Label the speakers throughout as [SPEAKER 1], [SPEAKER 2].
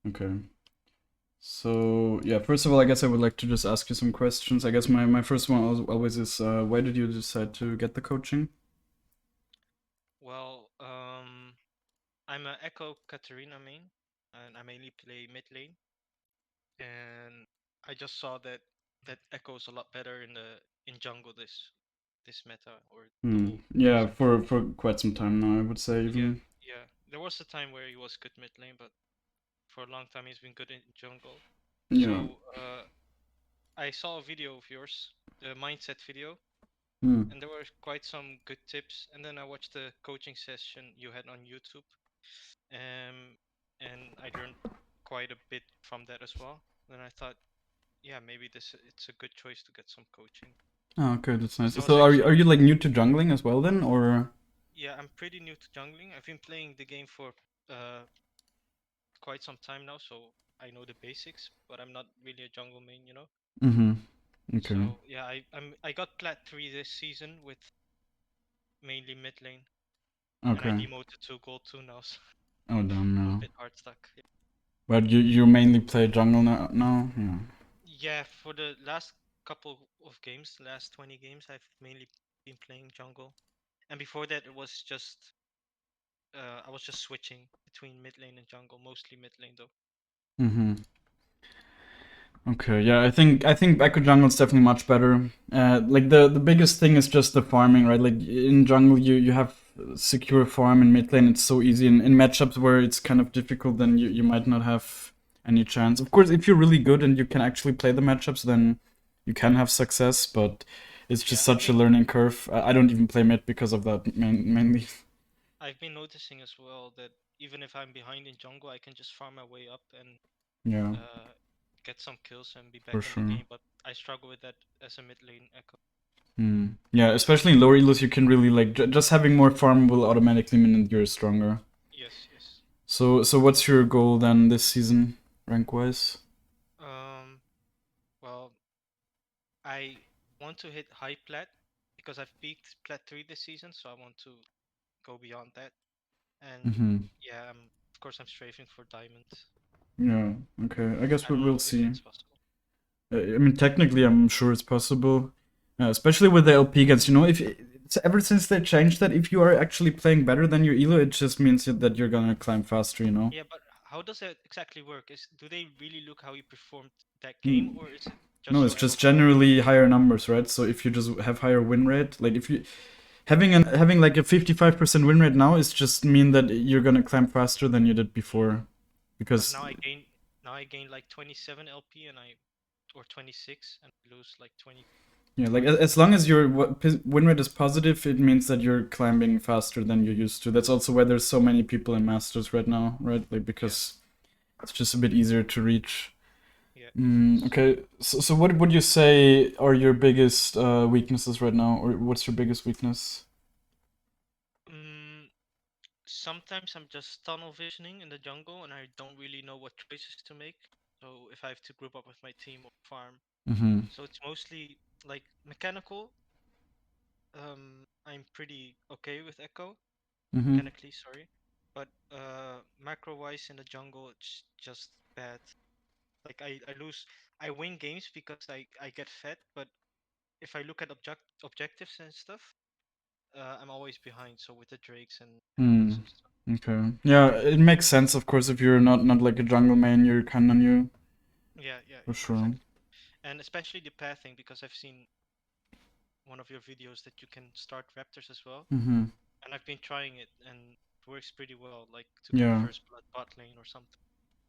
[SPEAKER 1] Okay. So yeah, first of all, I guess I would like to just ask you some questions. I guess my first one always is, why did you decide to get the coaching?
[SPEAKER 2] Well, I'm a Echo Katarina main, and I mainly play mid lane. And I just saw that Echo's a lot better in jungle this meta or the whole
[SPEAKER 1] Yeah,
[SPEAKER 2] season.
[SPEAKER 1] for quite some time now, I would say
[SPEAKER 2] Yeah,
[SPEAKER 1] even.
[SPEAKER 2] yeah. There was a time where he was good mid lane, but for a long time he's been good in jungle.
[SPEAKER 1] Yeah.
[SPEAKER 2] So I saw a video of yours, the mindset video,
[SPEAKER 1] Hmm.
[SPEAKER 2] and there were quite some good tips. And then I watched the coaching session you had on YouTube, um, and I learned quite a bit from that as well. Then I thought, yeah, maybe this it's a good choice to get some coaching
[SPEAKER 1] Oh, okay, that's nice.
[SPEAKER 2] because I was
[SPEAKER 1] So are
[SPEAKER 2] actually
[SPEAKER 1] you like new to jungling as well then, or?
[SPEAKER 2] yeah, I'm pretty new to jungling. I've been playing the game for uh quite some time now, so I know the basics, but I'm not really a jungle main.
[SPEAKER 1] Mm-hmm. Okay.
[SPEAKER 2] So yeah, I got plat 3 this season with mainly mid lane, and I
[SPEAKER 1] Okay.
[SPEAKER 2] demoted to gold 2 now, so
[SPEAKER 1] Oh damn,
[SPEAKER 2] I'm a
[SPEAKER 1] no.
[SPEAKER 2] bit hard stuck.
[SPEAKER 1] But you mainly play jungle now? No? Yeah.
[SPEAKER 2] Yeah, for the last couple of games, last 20 games, I've mainly been playing jungle, and before that it was just I was just switching between mid lane and jungle, mostly mid lane though.
[SPEAKER 1] Mm-hmm. Okay, yeah, I think Ekko Jungle is definitely much better. Like the biggest thing is just the farming, right? Like in jungle, you have secure farm. In mid lane, it's so easy. In matchups where it's kind of difficult, then you might not have any chance. Of course, if you're really good and you can actually play the matchups, then you can have success. But it's
[SPEAKER 2] Yeah,
[SPEAKER 1] just such a learning curve. I don't even play mid because of that mainly.
[SPEAKER 2] I've been noticing as well that even if I'm behind in jungle, I can just farm my way up and
[SPEAKER 1] Yeah,
[SPEAKER 2] uh, get some kills and be
[SPEAKER 1] for
[SPEAKER 2] back in the
[SPEAKER 1] sure.
[SPEAKER 2] game. But I struggle with that as a mid lane echo.
[SPEAKER 1] Mm. Yeah, especially in lower elos, you can really like just having more farm will automatically mean that you're stronger.
[SPEAKER 2] Yes, yes.
[SPEAKER 1] So what's your goal then this season, rank wise?
[SPEAKER 2] Um, well, I want to hit high plat because I've peaked plat 3 this season, so I want to go beyond that. And
[SPEAKER 1] Mm-hmm.
[SPEAKER 2] yeah, of course I'm strafing for diamond.
[SPEAKER 1] Yeah. Okay. I guess
[SPEAKER 2] I don't
[SPEAKER 1] we'll
[SPEAKER 2] know if
[SPEAKER 1] see.
[SPEAKER 2] it's possible.
[SPEAKER 1] I mean, technically, I'm sure it's possible, especially with the LP guns. If it's ever since they changed that, if you are actually playing better than your elo, it just means that you're gonna climb faster.
[SPEAKER 2] Yeah, but how does that exactly work? Do they really look how you performed that game,
[SPEAKER 1] Mm.
[SPEAKER 2] or is it
[SPEAKER 1] No,
[SPEAKER 2] just
[SPEAKER 1] it's
[SPEAKER 2] your
[SPEAKER 1] just
[SPEAKER 2] elo being better?
[SPEAKER 1] generally higher numbers, right? So if you just have higher win rate, like if you having like a 55% win rate now is just mean that you're gonna climb faster than you did before,
[SPEAKER 2] But
[SPEAKER 1] because
[SPEAKER 2] now I gain like 27 LP and I or 26 and lose like
[SPEAKER 1] yeah, like
[SPEAKER 2] 25.
[SPEAKER 1] as long as your win rate is positive, it means that you're climbing faster than you used to. That's also why there's so many people in masters right now, right? Like
[SPEAKER 2] Yeah,
[SPEAKER 1] because it's just a bit easier to reach.
[SPEAKER 2] yeah.
[SPEAKER 1] Okay, so what would you say are your biggest weaknesses right now, or what's your biggest weakness?
[SPEAKER 2] Mm, Sometimes I'm just tunnel visioning in the jungle and I don't really know what choices to make. So if I have to group up with my team or farm,
[SPEAKER 1] Mm-hmm.
[SPEAKER 2] so it's mostly like mechanical. I'm pretty okay with Echo
[SPEAKER 1] Mm-hmm.
[SPEAKER 2] mechanically, sorry, but macro wise in the jungle, it's just bad. Like I lose, I win games because I get fed, but if I look at objectives and stuff, I'm always behind. So with the drakes and
[SPEAKER 1] Hmm.
[SPEAKER 2] emeralds and stuff.
[SPEAKER 1] Okay. Yeah, it makes sense, of course, if you're not like a jungle main, you're kind of new,
[SPEAKER 2] Yeah, yeah,
[SPEAKER 1] for
[SPEAKER 2] yeah,
[SPEAKER 1] sure.
[SPEAKER 2] exactly. And especially the pathing because I've seen one of your videos that you can start raptors as well,
[SPEAKER 1] Mm-hmm.
[SPEAKER 2] and I've been trying it and it works pretty well. Like to get
[SPEAKER 1] Yeah,
[SPEAKER 2] first blood bot lane or something,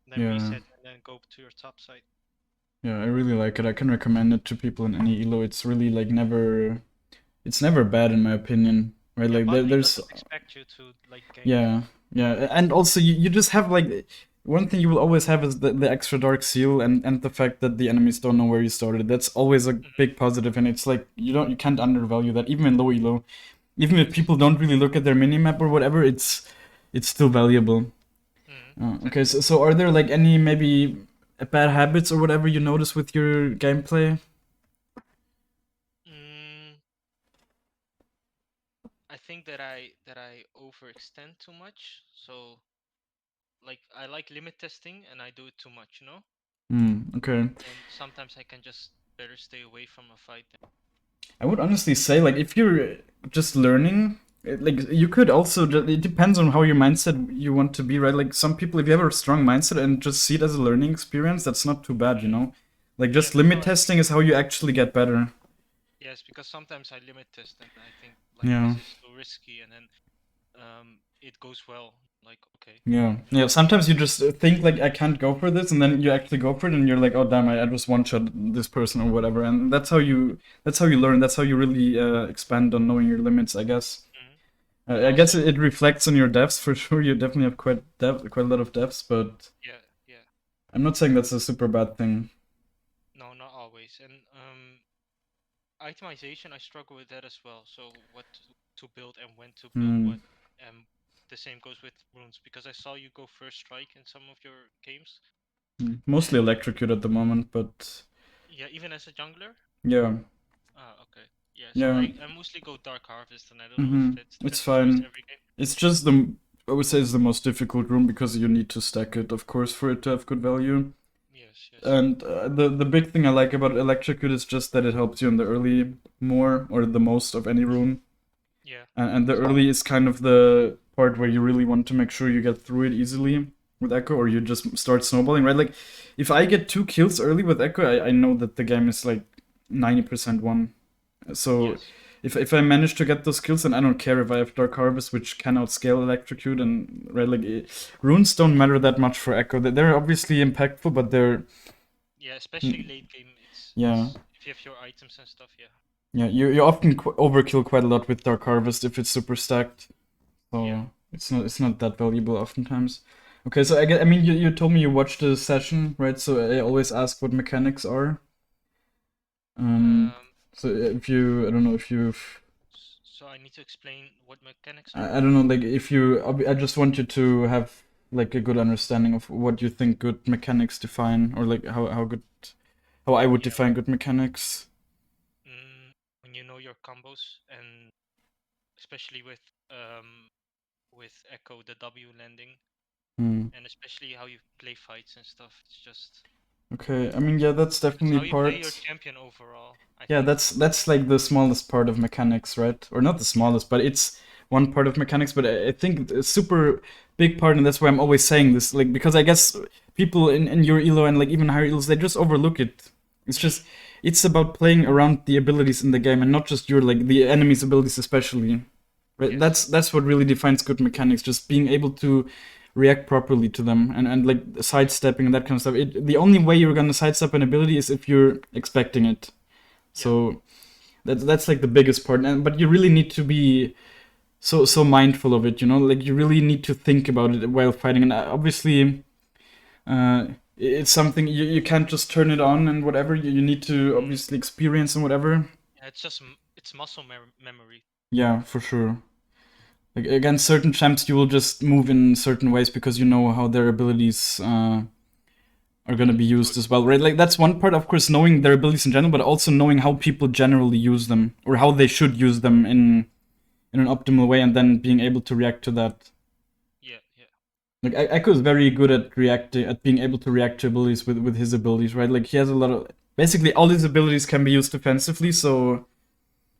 [SPEAKER 2] and then
[SPEAKER 1] yeah,
[SPEAKER 2] reset and then go to your top side.
[SPEAKER 1] yeah. I really like it. I can recommend it to people in any elo. It's really like it's never bad in my opinion, right?
[SPEAKER 2] Yeah,
[SPEAKER 1] Like
[SPEAKER 2] bot lane
[SPEAKER 1] there's
[SPEAKER 2] doesn't expect you to like gank.
[SPEAKER 1] yeah, yeah, and also you just have like one thing you will always have is the extra dark seal and the fact that the enemies don't know where you started. That's always a
[SPEAKER 2] Mhm.
[SPEAKER 1] big positive, and it's like you can't undervalue that even in low elo. Even if
[SPEAKER 2] Yes.
[SPEAKER 1] people don't really look at their minimap or whatever, it's still valuable. Okay,
[SPEAKER 2] Exactly.
[SPEAKER 1] so are there like any maybe bad habits or whatever you notice with your gameplay?
[SPEAKER 2] Mm, I think that I overextend too much. So like I like limit testing, and I do it too much, you know.
[SPEAKER 1] Okay.
[SPEAKER 2] And sometimes I can just better stay away from a fight.
[SPEAKER 1] I would honestly say, like, if you're just learning, like, you could also, it depends on how your mindset you want to be, right? Like, some people, if you have a strong mindset and just see it as a learning experience, that's not too bad, you know? Like,
[SPEAKER 2] Yeah,
[SPEAKER 1] just limit
[SPEAKER 2] because
[SPEAKER 1] testing is how you actually get better.
[SPEAKER 2] yes, because sometimes I limit test and I think like
[SPEAKER 1] Yeah.
[SPEAKER 2] this is so risky, and then it goes well. Like okay,
[SPEAKER 1] Yeah,
[SPEAKER 2] you know.
[SPEAKER 1] yeah. Sometimes you just think like I can't go for this, and then you actually go for it, and you're like, oh damn, I just one shot this person or whatever, and that's how you learn. That's how you really expand on knowing your limits, I guess.
[SPEAKER 2] Mhm. And
[SPEAKER 1] I guess
[SPEAKER 2] also,
[SPEAKER 1] it reflects on your depths for sure. You definitely have quite a lot of depths, but
[SPEAKER 2] yeah, yeah,
[SPEAKER 1] I'm not saying that's a super bad thing.
[SPEAKER 2] no, not always. And itemization, I struggle with that as well. So what to build and when to build
[SPEAKER 1] Hmm.
[SPEAKER 2] what. And the same goes with runes, because I saw you go first strike in some of your games,
[SPEAKER 1] Mostly
[SPEAKER 2] and
[SPEAKER 1] electrocute at the moment, but
[SPEAKER 2] yeah, even as a jungler.
[SPEAKER 1] yeah,
[SPEAKER 2] Ah, okay. Yeah, so
[SPEAKER 1] yeah.
[SPEAKER 2] I mostly go Dark Harvest, and I don't know if
[SPEAKER 1] It's
[SPEAKER 2] that destroys
[SPEAKER 1] fine.
[SPEAKER 2] every game.
[SPEAKER 1] It's just I would say it's the most difficult room because you need to stack it, of course, for it to have good value.
[SPEAKER 2] Yes, yes.
[SPEAKER 1] And the big thing I like about electrocute is just that it helps you in the early more or the most of any room.
[SPEAKER 2] Yeah.
[SPEAKER 1] And the early is kind of the part where you really want to make sure you get through it easily with Ekko, or you just start snowballing, right? Like, if I get 2 kills early with Ekko, I know that the game is like 90% won. So
[SPEAKER 2] Yes.
[SPEAKER 1] if I manage to get those kills, then I don't care if I have Dark Harvest, which can outscale electrocute, and right, like runes don't matter that much for Ekko. They're obviously impactful, but they're
[SPEAKER 2] Yeah, especially late game.
[SPEAKER 1] yeah.
[SPEAKER 2] It's if you have your items and stuff. Yeah.
[SPEAKER 1] Yeah, you often overkill quite a lot with Dark Harvest if it's super stacked.
[SPEAKER 2] Yeah.
[SPEAKER 1] So it's not that valuable oftentimes. Okay, so I mean you told me you watched the session, right? So I always ask what mechanics are. Um,
[SPEAKER 2] Um.
[SPEAKER 1] so if you I don't know if you've
[SPEAKER 2] So I need to explain what mechanics are.
[SPEAKER 1] I don't know like if you I just want you to have like a good understanding of what you think good mechanics define, or like how I would
[SPEAKER 2] Yeah.
[SPEAKER 1] define good mechanics.
[SPEAKER 2] When you know your combos, and especially with Echo, the W landing,
[SPEAKER 1] Hmm.
[SPEAKER 2] and especially how you play fights and stuff. It's just
[SPEAKER 1] Okay, I mean yeah, that's
[SPEAKER 2] it's
[SPEAKER 1] definitely
[SPEAKER 2] how you play your
[SPEAKER 1] part.
[SPEAKER 2] champion overall, I
[SPEAKER 1] Yeah,
[SPEAKER 2] think.
[SPEAKER 1] that's like the smallest part of mechanics, right? Or not the
[SPEAKER 2] Yeah.
[SPEAKER 1] smallest, but it's one part of mechanics. But I think a super big part, and that's why I'm always saying this, like because I guess people in your elo and like even higher elos, they just overlook it. It's
[SPEAKER 2] Mm.
[SPEAKER 1] just it's about playing around the abilities in the game and not just your like the enemy's abilities especially. Right?
[SPEAKER 2] Yes.
[SPEAKER 1] That's what really defines good mechanics. Just being able to react properly to them and like
[SPEAKER 2] Yeah.
[SPEAKER 1] sidestepping and that kind of stuff. The only way you're gonna sidestep an ability is if you're expecting it.
[SPEAKER 2] Yeah.
[SPEAKER 1] So that's like the biggest part, and but you really need to be so mindful of it. You know, like you really need to think about it while fighting, and obviously, it's something you can't just turn it on and whatever. You need to
[SPEAKER 2] Mm.
[SPEAKER 1] obviously experience and whatever.
[SPEAKER 2] Yeah, it's just it's muscle memory.
[SPEAKER 1] Yeah, for sure. Like against certain champs, you will just move in certain ways because you know how their abilities are gonna be
[SPEAKER 2] True.
[SPEAKER 1] used as well, right? Like that's one part, of course, knowing their abilities in general, but also knowing how people generally use them or how they should use them in an optimal way, and then being able to react to that.
[SPEAKER 2] Yeah. Yeah.
[SPEAKER 1] Like Echo is very good at reacting, at being able to react to abilities with his abilities, right? Like he has a lot of basically all his abilities can be used defensively, so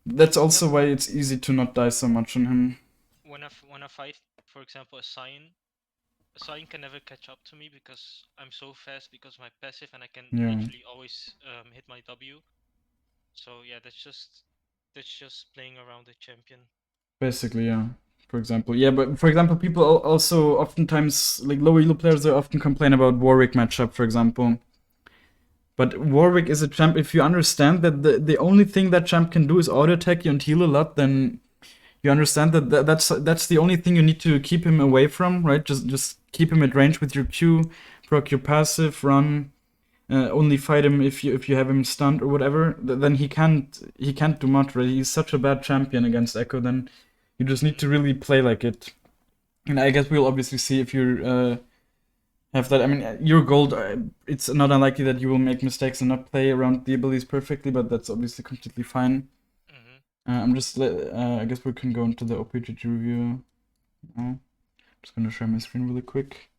[SPEAKER 1] that's
[SPEAKER 2] Yep.
[SPEAKER 1] also why it's easy to not die so much on him.
[SPEAKER 2] When I fight, for example, a Cyan can never catch up to me because I'm so fast because my passive, and I can
[SPEAKER 1] Yeah,
[SPEAKER 2] literally always hit my W. So yeah, that's just playing around the champion.
[SPEAKER 1] basically, yeah. For example, yeah, but for example, people also oftentimes like lower elo players they often complain about Warwick matchup, for example. But Warwick is a champ. If you understand that the only thing that champ can do is auto attack you and heal a lot, then you understand that that's the only thing you need to keep him away from, right? Just keep him at range with your Q, proc your passive, run. Only fight him if you have him stunned or whatever. Then he can't do much. Right? He's such a bad champion against Echo. Then you just need
[SPEAKER 2] Mm.
[SPEAKER 1] to really play like it. And I guess we'll obviously see if you have that. I mean, your gold. It's not unlikely that you will make mistakes and not play around the abilities perfectly, but that's obviously completely fine.
[SPEAKER 2] Hmm.
[SPEAKER 1] I guess we can go into the OPGG review now. Just gonna share my screen really quick.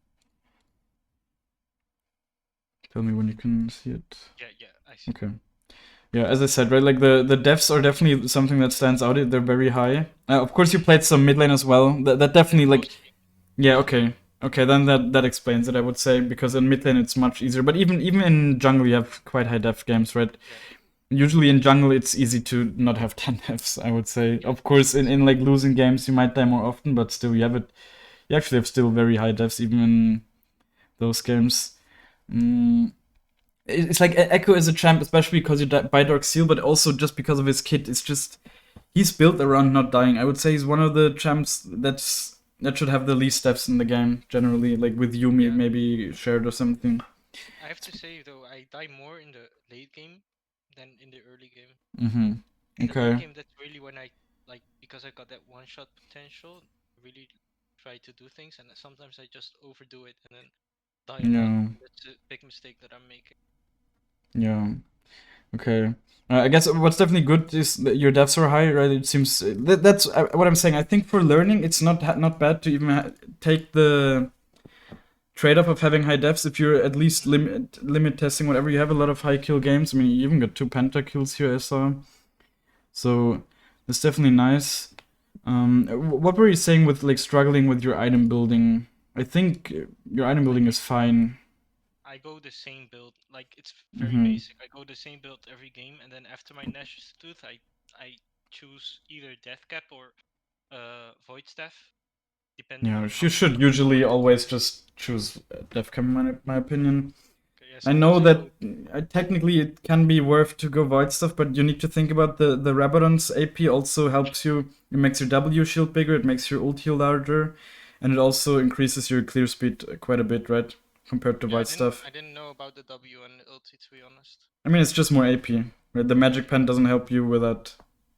[SPEAKER 1] Tell me when you can see it.
[SPEAKER 2] Yeah, I see.
[SPEAKER 1] Okay. Yeah, as I said, right, like the devs are definitely something that stands out. They're very high. Of course, you played some mid lane as well. That definitely like,
[SPEAKER 2] Mostly.
[SPEAKER 1] yeah, okay, okay, then that explains it, I would say, because in mid lane it's much easier. But even in jungle, you have quite high def games, right?
[SPEAKER 2] Yeah.
[SPEAKER 1] Usually in jungle, it's easy to not have 10 defs, I would say.
[SPEAKER 2] Yeah.
[SPEAKER 1] Of course, in like losing games, you might die more often, but still, you have it. You actually have still very high defs even in those games. Mm. It's like Ekko is a champ, especially because you buy Dark Seal, but also just because of his kit. It's just he's built around not dying. I would say he's one of the champs that should have the least steps in the game generally, like with Yumi
[SPEAKER 2] Yeah.
[SPEAKER 1] maybe shared or something.
[SPEAKER 2] I have to say though, I die more in the late game than in the early game.
[SPEAKER 1] Mm-hmm.
[SPEAKER 2] In the late
[SPEAKER 1] Okay.
[SPEAKER 2] game, that's really when I like, because I got that one shot potential, really try to do things, and sometimes I just overdo it and then die a lot.
[SPEAKER 1] Yeah.
[SPEAKER 2] That's a big mistake that I'm making.
[SPEAKER 1] Yeah. Okay. I guess what's definitely good is that your devs are high, right? It seems that's what I'm saying. I think for learning, it's not bad to even take the trade-off of having high devs if you're at least limit testing whatever. You have a lot of high kill games. I mean, you even got 2 pentakills here, I saw. So that's definitely nice. What were you saying with like struggling with your item building? I think your item building is fine.
[SPEAKER 2] I go the same build, like it's very
[SPEAKER 1] Mm-hmm.
[SPEAKER 2] basic. I go the same build every game, and then after my Nash's Tooth, I choose either Death Cap or Void Staff, depending
[SPEAKER 1] Yeah,
[SPEAKER 2] on
[SPEAKER 1] you
[SPEAKER 2] how
[SPEAKER 1] should
[SPEAKER 2] much I
[SPEAKER 1] usually
[SPEAKER 2] want to do.
[SPEAKER 1] always just choose Defcam, in my opinion.
[SPEAKER 2] Okay, yeah,
[SPEAKER 1] I know
[SPEAKER 2] sometimes I
[SPEAKER 1] that
[SPEAKER 2] go.
[SPEAKER 1] technically it can be worth to go void stuff, but you need to think about the Rabadon's AP also helps you. It makes your W shield bigger, it makes your ult heal larger, and it also increases your clear speed quite a bit, right? Compared to
[SPEAKER 2] Yeah,
[SPEAKER 1] void stuff.
[SPEAKER 2] I didn't know about the W and ulti, to be honest.
[SPEAKER 1] I mean, it's just more AP, right? The magic pen doesn't help you with that.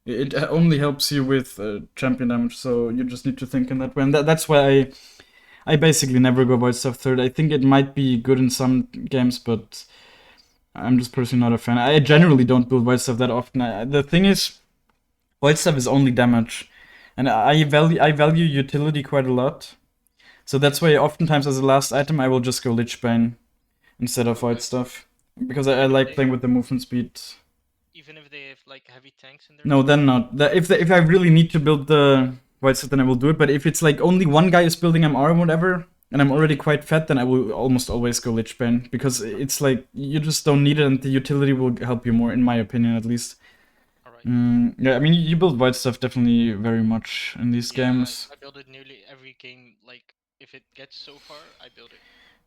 [SPEAKER 1] It
[SPEAKER 2] It's
[SPEAKER 1] only
[SPEAKER 2] also
[SPEAKER 1] helps you with champion damage, so you just need to think in that way. And that's why I basically never go void stuff third. I think it might be good in some games, but I'm just personally not a fan. I generally don't build void stuff that often. The thing is, void stuff is only damage, and I value utility quite a lot. So that's why oftentimes as a last item I will just go Lich Bane instead of void
[SPEAKER 2] okay.
[SPEAKER 1] stuff because I
[SPEAKER 2] Even if
[SPEAKER 1] like
[SPEAKER 2] they
[SPEAKER 1] playing with the movement speed.
[SPEAKER 2] have like heavy tanks in their
[SPEAKER 1] No,
[SPEAKER 2] team.
[SPEAKER 1] then not. If I really need to build the void stuff, then I will do it. But if it's like only one guy is building MR or whatever, and I'm already quite fat, then I will almost always go Lich Bane because it's like you just don't need it, and the utility will help you more, in my opinion, at least.
[SPEAKER 2] All right.
[SPEAKER 1] Yeah, I mean you build void stuff definitely very much in these
[SPEAKER 2] Yeah,
[SPEAKER 1] games.
[SPEAKER 2] I build it nearly every game. Like if it gets so far, I build it.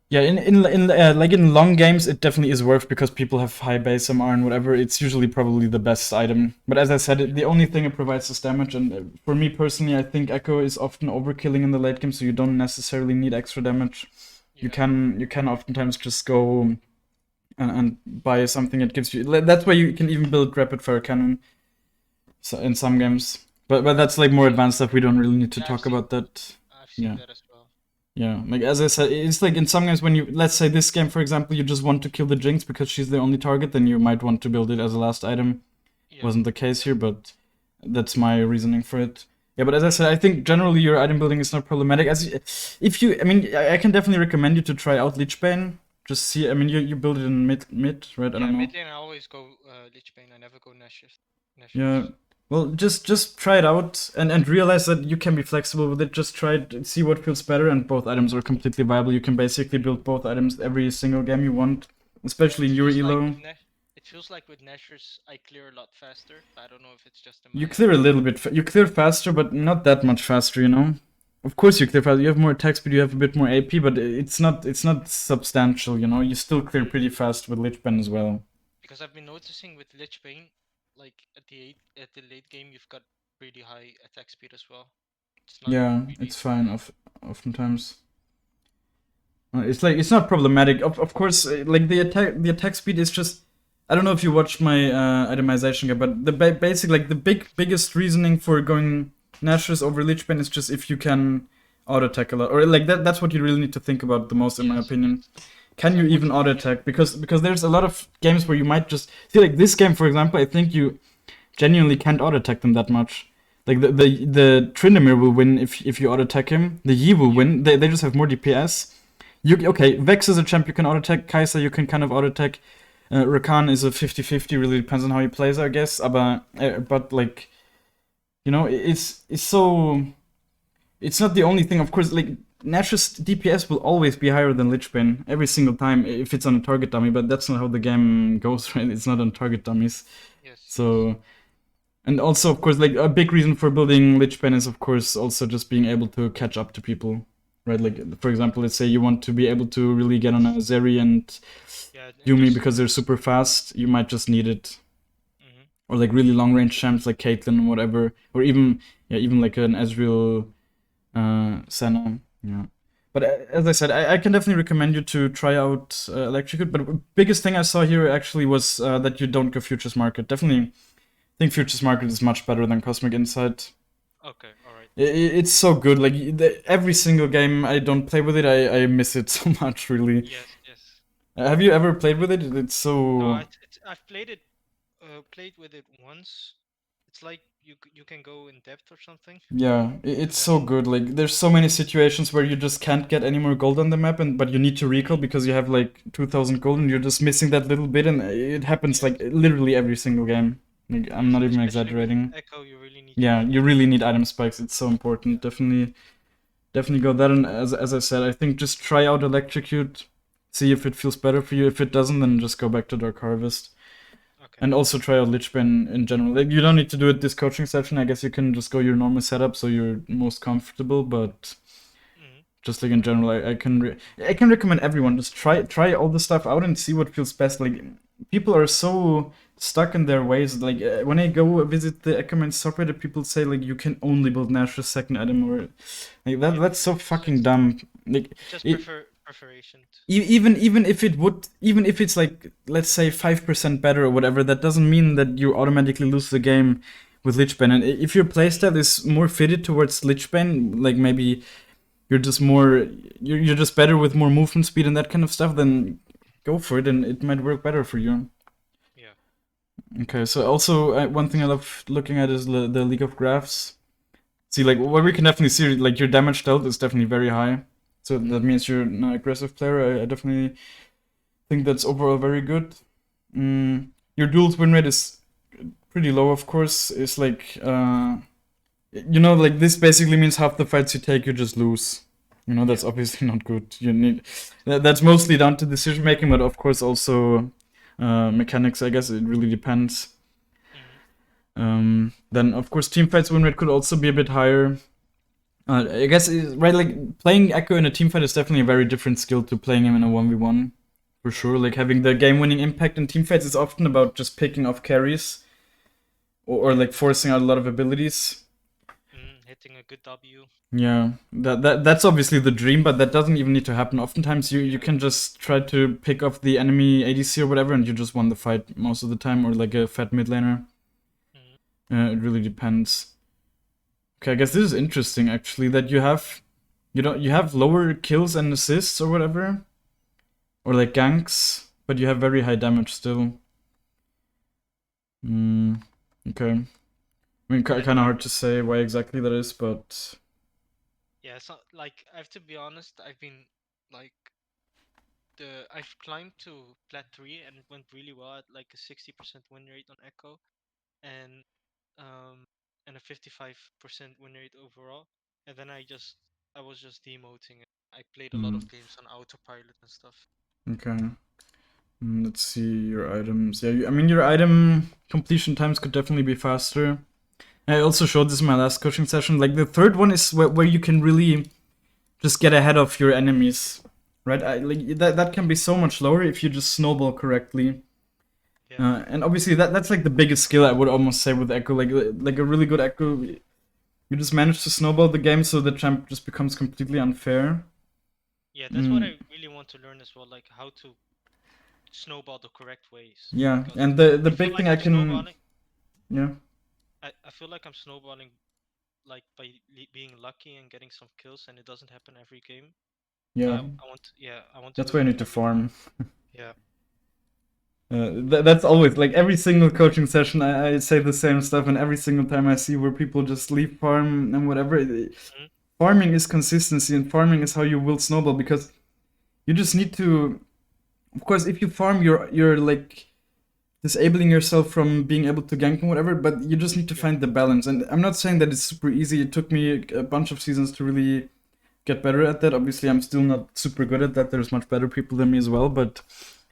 [SPEAKER 1] Yeah, in like in long games, it definitely is worth because people have high base MR and whatever. It's usually probably the best item. But as I said,
[SPEAKER 2] Yeah.
[SPEAKER 1] the only thing it provides is damage. And for me personally, I think Echo is often overkilling in the late game, so you don't necessarily need extra damage. You
[SPEAKER 2] Yeah.
[SPEAKER 1] can oftentimes just go and buy something that gives you. That's why you can even build rapid fire cannon in some games. But that's like more advanced stuff. We don't really need to
[SPEAKER 2] Yeah,
[SPEAKER 1] talk about that.
[SPEAKER 2] I've seen
[SPEAKER 1] Yeah.
[SPEAKER 2] that as well.
[SPEAKER 1] Yeah, like as I said, it's like in some games when you, let's say this game for example, you just want to kill the Jinx because she's the only target, then you might want to build it as a last item.
[SPEAKER 2] Yeah.
[SPEAKER 1] Wasn't the case here, but that's my reasoning for it. Yeah, but as I said, I think generally your item building is not problematic. If you, I mean, I can definitely recommend you to try out Lichbane. Just see, I mean, you build it in mid, right? I
[SPEAKER 2] Yeah,
[SPEAKER 1] don't know.
[SPEAKER 2] mid lane I always go Lich Bane. I never go Nash's.
[SPEAKER 1] Yeah. Well, just try it out and realize that you can be flexible with it. Just try it, see what feels better, and both items are completely viable. You can basically build both items every single game you want,
[SPEAKER 2] Yeah,
[SPEAKER 1] especially in your elo.
[SPEAKER 2] it feels like with Nashers I clear a lot faster. I don't know if it's just in my
[SPEAKER 1] You
[SPEAKER 2] head.
[SPEAKER 1] clear a little bit. You clear faster, but not that much faster. You know. Of course, you clear faster. You have more attack speed. You have a bit more AP, but it's not substantial. You know. You still clear pretty fast with Lichben as well.
[SPEAKER 2] Because I've been noticing with Lich Bane, like at the late game, you've got really high attack speed as well. It's not
[SPEAKER 1] Yeah,
[SPEAKER 2] really.
[SPEAKER 1] it's fine. Oftentimes. It's like it's not problematic. Of course, like the attack speed is just. I don't know if you watched my itemization guide, but the basic like the biggest reasoning for going Nashers over Lichbane is just if you can auto attack a lot, or like that's what you really need to think about the most, in my opinion. Can you even auto attack? Because there's a lot of games where you might just see like this game, for example. I think you genuinely can't auto attack them that much. Like the Tryndamere will win if you auto attack him. The Yi will win. They just have more DPS. Okay, Vex is a champ you can auto attack. Kai'Sa you can kind of auto attack. Rakan is a 50-50, really depends on how he plays, I guess. But like, you know, it's so. It's not the only thing, of course. Like Nash's DPS will always be higher than Lich Bane every single time if it's on a target dummy, but that's not how the game goes, right? It's not on target dummies.
[SPEAKER 2] Yes.
[SPEAKER 1] So, and also, of course, like a big reason for building Lich Bane is, of course, also just being able to catch up to people, right? Like, for example, let's say you want to be able to really get on a Zeri and
[SPEAKER 2] Yeah. And
[SPEAKER 1] Yumi
[SPEAKER 2] there's-
[SPEAKER 1] because they're super fast. You might just need it,
[SPEAKER 2] Mhm.
[SPEAKER 1] or like really long range champs like Caitlyn or whatever, or even like an Ezreal, Senna, yeah. But as I said, I can definitely recommend you to try out Electrocute. But the biggest thing I saw here actually was that you don't go Futures Market. Definitely think Futures Market is much better than Cosmic Insight.
[SPEAKER 2] Okay. All right.
[SPEAKER 1] It's so good. Like every single game I don't play with it, I miss it so much. Really.
[SPEAKER 2] Yes. Yes.
[SPEAKER 1] Have you ever played with it? It's so.
[SPEAKER 2] No, I've played it. Played with it once. It's like you can go in depth or something.
[SPEAKER 1] Yeah, it's so
[SPEAKER 2] then-
[SPEAKER 1] good. Like there's so many situations where you just can't get any more gold on the map, and but you need to recall because you have like 2,000 gold and you're just missing that little bit, and it happens like literally every single game. Like I'm not even
[SPEAKER 2] Especially with
[SPEAKER 1] exaggerating.
[SPEAKER 2] Echo, you really need.
[SPEAKER 1] Yeah,
[SPEAKER 2] to
[SPEAKER 1] you really need item spikes. It's so important. Definitely go that. And as I said, I think just try out Electrocute, see if it feels better for you. If it doesn't, then just go back to Dark Harvest.
[SPEAKER 2] Okay.
[SPEAKER 1] And also try out Lich Bane in general. Like, you don't need to do it this coaching session. I guess you can just go your normal setup so you're most comfortable. But
[SPEAKER 2] Mhm.
[SPEAKER 1] just like in general, I can recommend everyone just try all the stuff out and see what feels best. Like people are so stuck in their ways. Like when I go visit the Eckerman subreddit, people say like you can only build Nash's second item or like that.
[SPEAKER 2] Yeah,
[SPEAKER 1] That's so
[SPEAKER 2] it's
[SPEAKER 1] fucking dumb. Like
[SPEAKER 2] Just
[SPEAKER 1] it,
[SPEAKER 2] preferation.
[SPEAKER 1] even if it would, even if it's like let's say 5% better or whatever, that doesn't mean that you automatically lose the game with Lich Bane. And if your playstyle is more fitted towards Lich Bane, like maybe you're just more you're just better with more movement speed and that kind of stuff, then go for it and it might work better for you.
[SPEAKER 2] Yeah.
[SPEAKER 1] Okay, so also one thing I love looking at is the League of Graphs. See, like what we can definitely see, like your damage dealt is definitely very high. So that means you're an aggressive player. I definitely think that's overall very good. Your duels win rate is pretty low, of course. It's like, like this basically means half the fights you take, you just lose. That's obviously not good. That's mostly down to decision making, but of course also mechanics. I guess it really depends. Then of course team fights win rate could also be a bit higher. I guess right, like playing Ekko in a team fight is definitely a very different skill to playing him in a 1v1 for sure. Like having the game-winning impact in team fights is often about just picking off carries or like forcing out a lot of abilities.
[SPEAKER 2] Hitting a good W.
[SPEAKER 1] Yeah, that's obviously the dream, but that doesn't even need to happen. Oftentimes you can just try to pick off the enemy ADC or whatever, and you just won the fight most of the time, or like a fat mid laner. It really depends. Okay, I guess this is interesting actually that you have lower kills and assists or whatever, or like ganks, but you have very high damage still. Okay. I mean, kind of hard to say why exactly that is, but
[SPEAKER 2] Yeah, so like I have to be honest, I've been like I've climbed to plat 3 and it went really well at like a 60% win rate on Echo and a 55% win rate overall. And then I was just demoting it. I played a lot of games on autopilot and stuff.
[SPEAKER 1] Okay. Let's see your items. Yeah, I mean your item completion times could definitely be faster. I also showed this in my last coaching session. Like the third one is where you can really just get ahead of your enemies, right? Like that can be so much lower if you just snowball correctly.
[SPEAKER 2] Yeah.
[SPEAKER 1] And obviously that's like the biggest skill I would almost say with Ekko. Like a really good Ekko, you just manage to snowball the game so the champ just becomes completely unfair.
[SPEAKER 2] Yeah, that's what I really want to learn as well, like how to snowball the correct ways.
[SPEAKER 1] Yeah,
[SPEAKER 2] Because
[SPEAKER 1] and the
[SPEAKER 2] I feel
[SPEAKER 1] big
[SPEAKER 2] like
[SPEAKER 1] thing
[SPEAKER 2] I'm snowballing.
[SPEAKER 1] yeah.
[SPEAKER 2] I feel like I'm snowballing like by being lucky and getting some kills, and it doesn't happen every game.
[SPEAKER 1] Yeah.
[SPEAKER 2] I want to
[SPEAKER 1] That's
[SPEAKER 2] do
[SPEAKER 1] why
[SPEAKER 2] it
[SPEAKER 1] you need to
[SPEAKER 2] every
[SPEAKER 1] farm.
[SPEAKER 2] Yeah.
[SPEAKER 1] That's always like every single coaching session I say the same stuff, and every single time I see where people just leave farm and whatever. Farming is consistency, and farming is how you will snowball, because You just need to, of course, if you farm, you're like disabling yourself from being able to gank and whatever, but you just need to
[SPEAKER 2] Yeah.
[SPEAKER 1] find the balance. And I'm not saying that it's super easy. It took me a bunch of seasons to really get better at that. Obviously, I'm still not super good at that. There's much better people than me as well, but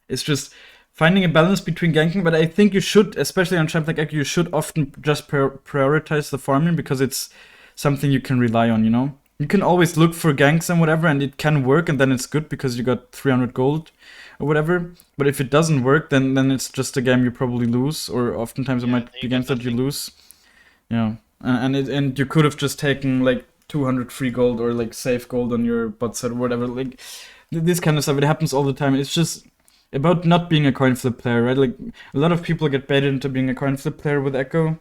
[SPEAKER 1] it's just finding a balance between ganking. But I think you should, especially on champ like Ekko, you should often just prioritize the farming because it's something you can rely on, you know? You can always look for ganks and whatever, and it can work, and then it's good because you got 300 gold or whatever. But if it doesn't work, then it's just a game you probably lose, or oftentimes it
[SPEAKER 2] Yeah,
[SPEAKER 1] might
[SPEAKER 2] then
[SPEAKER 1] be
[SPEAKER 2] you get
[SPEAKER 1] games that you
[SPEAKER 2] nothing.
[SPEAKER 1] lose. Yeah, and you could have just taken like 200 free gold or like safe gold on your bot set or whatever. Like this kind of stuff, it happens all the time. It's just about not being a coin flip player, right? Like a lot of people get baited into being a coin flip player with Ekko,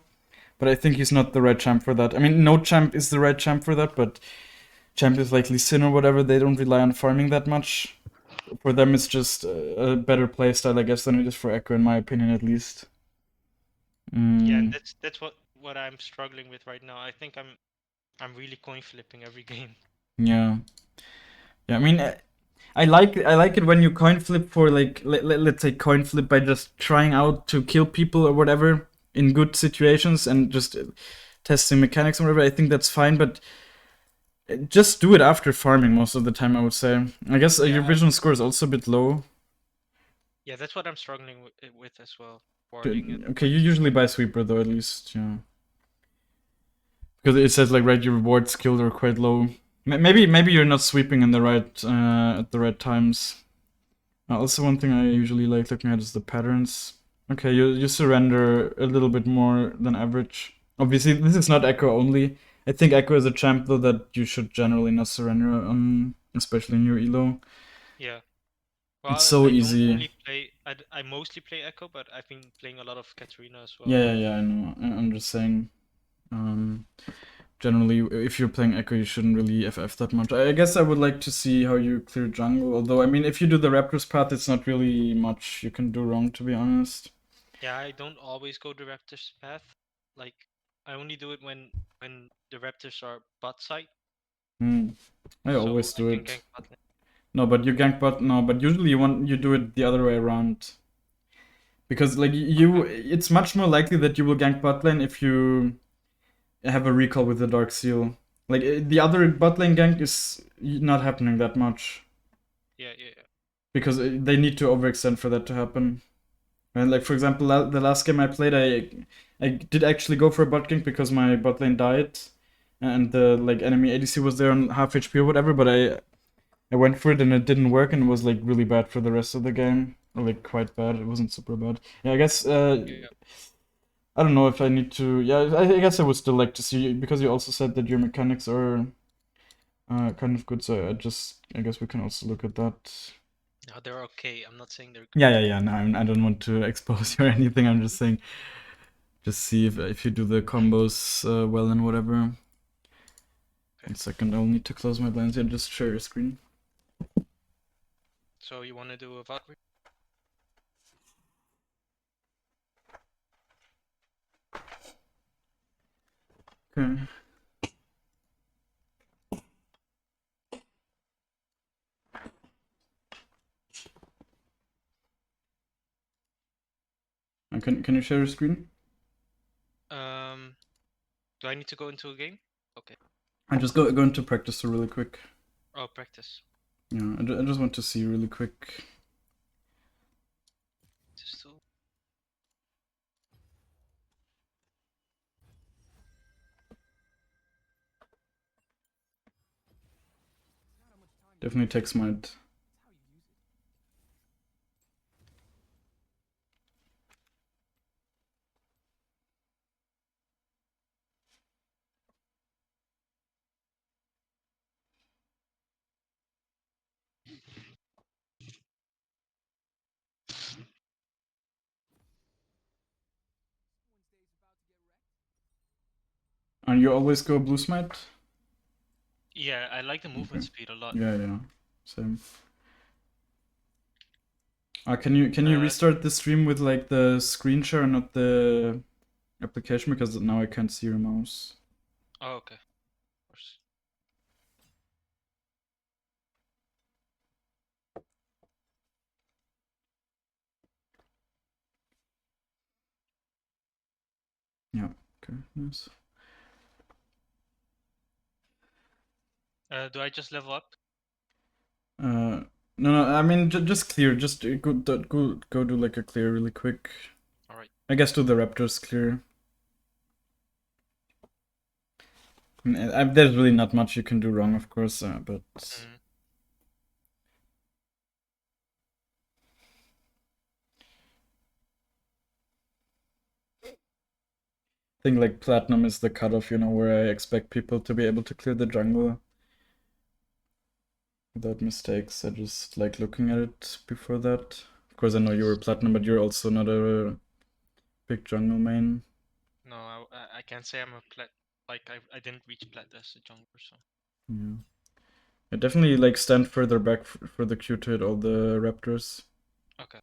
[SPEAKER 1] but I think he's not the right champ for that. I mean, no champ is the right champ for that, but champions like Lee Sin or whatever, they don't rely on farming that much. For them, it's just a better playstyle, I guess, than it is for Ekko, in my opinion, at least.
[SPEAKER 2] Yeah, and
[SPEAKER 1] Mm,
[SPEAKER 2] that's what I'm struggling with right now. I think I'm really coin flipping every game.
[SPEAKER 1] yeah, yeah. I mean, I like it when you coin flip for like let's say coin flip by just trying out to kill people or whatever in good situations and just testing mechanics or whatever. I think that's fine, but just do it after farming most of the time. I would say. I guess
[SPEAKER 2] Yeah,
[SPEAKER 1] your vision score is also a bit low.
[SPEAKER 2] yeah, that's what I'm struggling with as well. Warding and
[SPEAKER 1] Okay,
[SPEAKER 2] like
[SPEAKER 1] you usually buy sweeper though, at least, yeah. Because it says like right, your reward skills are quite low. Maybe you're not sweeping in the right at the right times. Also, one thing I usually like looking at is the patterns. Okay, you surrender a little bit more than average. Obviously, this is not Ekko only. I think Ekko is a champ though that you should generally not surrender on, especially in your elo.
[SPEAKER 2] yeah.
[SPEAKER 1] It's
[SPEAKER 2] Well,
[SPEAKER 1] so
[SPEAKER 2] I don't
[SPEAKER 1] easy.
[SPEAKER 2] only play. I mostly play Echo, but I've been playing a lot of Katarina as well.
[SPEAKER 1] Yeah. I know. I'm just saying. Um, Generally, if you're playing Echo, you shouldn't really FF that much. I guess I would like to see how you clear jungle. Although, I mean, if you do the Raptors path, it's not really much you can do wrong, to be honest.
[SPEAKER 2] Yeah, I don't always go the Raptors path. Like, I only do it when the Raptors are bot side,
[SPEAKER 1] Hmm. I
[SPEAKER 2] so
[SPEAKER 1] always
[SPEAKER 2] I
[SPEAKER 1] do
[SPEAKER 2] can
[SPEAKER 1] it.
[SPEAKER 2] gank bot lane.
[SPEAKER 1] No, but you gank bot. No, but usually you do it the other way around because like
[SPEAKER 2] Okay.
[SPEAKER 1] it's much more likely that you will gank bot lane if you have a recall with the Dark Seal. Like the other bot lane gank is not happening that much
[SPEAKER 2] Yeah.
[SPEAKER 1] because they need to overextend for that to happen. And like for example, the last game I played, I did actually go for a bot gank because my bot lane died, and the like enemy ADC was there on half HP or whatever. But I went for it and it didn't work, and it was like really bad for the rest of the game, or like quite bad. It wasn't super bad. Yeah, I guess
[SPEAKER 2] Yeah.
[SPEAKER 1] I don't know if I need to. Yeah, I guess I would still like to see because you also said that your mechanics are kind of good. So I guess we can also look at that.
[SPEAKER 2] No, they're okay. I'm not saying they're good.
[SPEAKER 1] Yeah. No, I don't want to expose you or anything. I'm just saying. Just see if you do the combos well and whatever.
[SPEAKER 2] Okay.
[SPEAKER 1] 1 second, I'll need to close my blinds and just share your screen.
[SPEAKER 2] So you want to do a Valkyrie?
[SPEAKER 1] Okay. Can you share your screen?
[SPEAKER 2] Um, do I need to go into a game? Okay.
[SPEAKER 1] I just go into practice really quick.
[SPEAKER 2] Oh, practice.
[SPEAKER 1] Yeah, I just want to see really quick.
[SPEAKER 2] Just to...
[SPEAKER 1] Definitely takes my. And you always go blue smite?
[SPEAKER 2] Yeah, I like the movement
[SPEAKER 1] Okay.
[SPEAKER 2] speed a lot.
[SPEAKER 1] Yeah. Same. Can you restart the stream with like the screen share, not the application, because now I can't see your mouse.
[SPEAKER 2] Oh, okay. Of course.
[SPEAKER 1] Okay, nice.
[SPEAKER 2] Do I just level up?
[SPEAKER 1] No, no, I mean, just clear. Just go do like a clear really quick.
[SPEAKER 2] Alright.
[SPEAKER 1] I guess do the Raptors clear. There's really not much you can do wrong, of course, but... I think like Platinum is the cutoff, you know, where I expect people to be able to clear the jungle without mistakes. I just like looking at it before that. Of course, I know you were Platinum, but you're also not a big jungle main.
[SPEAKER 2] No, I can't say I'm a plat. Like I didn't reach plat as a jungler, so.
[SPEAKER 1] Yeah. I definitely like stand further back for the Q to hit all the Raptors.
[SPEAKER 2] Okay.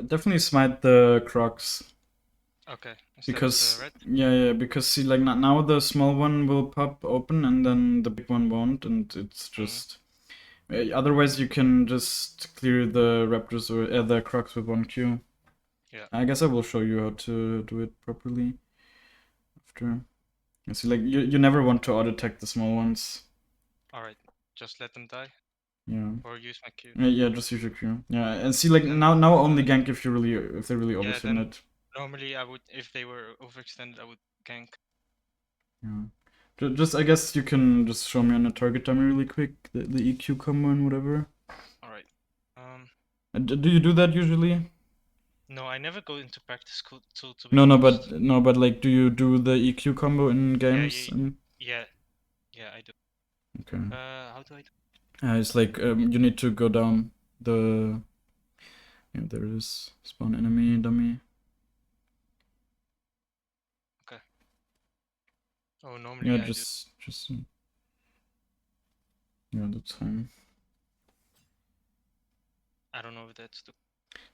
[SPEAKER 1] Definitely smite the Crocs.
[SPEAKER 2] Okay. Instead
[SPEAKER 1] Because
[SPEAKER 2] of the red.
[SPEAKER 1] yeah, because see, like now the small one will pop open and then the big one won't, and it's just otherwise you can just clear the Raptors or the Crocs with 1Q.
[SPEAKER 2] Yeah.
[SPEAKER 1] I guess I will show you how to do it properly after. You see, like you never want to auto attack the small ones.
[SPEAKER 2] Alright. Just let them die.
[SPEAKER 1] Yeah.
[SPEAKER 2] Or use my Q.
[SPEAKER 1] Yeah, just use your Q. Yeah, and see, like
[SPEAKER 2] Then,
[SPEAKER 1] now only gank if they really
[SPEAKER 2] yeah,
[SPEAKER 1] overspin
[SPEAKER 2] then
[SPEAKER 1] it.
[SPEAKER 2] normally I would, if they were overextended, I would gank.
[SPEAKER 1] Yeah. Just I guess you can just show me on a target dummy really quick the EQ combo and whatever.
[SPEAKER 2] Alright.
[SPEAKER 1] Do you do that usually?
[SPEAKER 2] No, I never go into practice to be
[SPEAKER 1] No,
[SPEAKER 2] honest.
[SPEAKER 1] but like, do you do the EQ combo in games?
[SPEAKER 2] Yeah, I do.
[SPEAKER 1] Okay.
[SPEAKER 2] How do I do?
[SPEAKER 1] It's like you need to go down the. Yeah, there it is. Spawn enemy dummy.
[SPEAKER 2] Okay. Oh, normally
[SPEAKER 1] Yeah,
[SPEAKER 2] I do.
[SPEAKER 1] just. Yeah, that's fine.
[SPEAKER 2] I don't know if that's the.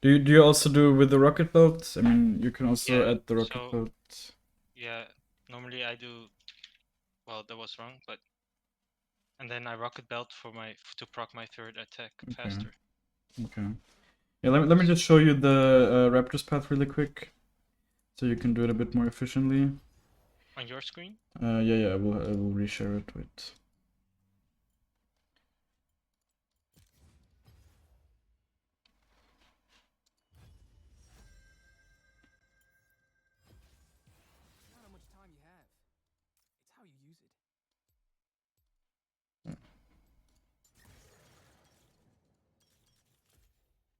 [SPEAKER 1] Do you also do with the rocket belt? I mean, you can also
[SPEAKER 2] Yeah,
[SPEAKER 1] add the rocket
[SPEAKER 2] so
[SPEAKER 1] belt.
[SPEAKER 2] yeah, normally I do. Well, that was wrong, but and then I rocket belt for to proc my third attack faster.
[SPEAKER 1] Okay. Yeah, let me just show you the Raptors path really quick, so you can do it a bit more efficiently.
[SPEAKER 2] On your screen?
[SPEAKER 1] Yeah, I will reshare it with.
[SPEAKER 3] Not how much time you have. It's how you use it.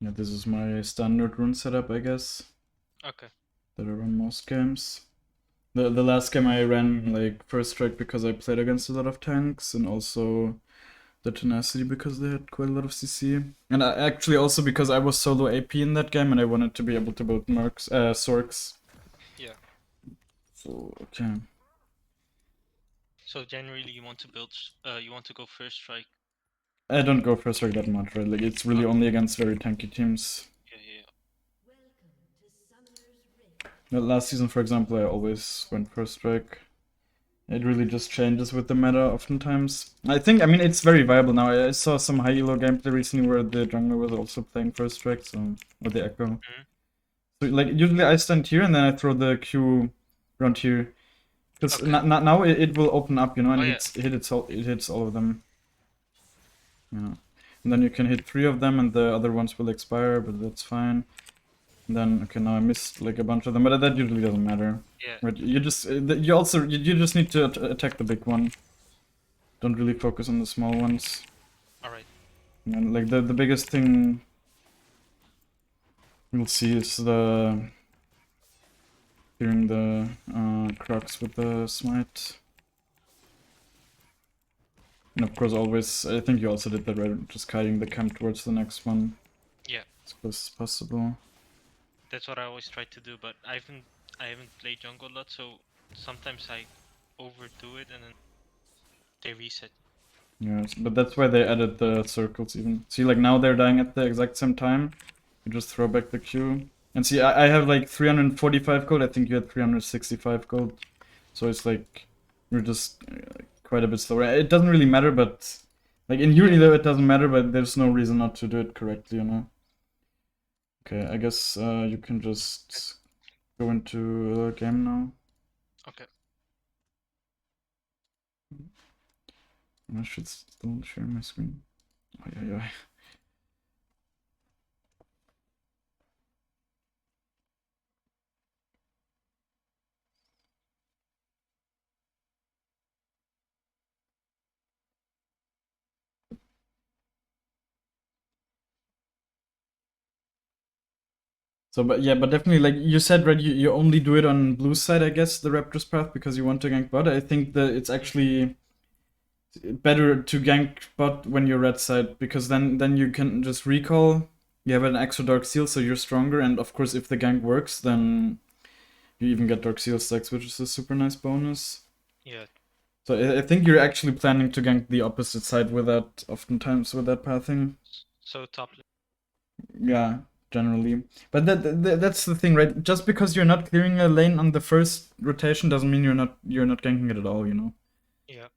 [SPEAKER 1] Yeah, this is my standard rune setup, I guess.
[SPEAKER 2] Okay.
[SPEAKER 1] That I run most games. The last game I ran like first strike because I played against a lot of tanks, and also the tenacity because they had quite a lot of CC. And actually also because I was solo AP in that game and I wanted to be able to build Sorks.
[SPEAKER 2] Yeah.
[SPEAKER 1] So okay.
[SPEAKER 2] So generally you want to build, you want to go first strike.
[SPEAKER 1] I don't go first strike that much, right? Like it's really only against very tanky teams.
[SPEAKER 2] Yeah.
[SPEAKER 1] Last season, for example, I always went first strike. It really just changes with the meta oftentimes. I mean, it's very viable now. I saw some high elo gameplay recently where the jungler was also playing first strike, so or the Ekko. So like usually I stand here and then I throw the Q around here, because now it will open up, you know, and it hits all of them. Yeah, and then you can hit 3 of them and the other ones will expire, but that's fine. And then okay, now I missed like a bunch of them, but that usually doesn't matter.
[SPEAKER 2] Yeah.
[SPEAKER 1] Right? You just you just need to attack the big one. Don't really focus on the small ones.
[SPEAKER 2] Alright.
[SPEAKER 1] And like the biggest thing you'll see is the clearing the Crocs with the smite. And of course, always, I think you also did that, right? Just kiting the camp towards the next one
[SPEAKER 2] Yeah,
[SPEAKER 1] as close as possible.
[SPEAKER 2] that's what I always try to do. But I haven't played jungle a lot, so sometimes I overdo it and then they reset.
[SPEAKER 1] Yeah, but that's why they added the circles even. See, like now they're dying at the exact same time. You just throw back the Q. And see, I have like 345 gold. I think you had 365 gold. So it's like, you're just quite a bit slower. It doesn't really matter, but like in Uni though, it doesn't matter, but there's no reason not to do it correctly, you know? Okay, I guess you can just go into a game now.
[SPEAKER 2] Okay.
[SPEAKER 1] I should still share my screen. Oh, yeah. So, but definitely, like you said, right, you only do it on blue side, I guess, the Raptor's path, because you want to gank bot. I think that it's actually better to gank bot when you're red side, because then you can just recall, you have an extra Dark Seal, so you're stronger, and of course, if the gank works, then you even get Dark Seal stacks, which is a super nice bonus.
[SPEAKER 2] Yeah.
[SPEAKER 1] So I think you're actually planning to gank the opposite side with that, oftentimes with that pathing.
[SPEAKER 2] So top.
[SPEAKER 1] Yeah, generally. But that's the thing, right? Just because you're not clearing a lane on the first rotation doesn't mean you're not ganking it at all, you know?
[SPEAKER 2] Yeah.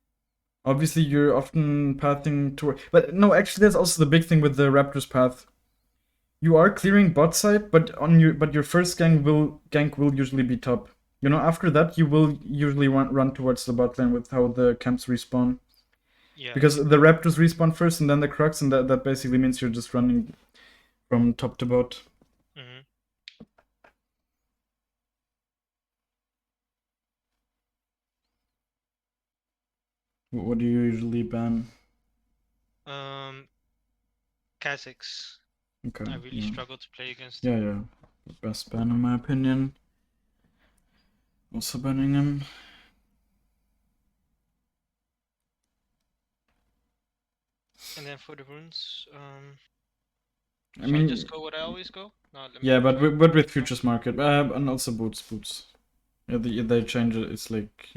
[SPEAKER 1] Obviously, you're often pathing toward. But no, actually, that's also the big thing with the Raptor's path. You are clearing bot side, but your first gank will usually be top. You know, after that, you will usually run towards the bot lane with how the camps respawn.
[SPEAKER 2] Yeah.
[SPEAKER 1] Because the Raptors respawn first and then the Crux, and that basically means you're just running from top to bot.
[SPEAKER 2] Mm-hmm.
[SPEAKER 1] What do you usually ban?
[SPEAKER 2] Kazakhs.
[SPEAKER 1] Okay.
[SPEAKER 2] I really struggle to play against.
[SPEAKER 1] Yeah. Best ban in my opinion. Also banning him.
[SPEAKER 2] And then for the runes,
[SPEAKER 1] I
[SPEAKER 2] should
[SPEAKER 1] mean,
[SPEAKER 2] I just go what I always go? No, let me
[SPEAKER 1] yeah, but
[SPEAKER 2] try.
[SPEAKER 1] with futures market, and also boots. Yeah, they change it. It's like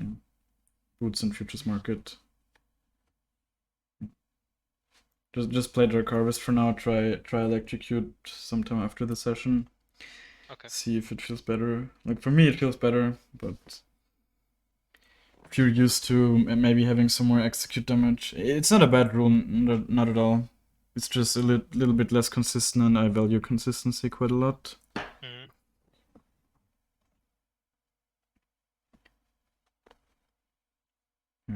[SPEAKER 1] boots and futures market. Just play Dark Harvest for now. Try electrocute sometime after the session.
[SPEAKER 2] Okay.
[SPEAKER 1] See if it feels better. Like for me, it feels better, but if you're used to maybe having some more execute damage, it's not a bad rule, not at all. It's just a little bit less consistent, and I value consistency quite a lot.
[SPEAKER 2] Mm-hmm.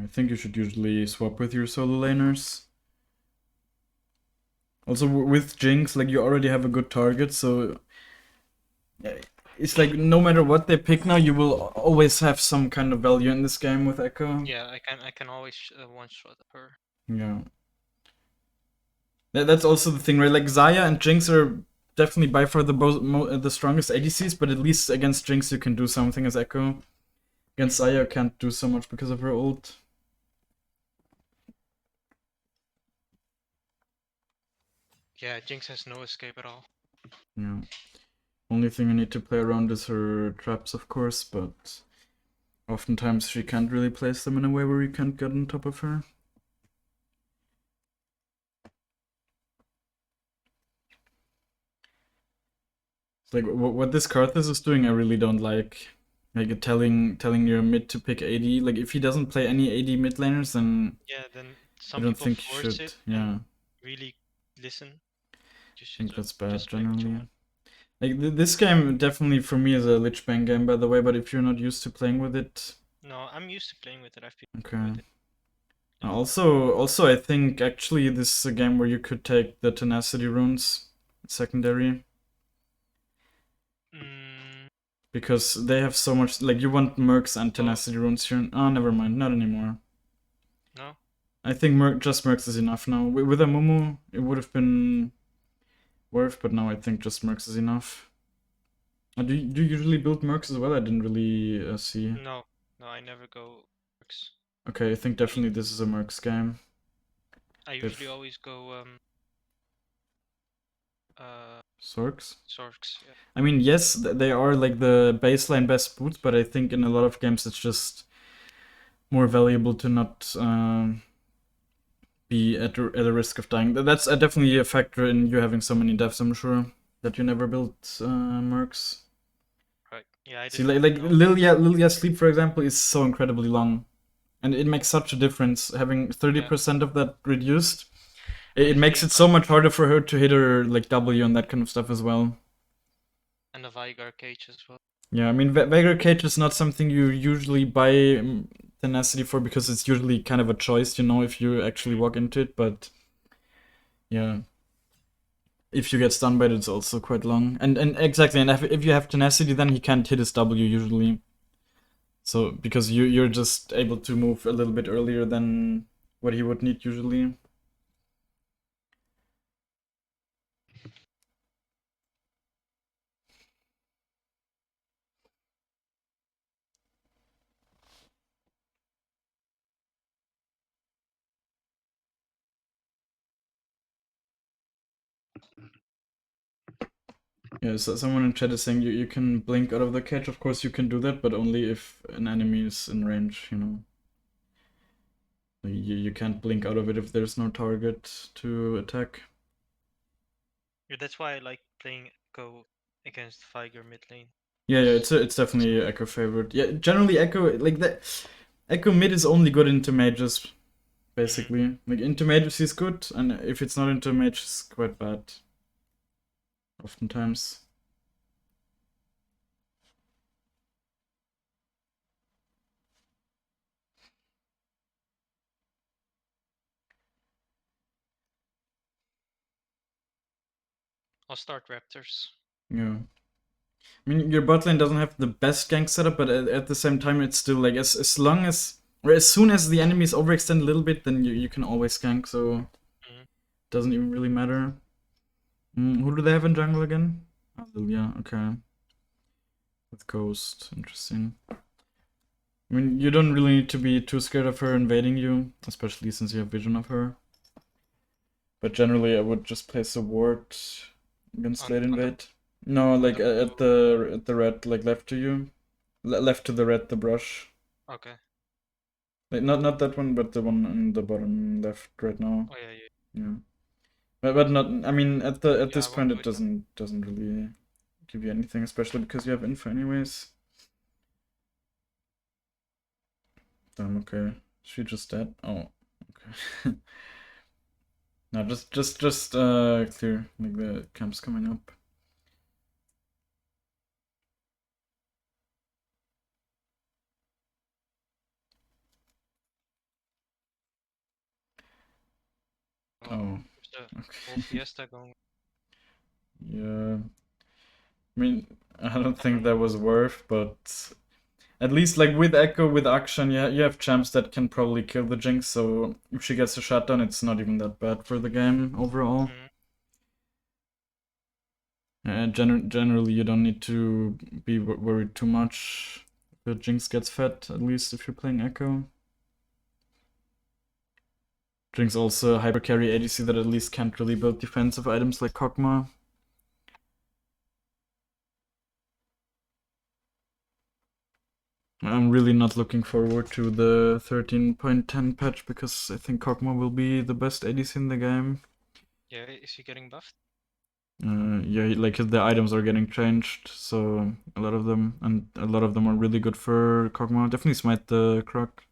[SPEAKER 1] I think you should usually swap with your solo laners. Also, with Jinx, like you already have a good target, so it's like no matter what they pick now, you will always have some kind of value in this game with Ekko.
[SPEAKER 2] Yeah, I can always one shot her.
[SPEAKER 1] Yeah. That's also the thing, right? Like Xayah and Jinx are definitely by far the strongest ADCs, but at least against Jinx you can do something as Ekko. Against Xayah you can't do so much because of her ult.
[SPEAKER 2] Yeah, Jinx has no escape at all.
[SPEAKER 1] Yeah. Only thing you need to play around is her traps, of course, but oftentimes she can't really place them in a way where you can't get on top of her. It's like what this Karthus is doing, I really don't like. Like telling your mid to pick AD. Like if he doesn't play any AD mid laners, then
[SPEAKER 2] Yeah, then
[SPEAKER 1] I
[SPEAKER 2] some
[SPEAKER 1] don't
[SPEAKER 2] people
[SPEAKER 1] think you
[SPEAKER 2] force
[SPEAKER 1] should.
[SPEAKER 2] it
[SPEAKER 1] Yeah,
[SPEAKER 2] and really listen.
[SPEAKER 1] I
[SPEAKER 2] You should
[SPEAKER 1] think that's bad
[SPEAKER 2] just play what you
[SPEAKER 1] generally.
[SPEAKER 2] want.
[SPEAKER 1] Like this game definitely for me is a Lich Bang game, by the way. But if you're not used to playing with it,
[SPEAKER 2] No, I'm used to playing with it. I've been
[SPEAKER 1] okay.
[SPEAKER 2] with it.
[SPEAKER 1] Also, I think actually this is a game where you could take the tenacity runes secondary. Because they have so much, like you want Mercs and tenacity runes here. Oh, never mind, not anymore.
[SPEAKER 2] No?
[SPEAKER 1] I think just Mercs is enough now. With a Mumu, it would have been worth, but now I think just Mercs is enough. Do you usually build Mercs as well? I didn't really see.
[SPEAKER 2] No, I never go Mercs.
[SPEAKER 1] Okay, I think definitely this is a Mercs game.
[SPEAKER 2] I usually always go
[SPEAKER 1] Sorks.
[SPEAKER 2] Zorks. Yeah.
[SPEAKER 1] I mean, yes, they are like the baseline best boots, but I think in a lot of games it's just more valuable to not be at a risk of dying. That's definitely a factor in you having so many deaths, I'm sure, that you never built mercs.
[SPEAKER 2] Right. Yeah, I
[SPEAKER 1] See,
[SPEAKER 2] didn't
[SPEAKER 1] like
[SPEAKER 2] know.
[SPEAKER 1] Lilia's sleep, for example, is so incredibly long. And it makes such a difference, having 30% of that reduced. It makes it so much harder for her to hit her like W and that kind of stuff as well.
[SPEAKER 2] And the Vigar cage as well.
[SPEAKER 1] Yeah, I mean, Vigor Cage is not something you usually buy Tenacity for because it's usually kind of a choice, you know, if you actually walk into it, but yeah. If you get stunned by it, it's also quite long. And exactly, and if you have Tenacity, then he can't hit his W usually. So, because you're just able to move a little bit earlier than what he would need usually. Yeah, so someone in chat is saying you can blink out of the cage. Of course you can do that, but only if an enemy is in range, you know. You can't blink out of it if there's no target to attack.
[SPEAKER 2] Yeah, that's why I like playing Echo against Vigar mid lane.
[SPEAKER 1] Yeah, it's definitely Echo favorite. Yeah, generally Echo like that. Echo mid is only good into mages, basically. Like into mages he's good, and if it's not into mage, it's quite bad. Oftentimes.
[SPEAKER 2] I'll start Raptors.
[SPEAKER 1] Yeah. I mean, your bot lane doesn't have the best gank setup, but at the same time, it's still like as long as or as soon as the enemies overextend a little bit, then you can always gank. So it doesn't even really matter. Who do they have in jungle again? Oh, Lilia. Okay. With Ghost, interesting. I mean, you don't really need to be too scared of her invading you, especially since you have vision of her. But generally, I would just place a ward against late invade. No, like at the red, like left to you, left to the red, the brush.
[SPEAKER 2] Okay.
[SPEAKER 1] Like not that one, but the one on the bottom left right now.
[SPEAKER 2] Oh yeah.
[SPEAKER 1] Yeah. But not. I mean, at this
[SPEAKER 2] I
[SPEAKER 1] point,
[SPEAKER 2] won't
[SPEAKER 1] it
[SPEAKER 2] do it.
[SPEAKER 1] doesn't really give you anything, especially because you have info anyways. Damn. Okay. She just dead. Oh. Okay. No, just clear. Like the camp's coming up. Oh.
[SPEAKER 2] There's a
[SPEAKER 1] Okay.
[SPEAKER 2] whole fiesta going.
[SPEAKER 1] Yeah. I mean, I don't think that was worth, but at least like with Ekko, with Akshan, yeah, you have champs that can probably kill the Jinx, so if she gets a shutdown, it's not even that bad for the game overall. Generally, you don't need to be worried too much if the Jinx gets fed, at least if you're playing Ekko. Jinx also hyper carry ADC that at least can't really build defensive items like Kog'Maw. I'm really not looking forward to the 13.10 patch because I think Kog'Maw will be the best ADC in the game.
[SPEAKER 2] Yeah, is he getting buffed?
[SPEAKER 1] Yeah, like the items are getting changed, so a lot of them are really good for Kog'Maw. Definitely smite the Croc.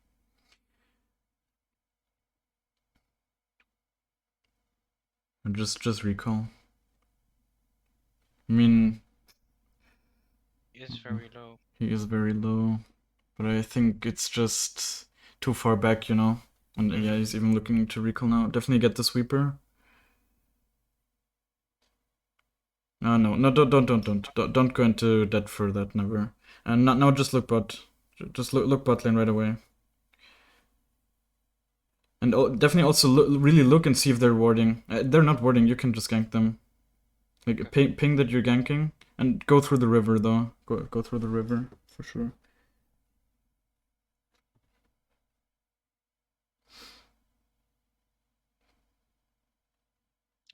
[SPEAKER 1] And just recall. I mean,
[SPEAKER 2] He is very low.
[SPEAKER 1] he is very low, but I think it's just too far back, you know. And yeah, he's even looking to recall now. Definitely get the sweeper. No, don't go into that for that, never. And now just look bot. Just look bot lane right away. And definitely also really look and see if they're warding. They're not warding, you can just gank them. Like ping that you're ganking. And go through the river though. Go through the river, for sure.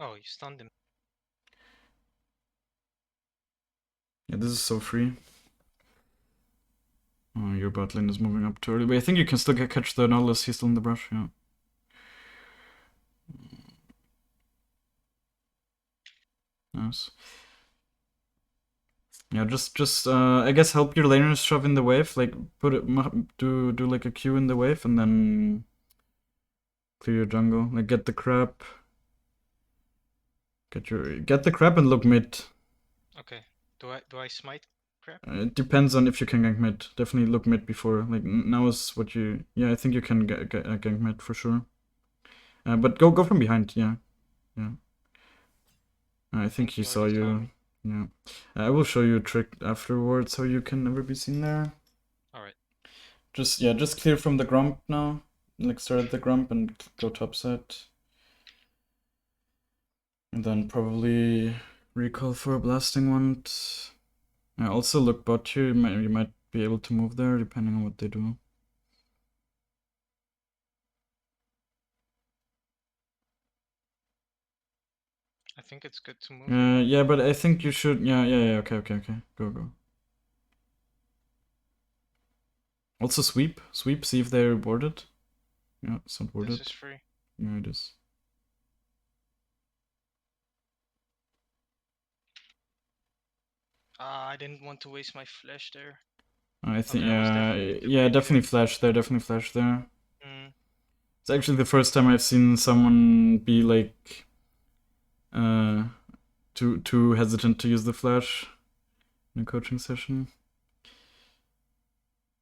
[SPEAKER 2] Oh, you stunned him.
[SPEAKER 1] Yeah, this is so free. Oh, your bot lane is moving up too early. But I think you can still catch the Nautilus. He's still in the brush, yeah. Nice. Yeah, just I guess help your laners shove in the wave. Like put it, do like a Q in the wave, and then clear your jungle. Like get the crab. Get the crab and look mid.
[SPEAKER 2] Okay. Do I smite crap?
[SPEAKER 1] It depends on if you can gank mid. Definitely look mid before. Like now is what you. Yeah, I think you can gank mid for sure. But go from behind. Yeah, yeah. I think he saw you. Yeah. I will show you a trick afterwards so you can never be seen there.
[SPEAKER 2] Alright.
[SPEAKER 1] Just clear from the grump now. Like start at the grump and go top side. And then probably recall for a blasting one. Also look bot here. You might be able to move there depending on what they do.
[SPEAKER 2] I think it's good to move.
[SPEAKER 1] Yeah, but I think you should. Yeah. Okay. Go. Also sweep. See if they're boarded. Yeah, it's not boarded.
[SPEAKER 2] This is free.
[SPEAKER 1] Yeah, it is.
[SPEAKER 2] I didn't want to waste my flash there.
[SPEAKER 1] I think
[SPEAKER 2] there was definitely
[SPEAKER 1] yeah, definitely
[SPEAKER 2] there.
[SPEAKER 1] flash there. Definitely flash there.
[SPEAKER 2] Mm.
[SPEAKER 1] It's actually the first time I've seen someone be like too hesitant to use the flash in a coaching session.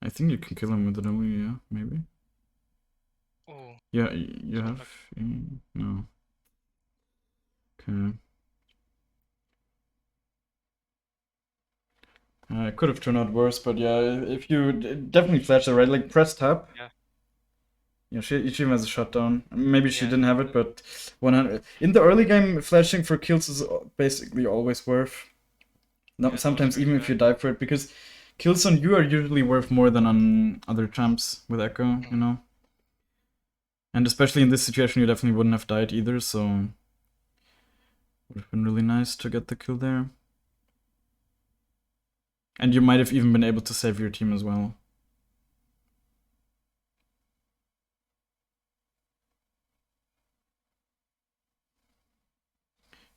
[SPEAKER 1] I think you can kill him with it only, yeah, maybe.
[SPEAKER 2] Oh.
[SPEAKER 1] Yeah, you have no. Okay. It could have turned out worse, but yeah, if you definitely flash it, right? Like press tab.
[SPEAKER 2] Yeah.
[SPEAKER 1] Yeah, she even has a shutdown. Maybe she
[SPEAKER 2] Yeah,
[SPEAKER 1] didn't have it, but 100 in the early game, flashing for kills is basically always worth. No,
[SPEAKER 2] Yeah, that
[SPEAKER 1] sometimes
[SPEAKER 2] was
[SPEAKER 1] even
[SPEAKER 2] really
[SPEAKER 1] if you
[SPEAKER 2] bad.
[SPEAKER 1] die for it, because kills on you are usually worth more than on other champs with Ekko, you know. And especially in this situation, you definitely wouldn't have died either, so would have been really nice to get the kill there. And you might have even been able to save your team as well.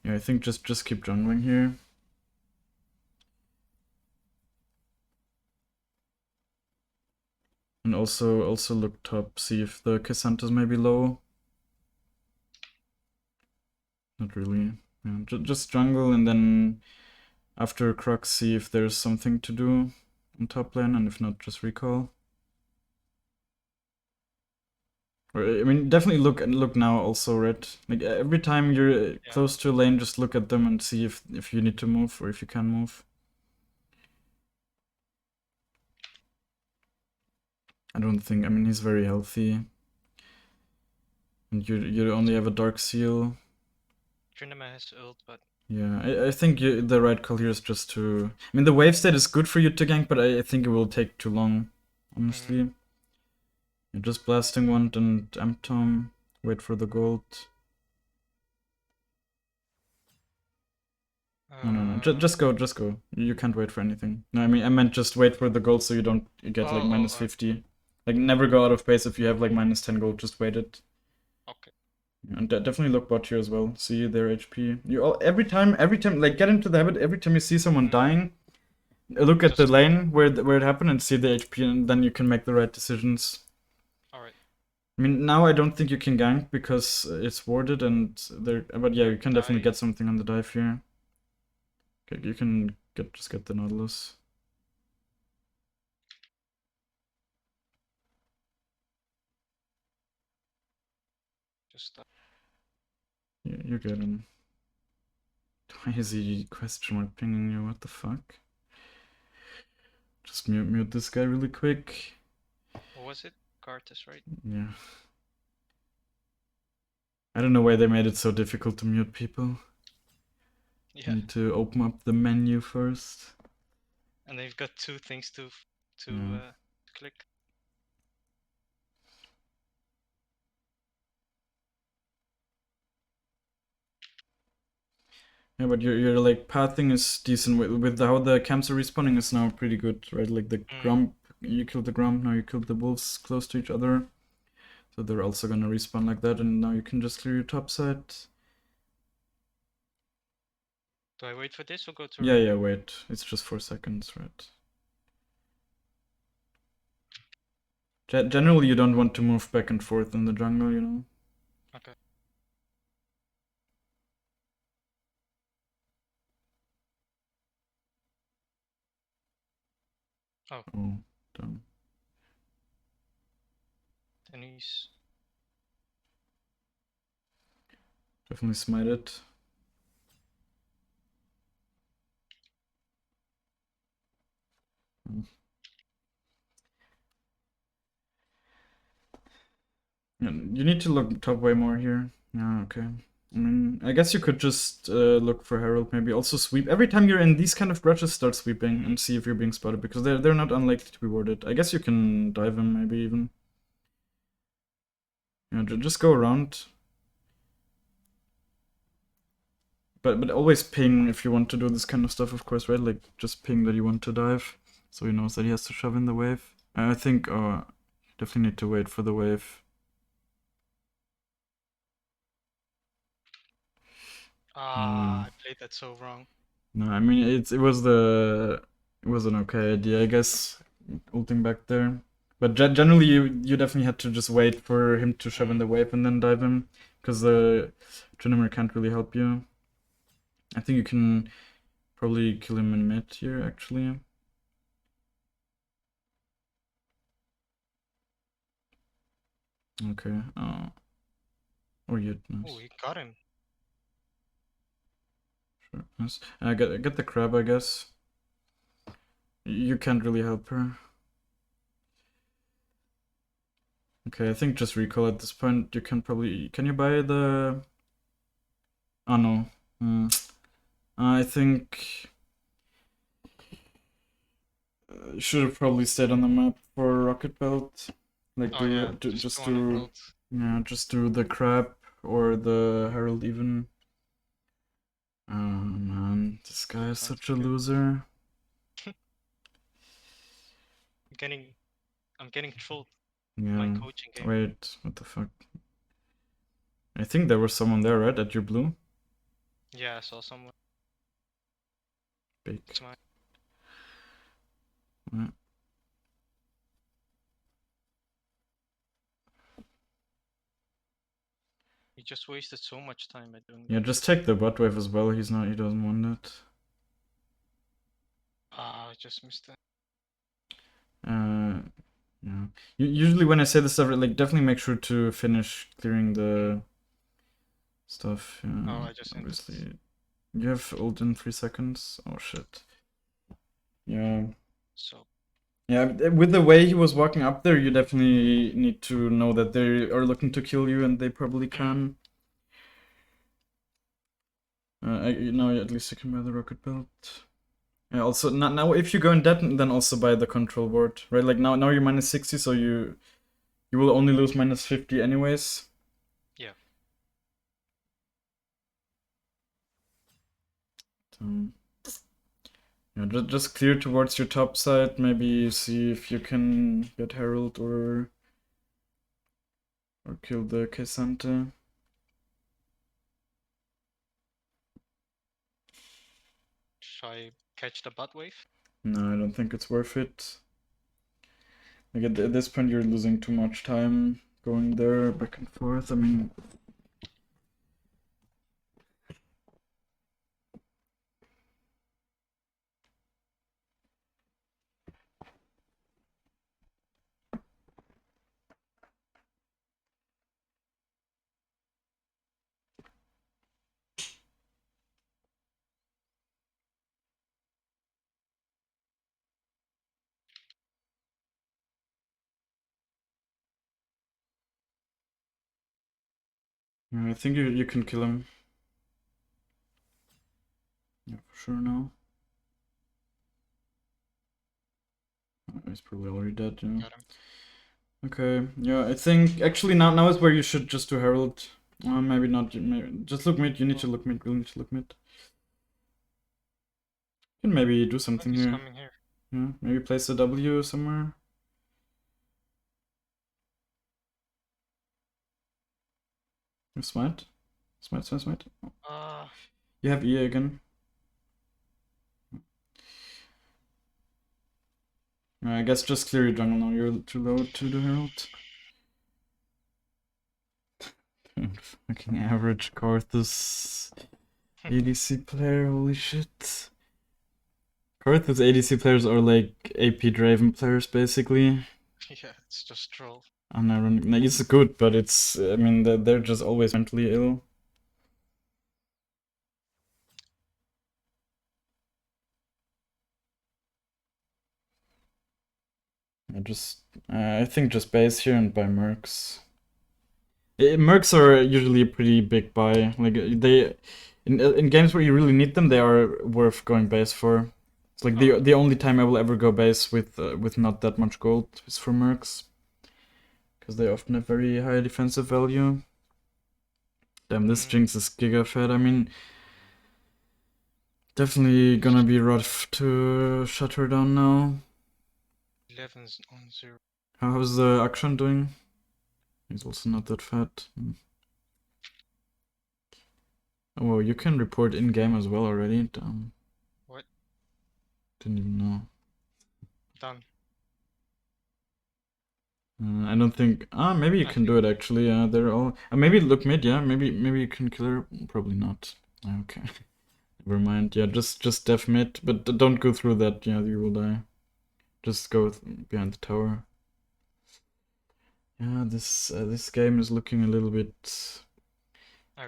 [SPEAKER 1] Yeah, I think just keep jungling here. And also look top, see if the Cassanta's maybe low. Not really. Yeah, just jungle, and then after Crux see if there's something to do in top lane, and if not, just recall. Or, I mean, definitely look now also, right? Like every time you're close to a lane, just look at them and see if you need to move or if you can move. I don't think. I mean, he's very healthy, and you only have a dark seal.
[SPEAKER 2] Trinema has ult, but
[SPEAKER 1] Yeah, I think the right call here is just to. I mean, the wave state is good for you to gank, but I think it will take too long, honestly. You're just blasting one and Amptom. Wait for the gold. No. Just go. You can't wait for anything. No, I mean, I meant just wait for the gold so you don't get like minus 50. Like, never go out of base if you have like minus 10 gold, just wait it.
[SPEAKER 2] Okay.
[SPEAKER 1] And definitely look bot here as well. See their HP. You all, every time, like, get into the habit. Every time you see someone dying, look at the lane where it happened and see the HP, and then you can make the right decisions.
[SPEAKER 2] Alright.
[SPEAKER 1] I mean, now I don't think you can gank because it's warded, and there. But yeah, you can definitely get something on the dive here. Okay, you can just get the Nautilus.
[SPEAKER 2] Just
[SPEAKER 1] Yeah, you get him. Why is he question mark pinging you? What the fuck? Just mute this guy really quick.
[SPEAKER 2] What was it? Cartus, right?
[SPEAKER 1] Yeah. I don't know why they made it so difficult to mute people.
[SPEAKER 2] Yeah.
[SPEAKER 1] You need to open up the menu first.
[SPEAKER 2] And they've got two things to click.
[SPEAKER 1] Yeah, but your like pathing is decent with how the camps are respawning is now pretty good, right? Like the Grump, you killed the Grump, now you killed the wolves close to each other. So they're also gonna respawn like that, and now you can just clear your top side.
[SPEAKER 2] Do I wait for this or go to
[SPEAKER 1] Yeah,
[SPEAKER 2] red?
[SPEAKER 1] yeah, wait. It's just 4 seconds, right? Generally, you don't want to move back and forth in the jungle, you know?
[SPEAKER 2] Okay. Oh,
[SPEAKER 1] Oh, damn.
[SPEAKER 2] then he's...
[SPEAKER 1] Definitely smite it. Mm. Yeah, you need to look top way more here. Yeah, okay. I mean, I guess you could just look for Herald, maybe also sweep. Every time you're in these kind of brushes, start sweeping and see if you're being spotted, because they're not unlikely to be warded. I guess you can dive him, maybe even. Yeah, just go around. But always ping if you want to do this kind of stuff, of course, right? Like, just ping that you want to dive, so he knows that he has to shove in the wave. I think, definitely need to wait for the wave.
[SPEAKER 2] I played that so wrong.
[SPEAKER 1] No, I mean it was an okay idea, I guess, ulting back there. But generally, you definitely had to just wait for him to shove in the wave and then dive him, because the Trinimir can't really help you. I think you can probably kill him in mid here, actually. Okay. Or you. Nice.
[SPEAKER 2] Oh, he got him.
[SPEAKER 1] Sure. Nice. Get the crab, I guess. You can't really help her. Okay, I think just recall at this point. You can probably... Can you buy the... Oh, no. I think... You should have probably stayed on the map for Rocket Belt. Like, just do the crab or the Herald even. Oh man, this guy is such a loser.
[SPEAKER 2] I'm getting trolled.
[SPEAKER 1] Yeah.
[SPEAKER 2] My coaching game.
[SPEAKER 1] Wait, what the fuck? I think there was someone there, right? At your blue?
[SPEAKER 2] Yeah, I saw someone.
[SPEAKER 1] Big.
[SPEAKER 2] It's mine.
[SPEAKER 1] Yeah.
[SPEAKER 2] He just wasted so much time at doing
[SPEAKER 1] Yeah,
[SPEAKER 2] that.
[SPEAKER 1] just take the bot wave as well. He doesn't want it.
[SPEAKER 2] I just missed it.
[SPEAKER 1] Yeah. Usually when I say this stuff, like definitely make sure to finish clearing the stuff. Yeah,
[SPEAKER 2] Oh, I just
[SPEAKER 1] obviously.
[SPEAKER 2] ended.
[SPEAKER 1] You have ult in 3 seconds. Oh shit. Yeah.
[SPEAKER 2] So.
[SPEAKER 1] Yeah, with the way he was walking up there, you definitely need to know that they are looking to kill you, and they probably can. Now at least you can buy the rocket belt. Yeah, also now if you go in that, then also buy the control board, right? Like now you're minus 60, so you will only lose minus 50 anyways.
[SPEAKER 2] Yeah.
[SPEAKER 1] Yeah, just clear towards your top side. Maybe see if you can get Herald or kill the K'Sante.
[SPEAKER 2] Should I catch the butt wave?
[SPEAKER 1] No, I don't think it's worth it. Like at this point, you're losing too much time going there back and forth. I mean, yeah, I think you can kill him. Yeah, for sure now. Oh, he's probably already dead, yeah.
[SPEAKER 2] Got him.
[SPEAKER 1] Okay, yeah, I think actually now is where you should just do Herald. Maybe not. Maybe just look mid. You need to look mid. Really need to look mid. Can maybe do
[SPEAKER 2] Oh,
[SPEAKER 1] something
[SPEAKER 2] he's
[SPEAKER 1] here.
[SPEAKER 2] coming here.
[SPEAKER 1] Yeah, maybe place a W somewhere. You smite. Smite. You have E again. I guess just clear your jungle now. You're too low to do Herald. Fucking average Karthus ADC player, holy shit. Karthus ADC players are like AP Draven players basically.
[SPEAKER 2] Yeah, it's just troll.
[SPEAKER 1] Unironic. Like, it's good, but it's, I mean, they're just always mentally ill. I think just base here and buy mercs. Mercs are usually a pretty big buy. Like in games where you really need them, they are worth going base for. It's like the only time I will ever go base with not that much gold is for mercs, because they often have very high defensive value. Damn, this Jinx is giga fed. I mean, definitely gonna be rough to shut her down now.
[SPEAKER 2] 11's on 0.
[SPEAKER 1] How's the Akshan doing? He's also not that fat. Oh, well, you can report in-game as well already. Damn.
[SPEAKER 2] What?
[SPEAKER 1] Didn't even know.
[SPEAKER 2] Done.
[SPEAKER 1] I don't think. Maybe you can do it actually. They're all. Maybe look mid. Yeah, maybe you can kill her. Probably not. Okay. Never mind. Yeah, just def mid, but don't go through that. Yeah, you will die. Just go behind the tower. Yeah, this game is looking a little bit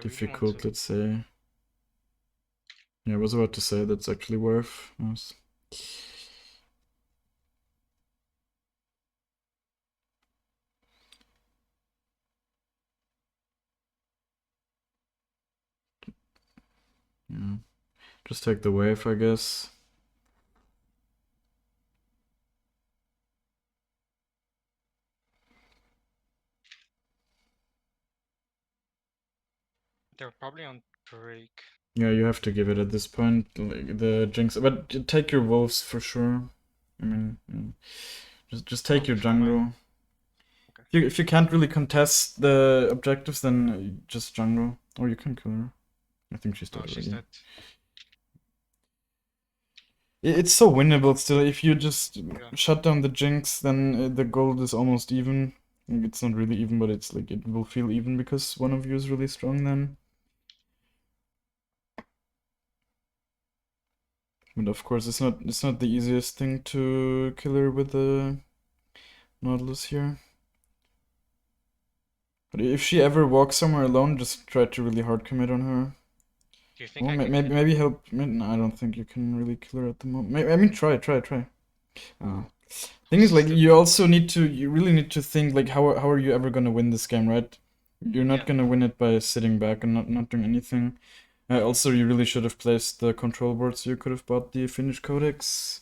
[SPEAKER 1] difficult. Let's say. Yeah, I was about to say that's actually worth. Yes. Yeah. Just take the wave, I guess.
[SPEAKER 2] They're probably on break.
[SPEAKER 1] Yeah, you have to give it at this point. Like, the Jinx, but take your wolves for sure. I mean, just take your jungle. Okay. If you can't really contest the objectives, then just jungle, or you can kill her. I think she's dead already.
[SPEAKER 2] She's dead.
[SPEAKER 1] It's so winnable still. If you just shut down the Jinx, then the gold is almost even. Like, it's not really even, but it's like it will feel even because one of you is really strong then. But of course, it's not the easiest thing to kill her with the Nautilus here. But if she ever walks somewhere alone, just try to really hard commit on her.
[SPEAKER 2] Do you think
[SPEAKER 1] maybe help? No, I don't think you can really kill her at the moment. I mean, try. Thing is, like, you really need to think, like, how are you ever gonna win this game, right? You're not gonna win it by sitting back and not doing anything. Also, you really should have placed the control board, so you could have bought the Finnish Codex.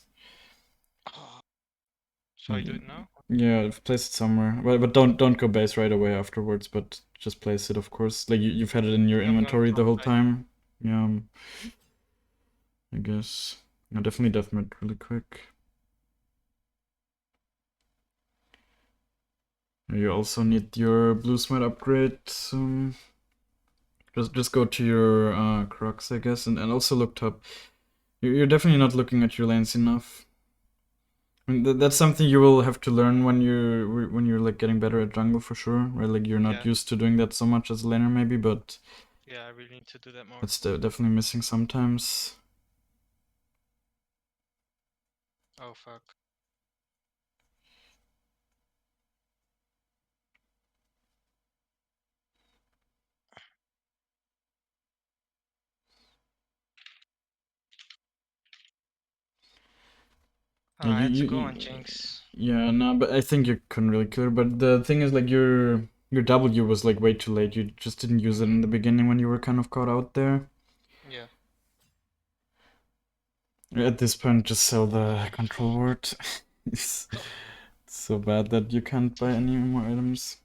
[SPEAKER 2] Shall I do it now?
[SPEAKER 1] Yeah, place it somewhere. But don't go base right away afterwards, but just place it, of course. Like, you've had it in your inventory the whole time. Yeah, I guess. No, definitely def mid really quick. You also need your blue smite upgrade. Just go to your Crocs, I guess, and also look top. You're definitely not looking at your lanes enough. I mean, that's something you will have to learn when you're like getting better at jungle for sure. Right, like you're not used to doing that so much as a laner maybe, but
[SPEAKER 2] yeah, I really need to do that more.
[SPEAKER 1] It's definitely missing sometimes.
[SPEAKER 2] Oh fuck. I had to go on Jinx.
[SPEAKER 1] Yeah, no, but I think you couldn't really kill her. But the thing is, like, your W was like way too late. You just didn't use it in the beginning when you were kind of caught out there.
[SPEAKER 2] Yeah.
[SPEAKER 1] At this point, just sell the control ward. It's so bad that you can't buy any more items.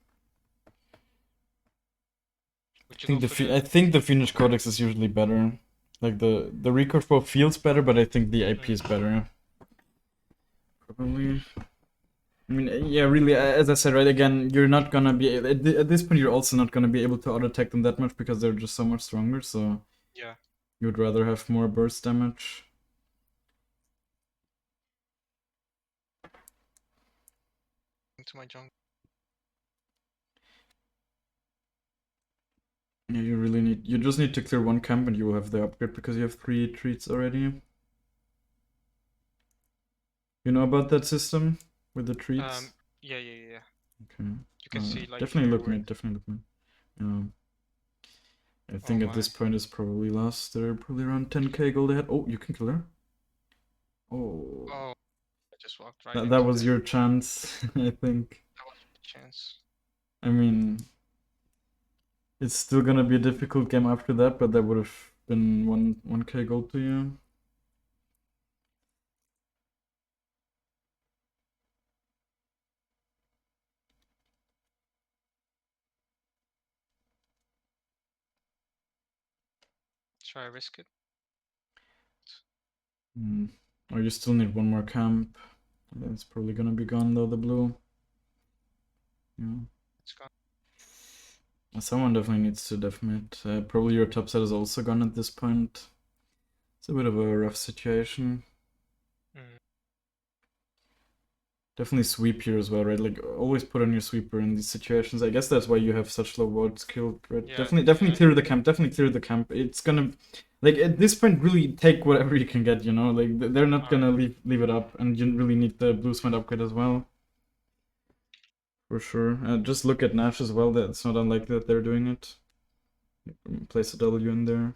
[SPEAKER 1] I think the Finnish Codex is usually better. Like the recourse bow feels better, but I think the AP is better. Probably. I mean, yeah, really, as I said, right, again, you're not gonna be, at this point, you're also not gonna be able to auto-attack them that much because they're just so much stronger, so
[SPEAKER 2] Yeah.
[SPEAKER 1] you would rather have more burst damage.
[SPEAKER 2] Into my jungle.
[SPEAKER 1] Yeah, you just need to clear one camp and you will have the upgrade because you have 3 treats already. You know about that system with the treats?
[SPEAKER 2] Yeah.
[SPEAKER 1] Okay.
[SPEAKER 2] You can see like
[SPEAKER 1] definitely
[SPEAKER 2] here
[SPEAKER 1] look
[SPEAKER 2] where
[SPEAKER 1] mid, definitely look mid. I
[SPEAKER 2] Oh
[SPEAKER 1] think at this
[SPEAKER 2] my.
[SPEAKER 1] point it's probably lost. They're probably around 10k gold ahead. Oh, you can kill her. Oh.
[SPEAKER 2] Oh, I just walked right
[SPEAKER 1] That
[SPEAKER 2] into
[SPEAKER 1] was
[SPEAKER 2] that.
[SPEAKER 1] your chance, I think.
[SPEAKER 2] That was my chance.
[SPEAKER 1] I mean, it's still gonna be a difficult game after that, but that would have been 1k gold to you.
[SPEAKER 2] Should I risk it?
[SPEAKER 1] Or you still need one more camp. It's probably gonna be gone though, the blue. Yeah.
[SPEAKER 2] It's gone.
[SPEAKER 1] Someone definitely needs to def mid. Probably your top set is also gone at this point. It's a bit of a rough situation. Definitely sweep here as well, right? Like, always put on your sweeper in these situations. I guess that's why you have such low ward skill, right?
[SPEAKER 2] Yeah,
[SPEAKER 1] Definitely
[SPEAKER 2] yeah.
[SPEAKER 1] clear the camp. Definitely clear the camp. It's gonna, like, at this point, really take whatever you can get, you know? Like, they're not gonna leave it up, and you really need the blue smite upgrade as well. For sure. Just look at Nash as well. That's not unlikely that they're doing it. Place a W in there.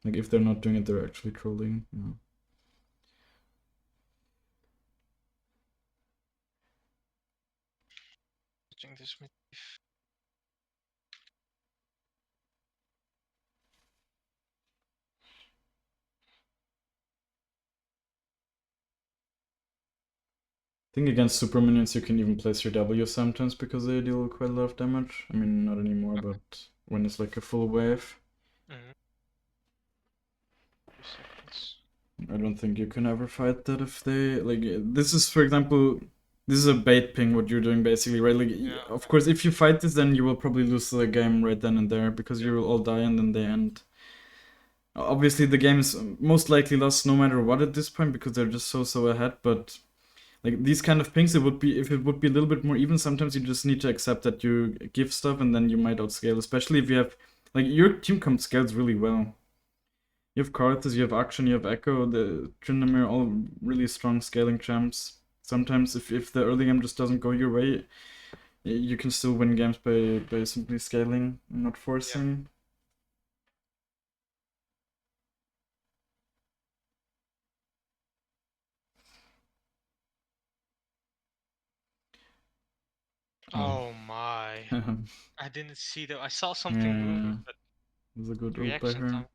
[SPEAKER 1] Like, if they're not doing it, they're actually trolling. Yeah.
[SPEAKER 2] Watching this mid.
[SPEAKER 1] I think against super minions you can even place your W sometimes because they deal quite a lot of damage. I mean, not anymore, but when it's like a full wave.
[SPEAKER 2] 2 seconds.
[SPEAKER 1] I don't think you can ever fight that if they, like, this is, for example, this is a bait ping what you're doing basically, right? Like,
[SPEAKER 2] Yeah,
[SPEAKER 1] of course, if you fight this, then you will probably lose the game right then and there because you will all die and then they end. Obviously, the game is most likely lost no matter what at this point because they're just so ahead, but like these kind of pings, it would be, if it would be a little bit more even, sometimes you just need to accept that you give stuff and then you might outscale, especially if you have, like, your team comp scales really well. You have Karthus, you have Akshan, you have Ekko, the Tryndamere, all really strong scaling champs. Sometimes if the early game just doesn't go your way, you can still win games by simply scaling and not forcing.
[SPEAKER 2] Oh my. I didn't see that. I saw something
[SPEAKER 1] Yeah,
[SPEAKER 2] moving, but
[SPEAKER 1] it was a good ult by
[SPEAKER 2] reaction
[SPEAKER 1] her.
[SPEAKER 2] time.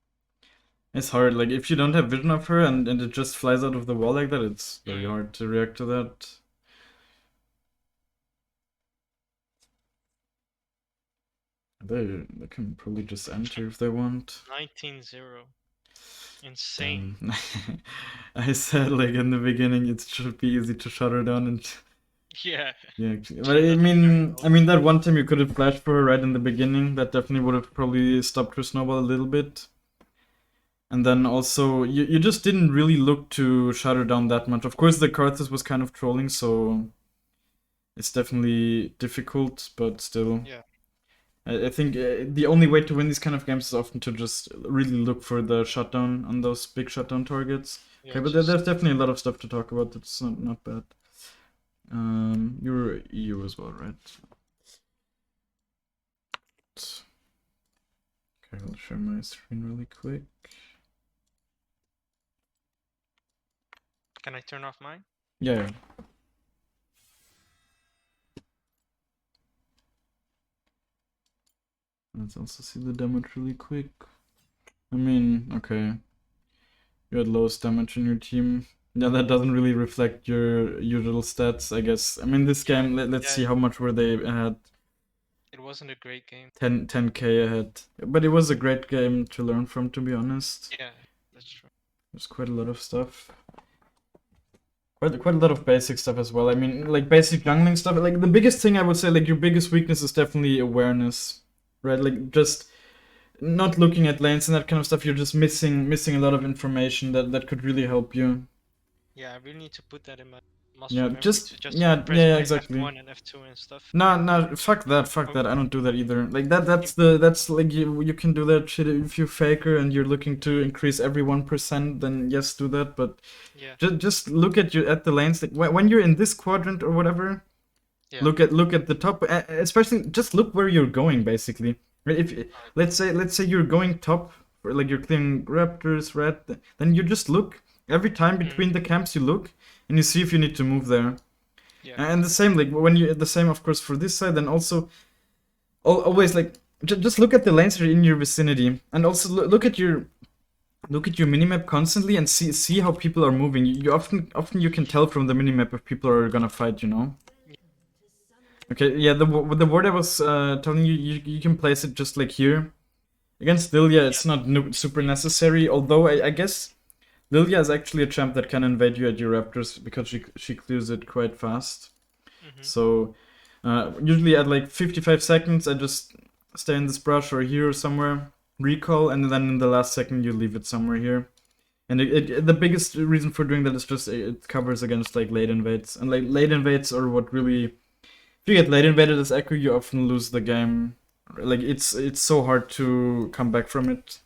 [SPEAKER 1] It's hard, like, if you don't have vision of her and it just flies out of the wall like that, it's very hard to react to that. They can probably just enter if they want.
[SPEAKER 2] 19-0. Insane.
[SPEAKER 1] I said, like, in the beginning, it should be easy to shut her down and
[SPEAKER 2] Yeah.
[SPEAKER 1] yeah, but I mean that one time you could have flashed for her right in the beginning. That definitely would have probably stopped her snowball a little bit. And then also, you just didn't really look to shut her down that much. Of course, the Karthus was kind of trolling, so it's definitely difficult, but still.
[SPEAKER 2] Yeah.
[SPEAKER 1] I think the only way to win these kind of games is often to just really look for the shutdown on those big shutdown targets.
[SPEAKER 2] Yeah,
[SPEAKER 1] Okay, but there's definitely a lot of stuff to talk about. That's not bad. You're EU as well, right? Okay, I'll share my screen really quick.
[SPEAKER 2] Can I turn off mine?
[SPEAKER 1] Yeah. Let's also see the damage really quick. I mean, okay. You had lowest damage in your team. Yeah, that doesn't really reflect your usual stats, I guess. I mean, this game, let's see how much were they had.
[SPEAKER 2] It wasn't a great game.
[SPEAKER 1] 10k ahead. But it was a great game to learn from, to be honest.
[SPEAKER 2] Yeah, that's true.
[SPEAKER 1] There's quite a lot of stuff. Quite a lot of basic stuff as well. I mean, like basic jungling stuff. Like the biggest thing I would say, like your biggest weakness is definitely awareness, right? Like just not looking at lanes and that kind of stuff. You're just missing a lot of information that could really help you.
[SPEAKER 2] Yeah, I really need to put that in my muscle
[SPEAKER 1] Yeah,
[SPEAKER 2] memory
[SPEAKER 1] just
[SPEAKER 2] to just
[SPEAKER 1] yeah,
[SPEAKER 2] press
[SPEAKER 1] yeah,
[SPEAKER 2] my
[SPEAKER 1] exactly.
[SPEAKER 2] F1 and F2 and stuff.
[SPEAKER 1] No, fuck that. I don't do that either. Like that's like you can do that shit if you faker and you're looking to increase every 1%, then yes, do that. But
[SPEAKER 2] Yeah,
[SPEAKER 1] just look at the lanes. Like when you're in this quadrant or whatever,
[SPEAKER 2] yeah.
[SPEAKER 1] look at the top. Especially just look where you're going. Basically, right? If let's say you're going top, or like you're clearing raptors, red, then you just look every time between the camps. You look and you see if you need to move there.
[SPEAKER 2] Yeah.
[SPEAKER 1] And the same, like when you the same, of course, for this side, and also always like just look at the lanes that are in your vicinity, and also look at your minimap constantly and see how people are moving. You often you can tell from the minimap if people are gonna fight, you know. Okay, yeah, the ward I was telling you, you can place it just like here. Against Lilia, it's not super necessary, although I guess Lilia is actually a champ that can invade you at your raptors because she clears it quite fast. So usually at like 55 seconds, I just stay in this brush or here or somewhere, recall, and then in the last second you leave it somewhere here. And the biggest reason for doing that is just it covers against like late invades, and like late invades are what really. If you get late invaded as Ekko, you often lose the game. Like it's so hard to come back from it.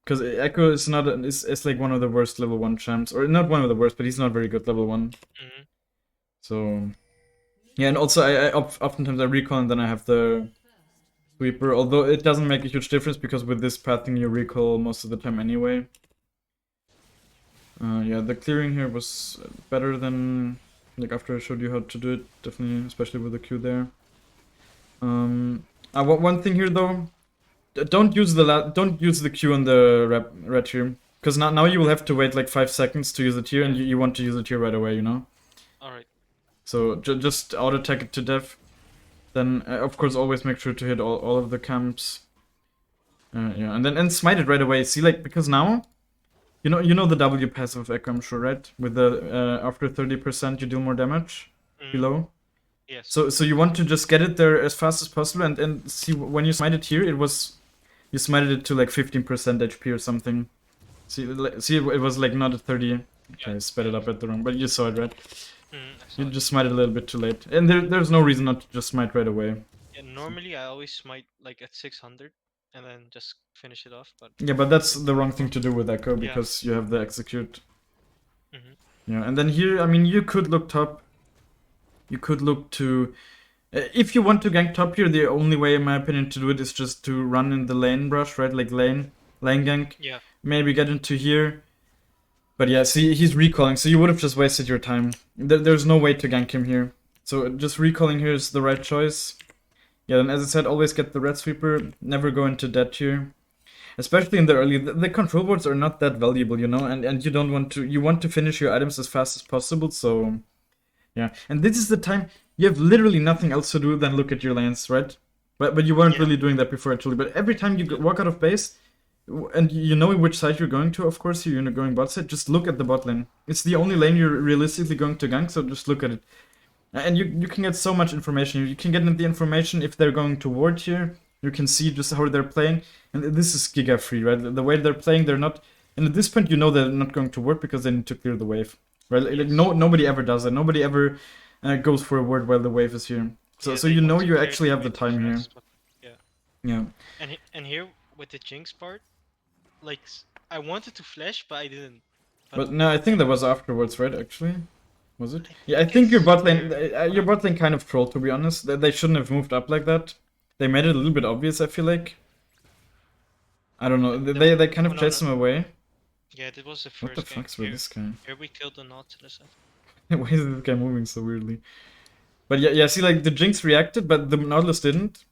[SPEAKER 1] Because Ekko is not is like one of the worst level 1 champs, or not one of the worst, but he's not very good level 1. So yeah, and also I oftentimes I recall and then I have the sweeper, although it doesn't make a huge difference because with this pathing you recall most of the time anyway. Yeah, the clearing here was better than like after I showed you how to do it, definitely, especially with the Q there. One thing here though. Don't use the Q on the red here, because now you will have to wait like 5 seconds to use it here, and you want to use it here right away, you know.
[SPEAKER 2] All right.
[SPEAKER 1] So just auto attack it to death. Then of course always make sure to hit all of the camps. Yeah, and then smite it right away. See, like because now, you know the W passive of Ekko, I'm sure, right? With the after 30% you deal more damage below.
[SPEAKER 2] Yes.
[SPEAKER 1] So you want to just get it there as fast as possible, and see when you smite it here, it was. You smited it to like 15% HP or something. See, it was like not at 30. Okay, I sped it up at the wrong, but you saw it, right? You just smited a little bit too late. And there's no reason not to just smite right away.
[SPEAKER 2] Yeah, normally I always smite like at 600 and then just finish it off. But
[SPEAKER 1] yeah, but that's the wrong thing to do with Ekko because you have the execute. Yeah, and then here, I mean, you could look top. You could look to. If you want to gank top here, the only way, in my opinion, to do it is just to run in the lane brush, right? Like lane gank.
[SPEAKER 2] Yeah.
[SPEAKER 1] Maybe get into here. But yeah, see, he's recalling, so you would have just wasted your time. There's no way to gank him here. So just recalling here is the right choice. Yeah, and as I said, always get the red sweeper. Never go into dead here. Especially in the early, the control boards are not that valuable, you know, and you don't want to, you want to finish your items as fast as possible, so yeah. And this is the time, you have literally nothing else to do than look at your lanes, right? But you weren't really doing that before actually, but every time you walk out of base, and you know which side you're going to, of course, you're going bot side, just look at the bot lane. It's the only lane you're realistically going to gank, so just look at it. And you can get so much information. You can get the information if they're going to ward here. You can see just how they're playing. And this is giga free, right? The way they're playing, they're not... And at this point, you know they're not going to ward because they need to clear the wave. Right? Like, nobody ever does that. Nobody ever goes for a ward while the wave is here. So you know you actually have the time here. Yeah.
[SPEAKER 2] And here, with the Jinx part, like, I wanted to flash, but I didn't.
[SPEAKER 1] But no, I think that was afterwards, right, actually? Was it? Yeah, I think your bot lane kind of trolled, to be honest. They shouldn't have moved up like that. They made it a little bit obvious, I feel like. I don't know. They kind of chased him away.
[SPEAKER 2] Yeah, that was the first
[SPEAKER 1] What the fuck's with this guy?
[SPEAKER 2] Here we killed the Nautilus.
[SPEAKER 1] Why is this guy moving so weirdly? But yeah, see, like, the Jinx reacted, but the Nautilus didn't.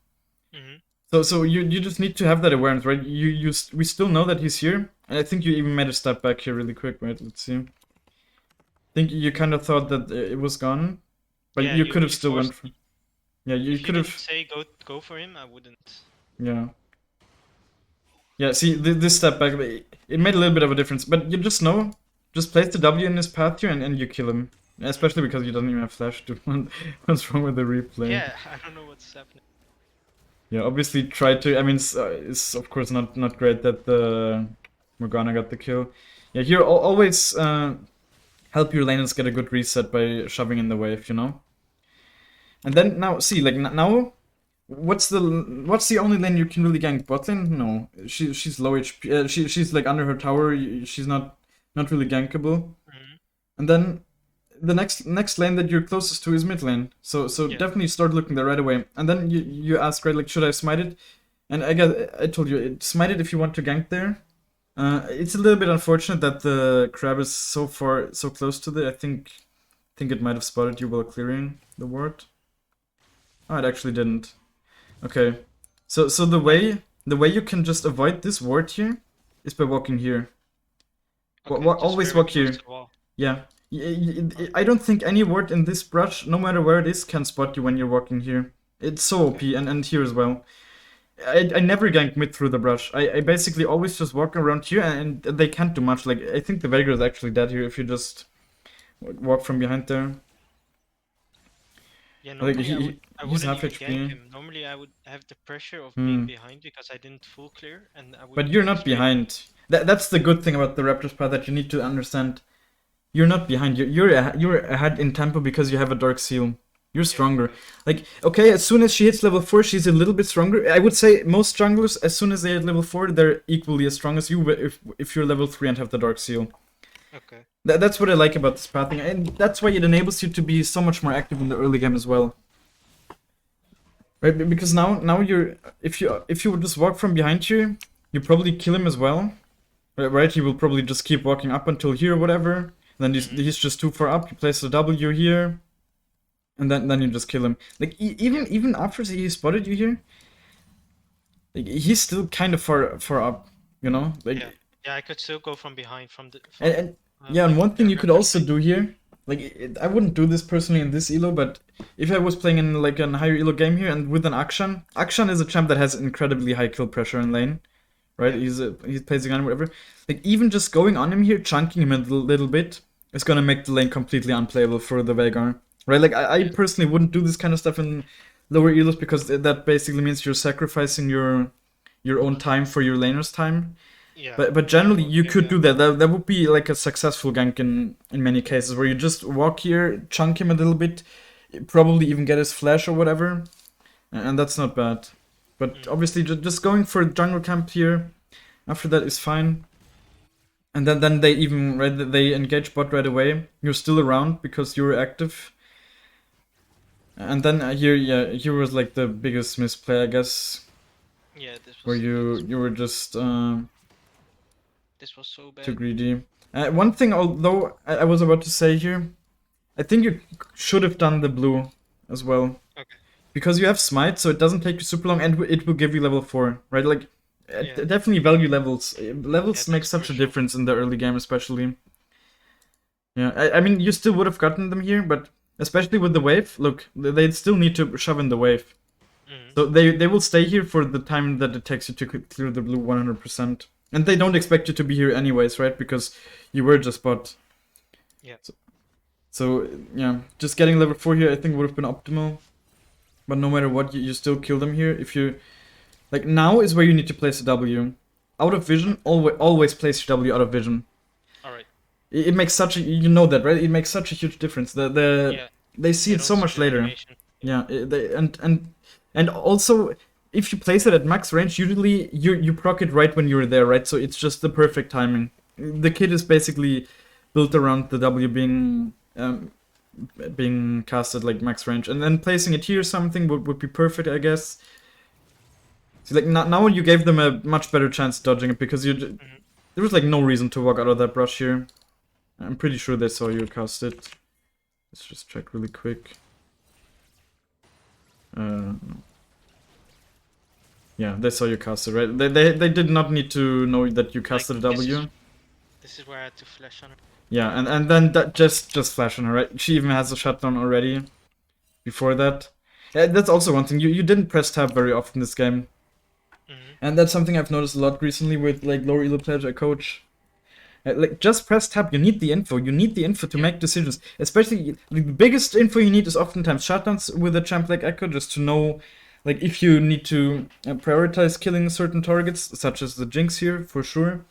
[SPEAKER 1] So you just need to have that awareness, right? We still know that he's here, and I think you even made a step back here really quick, right? Let's see. I think you kind of thought that it was gone, but you could have still went for... Yeah, you
[SPEAKER 2] If you
[SPEAKER 1] could
[SPEAKER 2] didn't
[SPEAKER 1] have.
[SPEAKER 2] say go for him, I wouldn't.
[SPEAKER 1] Yeah. Yeah, see, this step back, it made a little bit of a difference. But you just know, just place the W in his path here and you kill him. Especially because you doesn't even have flash, dude. What's wrong with the replay?
[SPEAKER 2] Yeah, I don't know what's happening.
[SPEAKER 1] Yeah, obviously try to. I mean, it's of course not great that the Morgana got the kill. Yeah, here always help your laners get a good reset by shoving in the wave, you know. And then now see, like now, what's the only lane you can really gank? Bot lane? No, she's low HP. She's like under her tower. She's not really gankable.
[SPEAKER 2] Mhm.
[SPEAKER 1] And then the next lane that you're closest to is mid lane. So
[SPEAKER 2] Yeah.
[SPEAKER 1] definitely start looking there right away. And then you ask, right, like, should I smite it? And I told you, smite it if you want to gank there. It's a little bit unfortunate that the crab is so close to the. I think it might have spotted you while clearing the ward. Oh, it actually didn't. Okay, so the way you can just avoid this ward here is by walking here.
[SPEAKER 2] Okay, just
[SPEAKER 1] Always
[SPEAKER 2] very
[SPEAKER 1] walk
[SPEAKER 2] close
[SPEAKER 1] here.
[SPEAKER 2] to the wall.
[SPEAKER 1] Yeah. I don't think any ward in this brush, no matter where it is, can spot you when you're walking here. It's so OP, and here as well. I never gank mid through the brush. I basically always just walk around here, and they can't do much. Like, I think the Veigar is actually dead here if you just walk from behind there.
[SPEAKER 2] Yeah,
[SPEAKER 1] Like,
[SPEAKER 2] normally I
[SPEAKER 1] he's
[SPEAKER 2] wouldn't
[SPEAKER 1] half
[SPEAKER 2] even gank
[SPEAKER 1] HP.
[SPEAKER 2] him. Normally I would have the pressure of
[SPEAKER 1] Hmm.
[SPEAKER 2] being behind because I didn't full clear and I would.
[SPEAKER 1] But you're
[SPEAKER 2] walk
[SPEAKER 1] not
[SPEAKER 2] straight.
[SPEAKER 1] behind. That's the good thing about the Raptors path that you need to understand. You're not behind. You're ahead in tempo because you have a Dark Seal. You're stronger. Like, okay, as soon as she hits level 4, she's a little bit stronger. I would say most junglers, as soon as they hit level 4, they're equally as strong as you if you're level 3 and have the Dark Seal.
[SPEAKER 2] Okay.
[SPEAKER 1] That's what I like about this pathing, and that's why it enables you to be so much more active in the early game as well. Right, because now you're if you would just walk from behind you, you probably kill him as well. Right, he will probably just keep walking up until here or whatever. Then he's just too far up. You place the W here, and then you just kill him. Like even after he spotted you here, like, he's still kind of far up, you know. Like,
[SPEAKER 2] Yeah, I could still go from behind from the.
[SPEAKER 1] and yeah, and
[SPEAKER 2] like,
[SPEAKER 1] one thing you could
[SPEAKER 2] Raptors
[SPEAKER 1] also
[SPEAKER 2] lane.
[SPEAKER 1] do here, like, I wouldn't do this personally in this elo, but if I was playing in like a higher elo game here and with an Akshan is a champ that has incredibly high kill pressure in lane, right?
[SPEAKER 2] Yeah.
[SPEAKER 1] He plays again, whatever. Like, even just going on him here, chunking him a little bit, is gonna make the lane completely unplayable for the Veigar, right? Like, I personally wouldn't do this kind of stuff in lower elos because that basically means you're sacrificing your own time for your laner's time.
[SPEAKER 2] Yeah.
[SPEAKER 1] But generally, you could do
[SPEAKER 2] that.
[SPEAKER 1] that. That would be like a successful gank in many cases, where you just walk here, chunk him a little bit, probably even get his flash or whatever, and that's not bad. But obviously, just going for jungle camp here, after that is fine. And then they even they engage bot right away. You're still around because you're active. And then here was like the biggest misplay, I guess,
[SPEAKER 2] Yeah, this was.
[SPEAKER 1] where you were just
[SPEAKER 2] This was so bad.
[SPEAKER 1] too greedy. One thing, although I was about to say here, I think you should have done the blue as well.
[SPEAKER 2] Okay.
[SPEAKER 1] Because you have smite, so it doesn't take you super long, and it will give you level 4, right? Like,
[SPEAKER 2] Yeah.
[SPEAKER 1] definitely value levels. Levels
[SPEAKER 2] Yeah,
[SPEAKER 1] make
[SPEAKER 2] that's
[SPEAKER 1] such a
[SPEAKER 2] crucial.
[SPEAKER 1] difference in the early game, especially. Yeah, I mean, you still would have gotten them here, but especially with the wave, look, they still need to shove in the wave.
[SPEAKER 2] Mhm.
[SPEAKER 1] So they will stay here for the time that it takes you to clear the blue 100%. And they don't expect you to be here anyways, right? Because you were just bot.
[SPEAKER 2] Yeah.
[SPEAKER 1] So yeah, just getting level 4 here I think would have been optimal. But no matter what, you still kill them here. If you... Like, now is where you need to place a W. Out of vision, always place your W out of vision.
[SPEAKER 2] Alright.
[SPEAKER 1] It makes such a... You know that, right? It makes such a huge difference.
[SPEAKER 2] Yeah.
[SPEAKER 1] They see
[SPEAKER 2] They
[SPEAKER 1] it
[SPEAKER 2] don't
[SPEAKER 1] so
[SPEAKER 2] see
[SPEAKER 1] much
[SPEAKER 2] the
[SPEAKER 1] later.
[SPEAKER 2] animation.
[SPEAKER 1] Yeah, and also, if you place it at max range, usually you proc it right when you're there, right? So it's just the perfect timing. The kit is basically built around the W being casted like max range, and then placing it here or something would be perfect, I guess. So like now you gave them a much better chance dodging it because there was like no reason to walk out of that brush here. I'm pretty sure they saw you cast it. Let's just check really quick. Yeah, they saw you cast it, right? They did not need to know that you casted a W.
[SPEAKER 2] This is where I had to flash on her.
[SPEAKER 1] Yeah, and then that just flash on her, right? She even has a shutdown already. Before that, That's also one thing. You didn't press tab very often this game. And that's something I've noticed a lot recently with like lower elo players I coach. Like just press tab. You need the info. You need the info to make decisions. Especially the biggest info you need is oftentimes shutdowns with a champ like Ekko, just to know, like if you need to prioritize killing certain targets, such as the Jinx here for sure,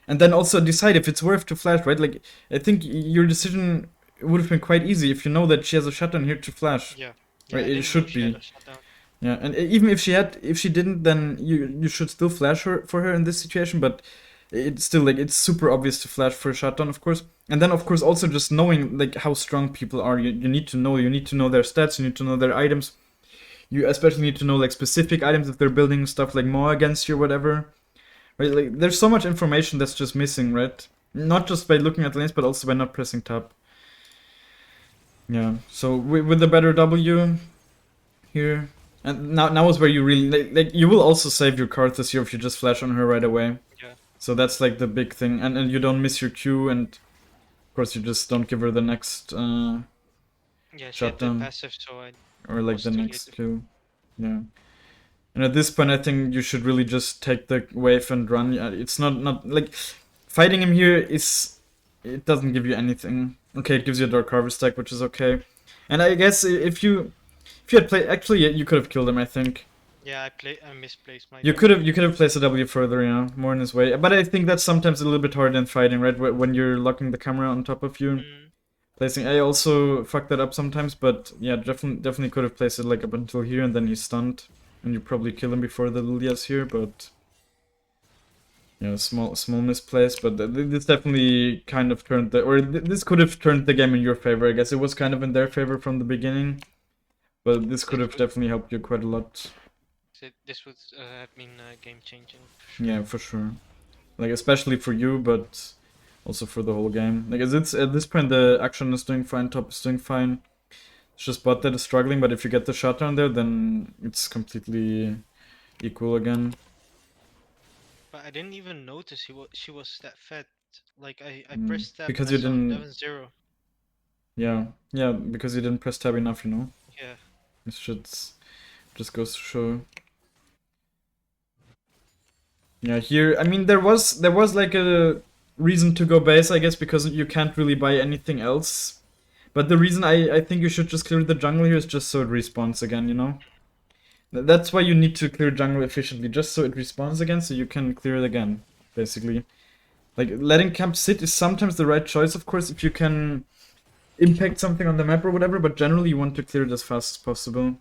[SPEAKER 1] and then also decide if it's worth to flash. Right? Like I think your decision would have been quite easy if you know that she has a shutdown here to flash.
[SPEAKER 2] Yeah.
[SPEAKER 1] Right?
[SPEAKER 2] I
[SPEAKER 1] It
[SPEAKER 2] didn't know
[SPEAKER 1] should
[SPEAKER 2] she had
[SPEAKER 1] be.
[SPEAKER 2] a shutdown.
[SPEAKER 1] Yeah, and even if she didn't, then you should still flash her for her in this situation. But it's still like it's super obvious to flash for a shutdown, of course. And then of course also just knowing like how strong people are. You need to know. You need to know their stats. You need to know their items. You especially need to know like specific items if they're building stuff like Moa against you or whatever. Right? Like there's so much information that's just missing, right? Not just by looking at lanes, but also by not pressing tab. Yeah. So with the better W here. And now is where you really like you will also save your card this year if you just flash on her right away.
[SPEAKER 2] Yeah.
[SPEAKER 1] So that's like the big thing, and you don't miss your Q, and of course you just don't give her the next
[SPEAKER 2] Yeah, she had the
[SPEAKER 1] shutdown
[SPEAKER 2] passive, so I
[SPEAKER 1] or like
[SPEAKER 2] was
[SPEAKER 1] the
[SPEAKER 2] too
[SPEAKER 1] next
[SPEAKER 2] late.
[SPEAKER 1] Q. Yeah. And at this point, I think you should really just take the wave and run. It's not like fighting him here is it doesn't give you anything. Okay, it gives you a Dark Harvest deck, which is okay. And I guess if you had played, actually you could have killed him. I think.
[SPEAKER 2] Yeah, I misplaced my.
[SPEAKER 1] You could have placed a W further, you know, more in his way. But I think that's sometimes a little bit harder than fighting, right? When you're locking the camera on top of you, placing. I also fucked that up sometimes, but yeah, definitely could have placed it like up until here, and then he's stunned, and you probably kill him before the Lilia's here. But yeah, small misplace. But this definitely kind of turned the, or this could have turned the game in your favor. I guess it was kind of in their favor from the beginning, but this could have definitely helped you quite a lot.
[SPEAKER 2] This would have been game changing.
[SPEAKER 1] Yeah, for sure. Like especially for you, but also for the whole game. Like it's at this point the action is doing fine, top is doing fine. It's just bot that is struggling, but if you get the shutdown there, then it's completely equal again.
[SPEAKER 2] But I didn't even notice she was that fat. Like I pressed tab
[SPEAKER 1] Because
[SPEAKER 2] and
[SPEAKER 1] you
[SPEAKER 2] I saw
[SPEAKER 1] didn't.
[SPEAKER 2] 11-0.
[SPEAKER 1] Yeah, because you didn't press tab enough, you know.
[SPEAKER 2] Yeah.
[SPEAKER 1] This shit just goes to show. Yeah, here I mean there was like a reason to go base, I guess, because you can't really buy anything else. But the reason I think you should just clear the jungle here is just so it respawns again, you know? That's why you need to clear jungle efficiently, just so it respawns again, so you can clear it again, basically. Like, letting camp sit is sometimes the right choice, of course, if you can impact something on the map or whatever, but generally you want to clear it as fast as possible.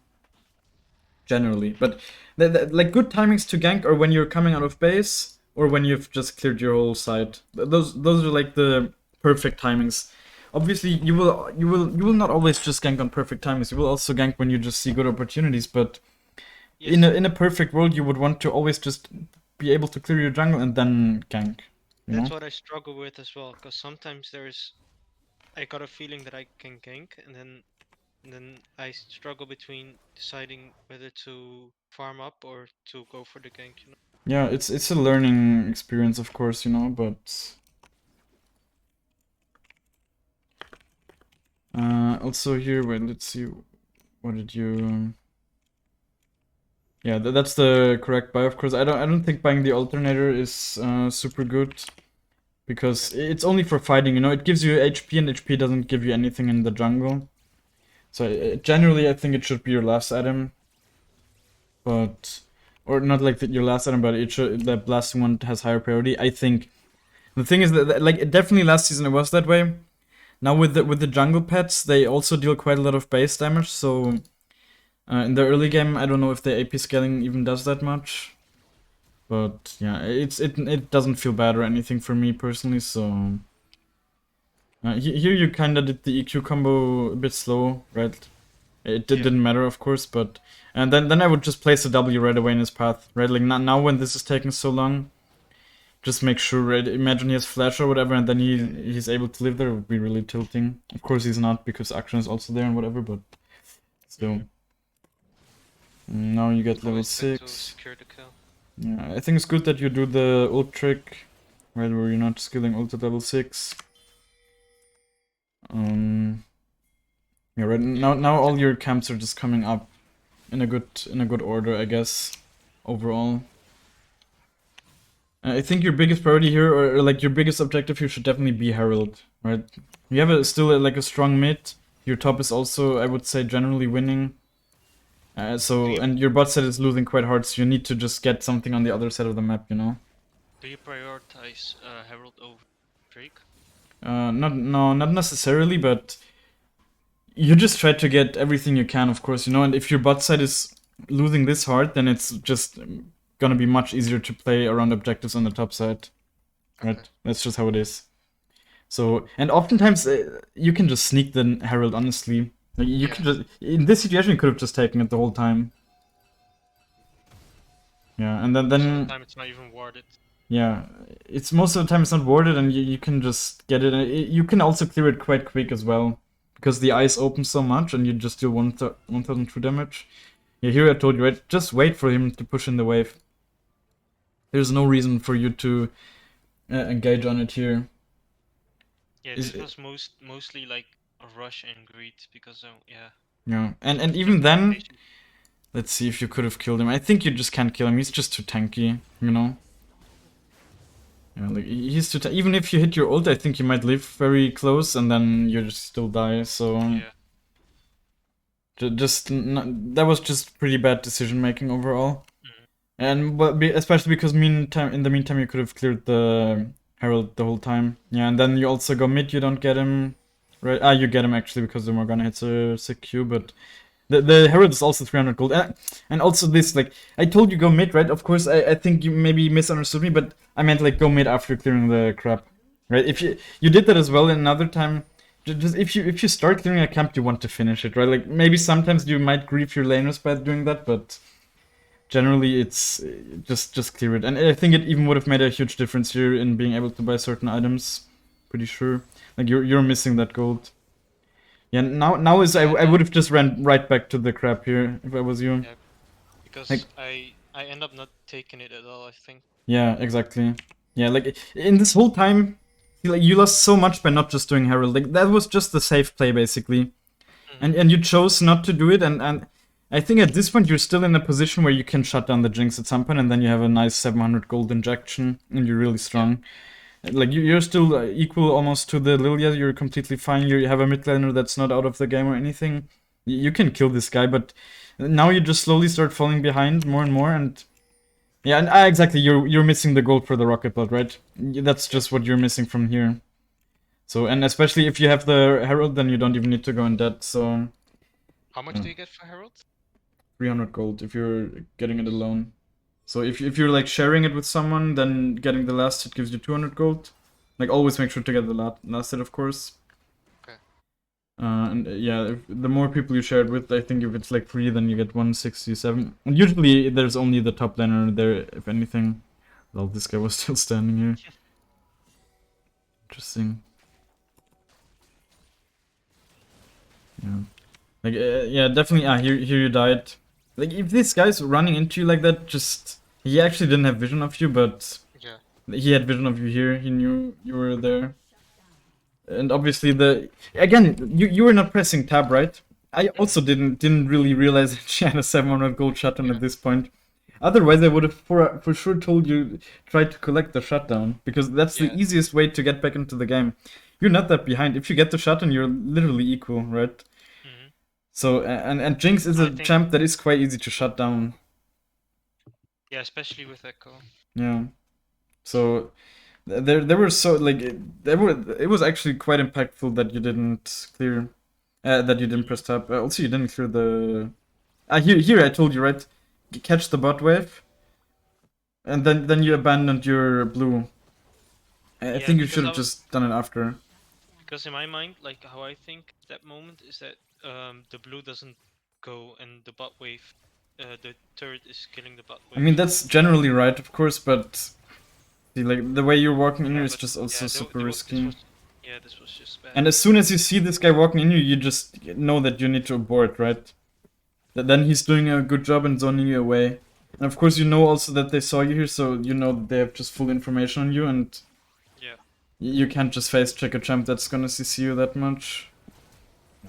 [SPEAKER 1] Generally. But, like, good timings to gank are when you're coming out of base, or when you've just cleared your whole side. Those are, like, the perfect timings. Obviously, you will not always just gank on perfect timings. You will also gank when you just see good opportunities, but
[SPEAKER 2] Yes.
[SPEAKER 1] in a perfect world, you would want to always just be able to clear your jungle and then gank.
[SPEAKER 2] That's what I struggle with as well, because sometimes I got a feeling that I can gank, and then I struggle between deciding whether to farm up or to go for the gank. You know.
[SPEAKER 1] Yeah, it's a learning experience, of course, you know, but also here, wait, let's see, what did you? Yeah, that's the correct buy, of course. I don't think buying the alternator is super good, because it's only for fighting, you know. It gives you HP, and HP doesn't give you anything in the jungle. So generally, I think it should be your last item, but or not like your last item, but it should, the blasting one has higher priority. I think the thing is that like definitely last season it was that way. Now with the jungle pets, they also deal quite a lot of base damage. So in the early game, I don't know if the AP scaling even does that much. But yeah, it doesn't feel bad or anything for me personally. So here you kind of did the EQ combo a bit slow, right? It didn't matter, of course, but and then I would just place a W right away in his path, right? Like now when this is taking so long, just make sure, right? Imagine he has flash or whatever, and then he's able to live there. It would be really tilting. Of course he's not, because action is also there and whatever, but still. Now you get level 6.
[SPEAKER 2] Secure the kill.
[SPEAKER 1] Yeah, I think it's good that you do the ult trick, right, where you're not skilling ult at level 6. Yeah, right now all your camps are just coming up, in a good order, I guess, overall. I think your biggest priority here, or like your biggest objective here, should definitely be Herald, right? You have like a strong mid. Your top is also, I would say, generally winning. And your bot side is losing quite hard, so you need to just get something on the other side of the map, you know?
[SPEAKER 4] Do you prioritize Herald over Drake?
[SPEAKER 1] Not necessarily, but you just try to get everything you can, of course, you know? And if your bot side is losing this hard, then it's just gonna be much easier to play around objectives on the top side, right?
[SPEAKER 4] Okay.
[SPEAKER 1] That's just how it is. So, and oftentimes you can just sneak the Herald, honestly. Like, you can just, in this situation, you could have just taken it the whole time. Yeah, and then
[SPEAKER 4] Most of the time it's not even worth it.
[SPEAKER 1] yeah, it's most of the time it's not worth it, and you can just get it. And you can also clear it quite quick as well, because the ice opens so much, and you just do 1,002 damage. Yeah, here I told you, right? Just wait for him to push in the wave. There's no reason for you to engage on it here.
[SPEAKER 4] Yeah, this was mostly like a rush and greed because
[SPEAKER 1] Yeah, and even then, let's see if you could have killed him. I think you just can't kill him. He's just too tanky, you know. Yeah, like he's too. Even if you hit your ult, I think you might live very close, and then you just still die. So that was just pretty bad decision making overall. And especially because in the meantime you could have cleared the Herald the whole time. Yeah, and then you also go mid, you don't get him. Right? Ah, you get him actually because the Morgana hits a sick Q, but the Herald is also 300 gold. And also this, like, I told you go mid, right? Of course, I think you maybe misunderstood me, but I meant like go mid after clearing the crap. Right? If you did that as well another time. Just if you start clearing a camp, you want to finish it, right? Like maybe sometimes you might grief your laners by doing that, but generally, it's just clear it, and I think it even would have made a huge difference here in being able to buy certain items. Pretty sure, like you're missing that gold. Yeah, now is I would have just ran right back to the crap here if I was you.
[SPEAKER 4] Yeah, because
[SPEAKER 1] like,
[SPEAKER 4] I end up not taking it at all, I think.
[SPEAKER 1] Yeah, exactly. Yeah, like in this whole time, like you lost so much by not just doing Herald. Like that was just the safe play basically, and you chose not to do it, and I think at this point you're still in a position where you can shut down the Jinx at some point, and then you have a nice 700 gold injection, and you're really strong. Like you're still equal almost to the Lilia. You're completely fine. You have a mid laner that's not out of the game or anything. You can kill this guy, but now you just slowly start falling behind more and more. And yeah, and exactly, you're missing the gold for the rocket belt, right? That's just what you're missing from here. So, and especially if you have the Herald, then you don't even need to go in debt. So
[SPEAKER 4] how much do you get for Herald?
[SPEAKER 1] 300 gold if you're getting it alone. So if you're like sharing it with someone, then getting the last hit gives you 200 gold. Like always make sure to get the last hit, of course.
[SPEAKER 4] Okay.
[SPEAKER 1] And yeah, the more people you share it with, I think if it's like free, then you get 167. And usually there's only the top laner there, if anything. Well, this guy was still standing here. Interesting. Yeah. Like, yeah, definitely, here you died. Like, if this guy's running into you like that, just... He actually didn't have vision of you, but...
[SPEAKER 4] Yeah.
[SPEAKER 1] He had vision of you here, he knew you were there. And obviously Again, you were not pressing tab, right? I also didn't really realize that she had a 700 gold shutdown at this point. Otherwise, I would have for sure told you, try to collect the shutdown, because that's the easiest way to get back into the game. You're not that behind. If you get the shutdown, you're literally equal, right? So, and Jinx is a champ that is quite easy to shut down.
[SPEAKER 4] Yeah, especially with Ekko.
[SPEAKER 1] Yeah. So, there were so, like, it was actually quite impactful that you didn't clear, that you didn't press tab. Also, you didn't clear the... Here I told you, right? Catch the bot wave. And then you abandoned your blue. I think you should have just done it after.
[SPEAKER 4] Because in my mind, like, how I think that moment is that the blue doesn't go and the bot wave, the turret is killing the bot wave.
[SPEAKER 1] I mean, that's generally right, of course, but see, like, the way you're walking in here is just also super risky.
[SPEAKER 4] This was just bad.
[SPEAKER 1] And as soon as you see this guy walking in you just know that you need to abort, right? Then he's doing a good job in zoning you away. And of course you know also that they saw you here, so you know that they have just full information on you, and you can't just face check a champ that's gonna CC you that much.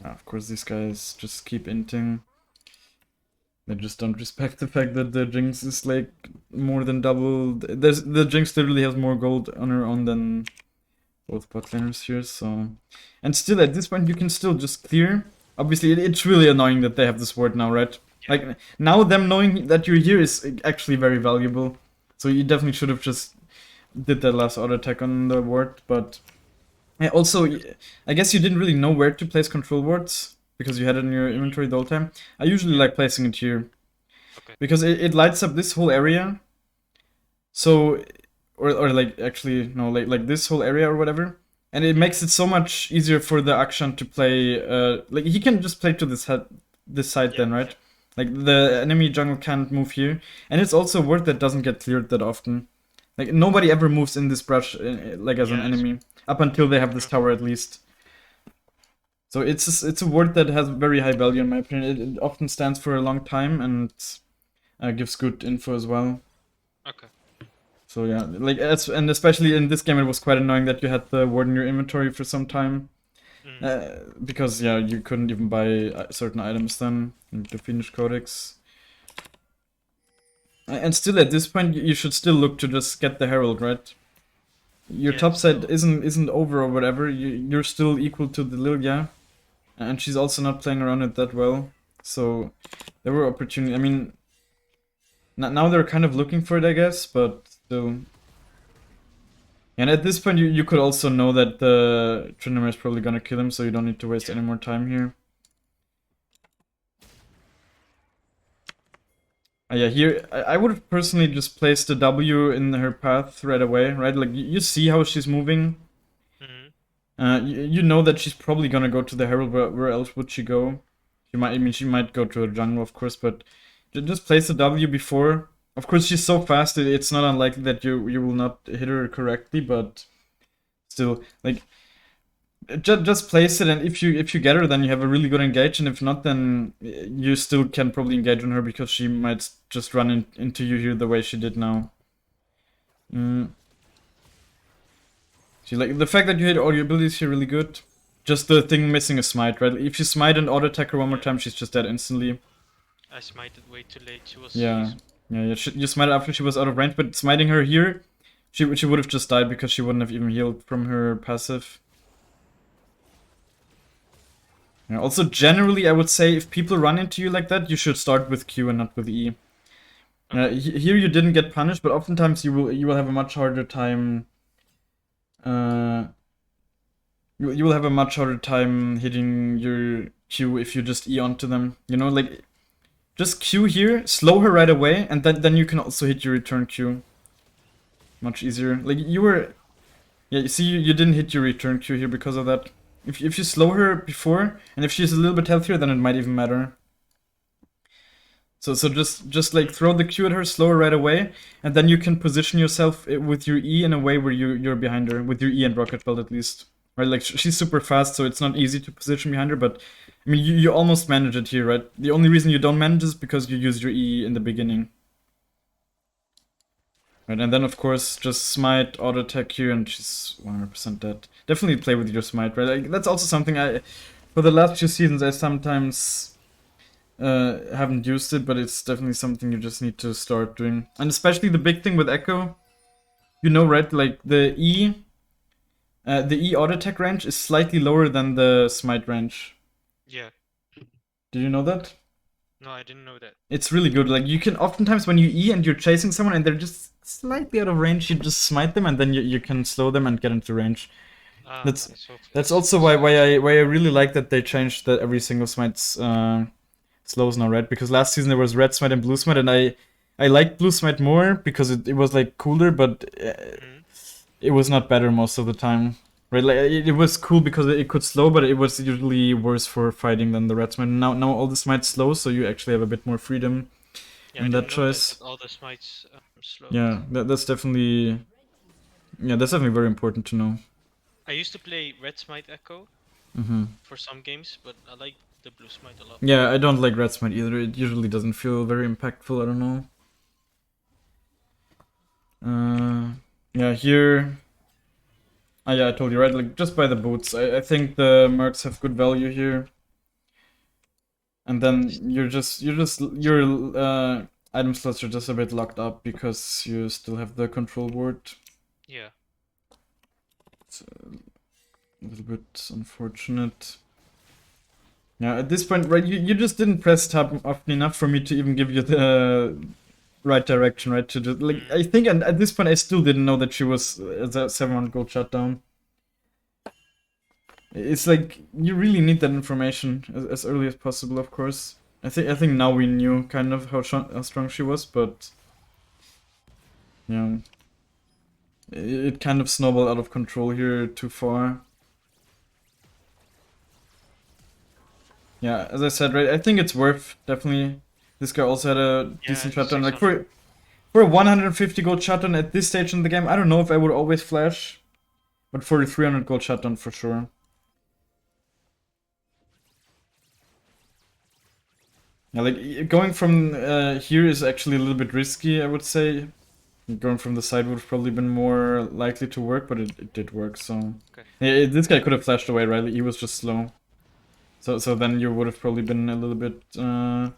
[SPEAKER 1] Of course these guys just keep inting. They just don't respect the fact that the Jinx is like more than double. The Jinx literally has more gold on her own than both bot laners here, so... And still, at this point, you can still just clear. Obviously, it's really annoying that they have this ward now, right?
[SPEAKER 4] Yeah.
[SPEAKER 1] Like, now them knowing that you're here is actually very valuable. So you definitely should have just did that last auto attack on the ward, but... Also, I guess you didn't really know where to place control wards, because you had it in your inventory the whole time. I usually like placing it here.
[SPEAKER 4] Okay.
[SPEAKER 1] Because it lights up this whole area. So... Or like, actually, no, like this whole area or whatever. And it makes it so much easier for the Akshan to play, like, he can just play to this side
[SPEAKER 4] Yeah,
[SPEAKER 1] then, right? Like, the enemy jungle can't move here. And it's also a ward that doesn't get cleared that often. Like, nobody ever moves in this brush, like, as an
[SPEAKER 4] Yeah,
[SPEAKER 1] enemy. Up until they have this tower, at least. So it's a word that has very high value, in my opinion. It often stands for a long time and gives good info as well.
[SPEAKER 4] Okay.
[SPEAKER 1] So yeah, like, and especially in this game, it was quite annoying that you had the ward in your inventory for some time. Because, yeah, you couldn't even buy certain items then, like the Finnish Codex. And still, at this point, you should still look to just get the Herald, right? Your
[SPEAKER 4] Yeah,
[SPEAKER 1] top side
[SPEAKER 4] still.
[SPEAKER 1] isn't over or whatever. You're still equal to the Lilia, and she's also not playing around it that well. So there were opportunities. I mean, now they're kind of looking for it, I guess, but still. And at this point, you could also know that the Tryndamere is probably gonna kill him, so you don't need to waste any more time here. Yeah, here, I would have personally just placed the W in her path right away, right? Like, you see how she's moving. You know that she's probably gonna go to the Herald, where else would she go? She might go to a jungle, of course, but just place the W before. Of course, she's so fast, it's not unlikely that you will not hit her correctly, but still, like, just place it, and if you get her, then you have a really good engage, and if not, then you still can probably engage on her, because she might just run into you here the way she did now. See, like, the fact that you hit all your abilities here really good. Just the thing missing a smite, right? If you smite and auto attack her one more time, she's just dead instantly.
[SPEAKER 4] I smited way too late. She was.
[SPEAKER 1] Yeah, you smited after she was out of range, but smiting her here, she would have just died because she wouldn't have even healed from her passive. Yeah, also, generally, I would say if people run into you like that, you should start with Q and not with E. Here you didn't get punished, but oftentimes you will have a much harder time. You will have a much harder time hitting your Q if you just E onto them. You know, like, just Q here, slow her right away, and then you can also hit your return Q. Much easier. Like, you were... Yeah, you see, you didn't hit your return Q here because of that. If you slow her before, and if she's a little bit healthier, then it might even matter. So just like, throw the Q at her, slow her right away, and then you can position yourself with your E in a way where you're behind her, with your E and Rocket Belt at least. Right, like, she's super fast, so it's not easy to position behind her, but I mean, you almost manage it here, right? The only reason you don't manage is because you use your E in the beginning. Right, and then of course just smite, auto attack here, and she's 100% dead. Definitely play with your smite, right? Like, that's also something for the last few seasons, I sometimes haven't used it, but it's definitely something you just need to start doing. And especially the big thing with Ekko, you know, right? Like, the E auto attack range is slightly lower than the smite range.
[SPEAKER 4] Yeah.
[SPEAKER 1] Did you know that?
[SPEAKER 4] No, I didn't know that.
[SPEAKER 1] It's really good. Like, you can oftentimes, when you E and you're chasing someone and they're just slightly out of range, you just smite them, and then you can slow them and get into range. That's
[SPEAKER 4] Nice, hopefully
[SPEAKER 1] that's also why I really like that they changed that every single smite slows now, right? Because last season there was red smite and blue smite, and I liked blue smite more because it was like cooler, but it was not better most of the time. Right, like, it was cool because it could slow, but it was usually worse for fighting than the red smite. Now all the smites slow, so you actually have a bit more freedom in that choice.
[SPEAKER 4] All the smites slow.
[SPEAKER 1] Yeah, that's definitely very important to know.
[SPEAKER 4] I used to play red smite Ekko for some games, but I like the blue smite a lot.
[SPEAKER 1] Yeah, I don't like red smite either. It usually doesn't feel very impactful. I don't know. Yeah, here. Yeah, I told you, right? Like, just buy the boots. I think the mercs have good value here. And then your item slots are just a bit locked up because you still have the control board.
[SPEAKER 4] Yeah.
[SPEAKER 1] It's a little bit unfortunate. Yeah, at this point, right, you just didn't press tab often enough for me to even give you the right direction, right? To just, like, I think at this point I still didn't know that she was a 700 gold shutdown. It's like you really need that information as early as possible, of course. I think now we knew kind of how strong she was, but yeah, it kind of snowballed out of control here too far. Yeah, as I said, right, I think it's worth, definitely. This guy also had a decent shutdown. Like, for a 150 gold shutdown at this stage in the game, I don't know if I would always flash. But for the 300 gold shutdown, for sure. Yeah, like, going from here is actually a little bit risky, I would say. Going from the side would have probably been more likely to work, but it did work, so...
[SPEAKER 4] Okay.
[SPEAKER 1] Yeah, this guy could have flashed away, right? He was just slow. So then you would have probably been a little bit, yeah,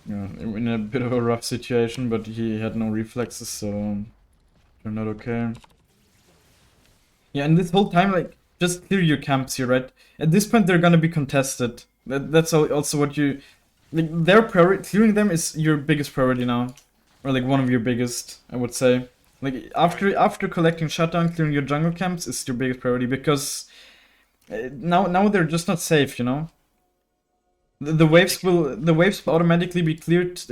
[SPEAKER 1] in a bit of a rough situation, but he had no reflexes, so turned out okay. Yeah, and this whole time, like, just clear your camps here, right? At this point, they're gonna be contested. That's also what you... Like, their priority, clearing them is your biggest priority now. Or, like, one of your biggest, I would say. Like, after collecting shutdown, clearing your jungle camps is your biggest priority, because... now they're just not safe, you know. The waves will automatically be cleared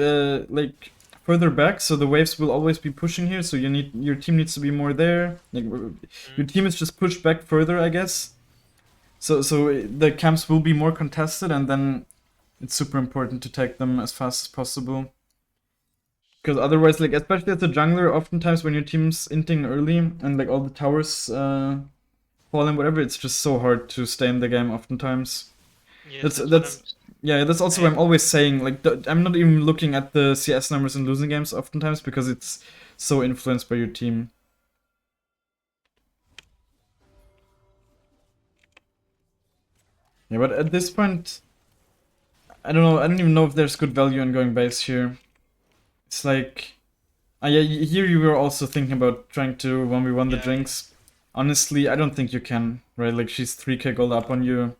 [SPEAKER 1] like further back, so the waves will always be pushing here. So your team needs to be more there. Like, your team is just pushed back further, I guess. So the camps will be more contested, and then it's super important to take them as fast as possible. Because otherwise, like, especially as a jungler, oftentimes when your team's inting early and like all the towers fall and whatever, it's just so hard to stay in the game oftentimes.
[SPEAKER 4] Yeah,
[SPEAKER 1] That's also why I'm always saying, like, I'm not even looking at the CS numbers in losing games oftentimes, because it's so influenced by your team. Yeah, but at this point, I don't know, I don't even know if there's good value in going base here. It's like... yeah, here you were also thinking about trying to 1v1 the Jinx. Honestly, I don't think you can, right? Like, she's 3k gold up on you.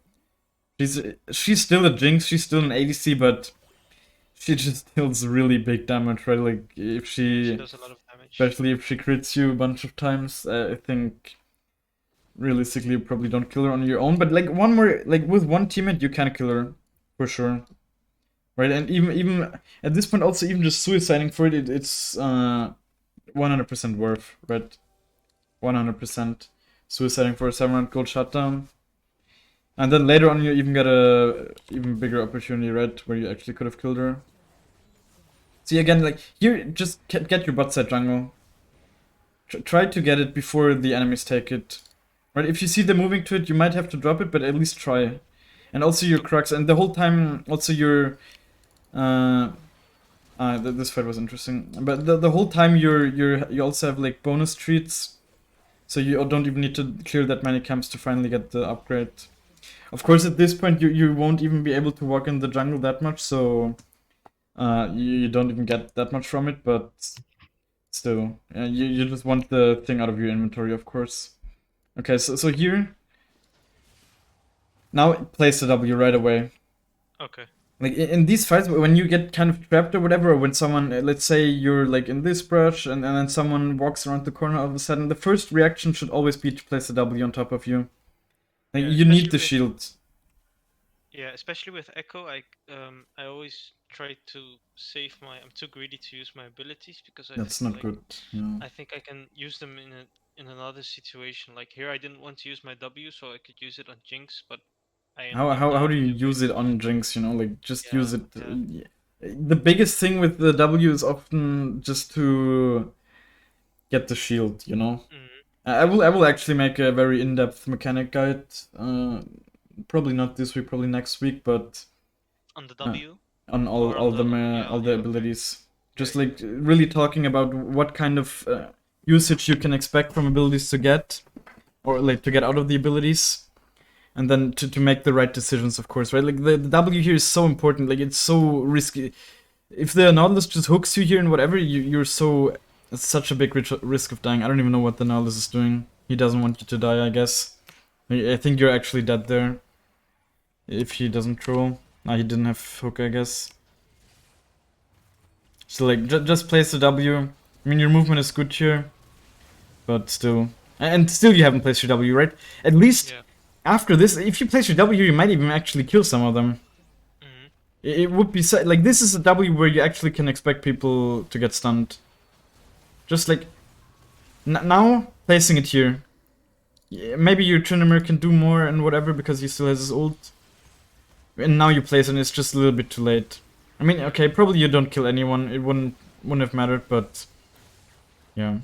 [SPEAKER 1] She's still a Jinx, she's still an ADC, but she just deals really big damage, right? Like, if she
[SPEAKER 4] does a lot of damage.
[SPEAKER 1] Especially if she crits you a bunch of times, I think realistically you probably don't kill her on your own. But like with one teammate you can kill her for sure, right? And even at this point, also even just suiciding for it's 100% worth, right? 100% suiciding for a 700 gold shutdown. And then later on you even get a even bigger opportunity, right? Where you actually could have killed her. See, again, like, here, just get your bot side jungle. Try to get it before the enemies take it. Right? If you see them moving to it, you might have to drop it, but at least try. And also your Crux, and the whole time, also your... this fight was interesting. But the whole time you also have, like, bonus treats. So you don't even need to clear that many camps to finally get the upgrade. Of course, at this point, you won't even be able to walk in the jungle that much, so you don't even get that much from it, but still, you just want the thing out of your inventory, of course. Okay, so here, now place the W right away.
[SPEAKER 4] Okay.
[SPEAKER 1] Like, in these fights, when you get kind of trapped or whatever, or when someone, let's say you're like in this brush, and then someone walks around the corner all of a sudden, the first reaction should always be to place the W on top of you. Like, you need the shield.
[SPEAKER 4] Yeah, especially with Ekko, I always try to save I'm too greedy to use my abilities, because
[SPEAKER 1] That's not good. Yeah.
[SPEAKER 4] I think I can use them in another situation. Like here, I didn't want to use my W, so I could use it on Jinx, but
[SPEAKER 1] how do you use it on Jinx? You know, like, just use it. The biggest thing with the W is often just to get the shield. You know. I will actually make a very in-depth mechanic guide. Probably not this week, probably next week, but
[SPEAKER 4] on the W,
[SPEAKER 1] on all the abilities. Just like really talking about what kind of usage you can expect from abilities to get, or like to get out of the abilities. and then to make the right decisions, of course, right? Like the W here is so important. Like it's so risky. If the Nautilus just hooks you here and whatever, you're so it's such a big risk of dying. I don't even know what the Nautilus is doing. He doesn't want you to die, I guess. I think you're actually dead there. If he doesn't troll. Ah, he didn't have hook, I guess. So like, just place the W. I mean, your movement is good here. But still. And still you haven't placed your W, right? At least after this, if you place your W, you might even actually kill some of them. It would be like, this is a W where you actually can expect people to get stunned. Just like, now, placing it here. Yeah, maybe your Tryndamere can do more and whatever because he still has his ult. And now you place it and it's just a little bit too late. I mean, okay, probably you don't kill anyone, it wouldn't have mattered, but... Yeah.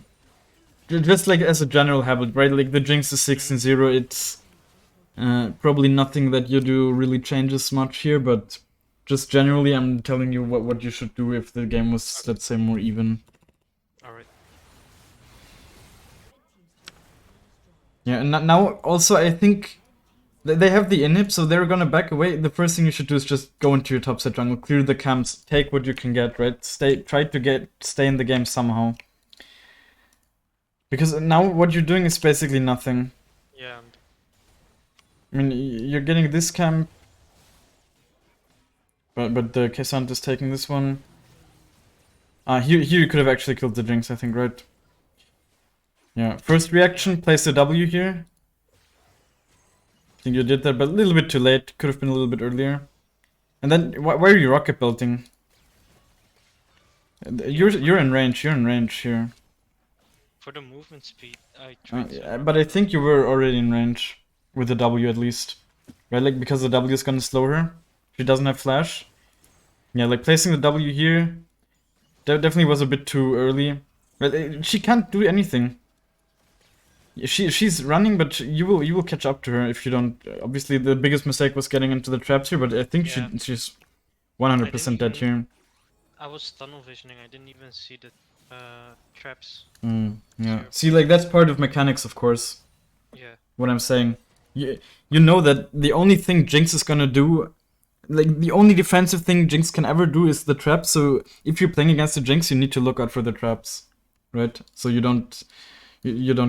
[SPEAKER 1] Just like as a general habit, right? Like the Jinx is 16-0, it's... probably nothing that you do really changes much here, but... Just generally, I'm telling you what you should do if the game was, let's say, more even.
[SPEAKER 4] Alright.
[SPEAKER 1] Yeah, and now also I think they have the inhib, so they're gonna back away. The first thing you should do is just go into your top side jungle, clear the camps, take what you can get, right? Try to stay in the game somehow. Because now what you're doing is basically nothing.
[SPEAKER 4] Yeah.
[SPEAKER 1] I mean, you're getting this camp, but the Kessant is taking this one. Here you could have actually killed the Jinx, I think, right? Yeah, first reaction, place the W here. I think you did that, but a little bit too late. Could have been a little bit earlier. And then, why are you rocket belting? You're in range. You're in range here.
[SPEAKER 4] For the movement speed, I tried to...
[SPEAKER 1] But I think you were already in range with the W at least, right? Like because the W is gonna slow her. She doesn't have flash. Yeah, like placing the W here. That definitely was a bit too early. But she can't do anything. She's running, but you will catch up to her if you don't. Obviously, the biggest mistake was getting into the traps here, but I think she's 100% dead here.
[SPEAKER 4] I was tunnel visioning. I didn't even see the traps.
[SPEAKER 1] Yeah. See, like that's part of mechanics, of course.
[SPEAKER 4] Yeah.
[SPEAKER 1] What I'm saying, you know that the only thing Jinx is gonna do, like the only defensive thing Jinx can ever do is the trap. So if you're playing against the Jinx, you need to look out for the traps, right? So you don't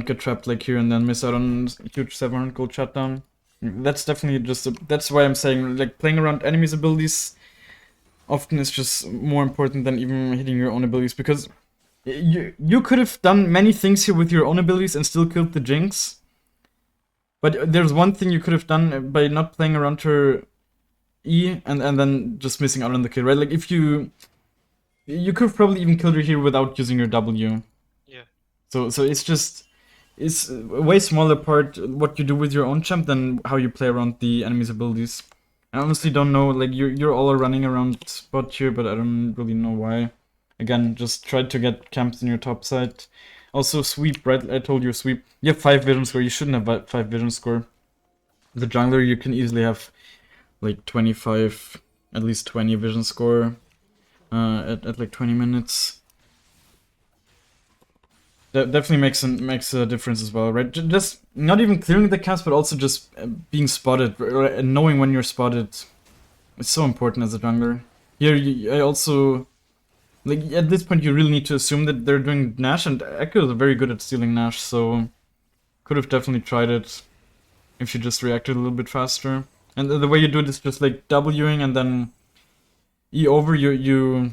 [SPEAKER 1] get trapped like here and then miss out on huge 700 gold shutdown. That's definitely that's why I'm saying like playing around enemies' abilities often is just more important than even hitting your own abilities, because you could have done many things here with your own abilities and still killed the Jinx. But there's one thing you could have done by not playing around her E and then just missing out on the kill, right? Like if you could have probably even killed her here without using your W.
[SPEAKER 4] Yeah.
[SPEAKER 1] So it's a way smaller part what you do with your own champ than how you play around the enemy's abilities. I honestly don't know, like you're all running around spot here, but I don't really know why. Again, just try to get camps in your top side. Also sweep, right? I told you sweep. You have 5 vision score, you shouldn't have 5 vision score. The jungler, you can easily have like 25, at least 20 vision score at like 20 minutes. That definitely makes a difference as well, right? Just not even clearing the camps, but also just being spotted, and knowing when you're spotted. It's so important as a jungler. Here, I also... Like, at this point, you really need to assume that they're doing Nash, and Ekko is very good at stealing Nash, so... Could have definitely tried it if you just reacted a little bit faster. And the way you do it is just like Wing and then E over, you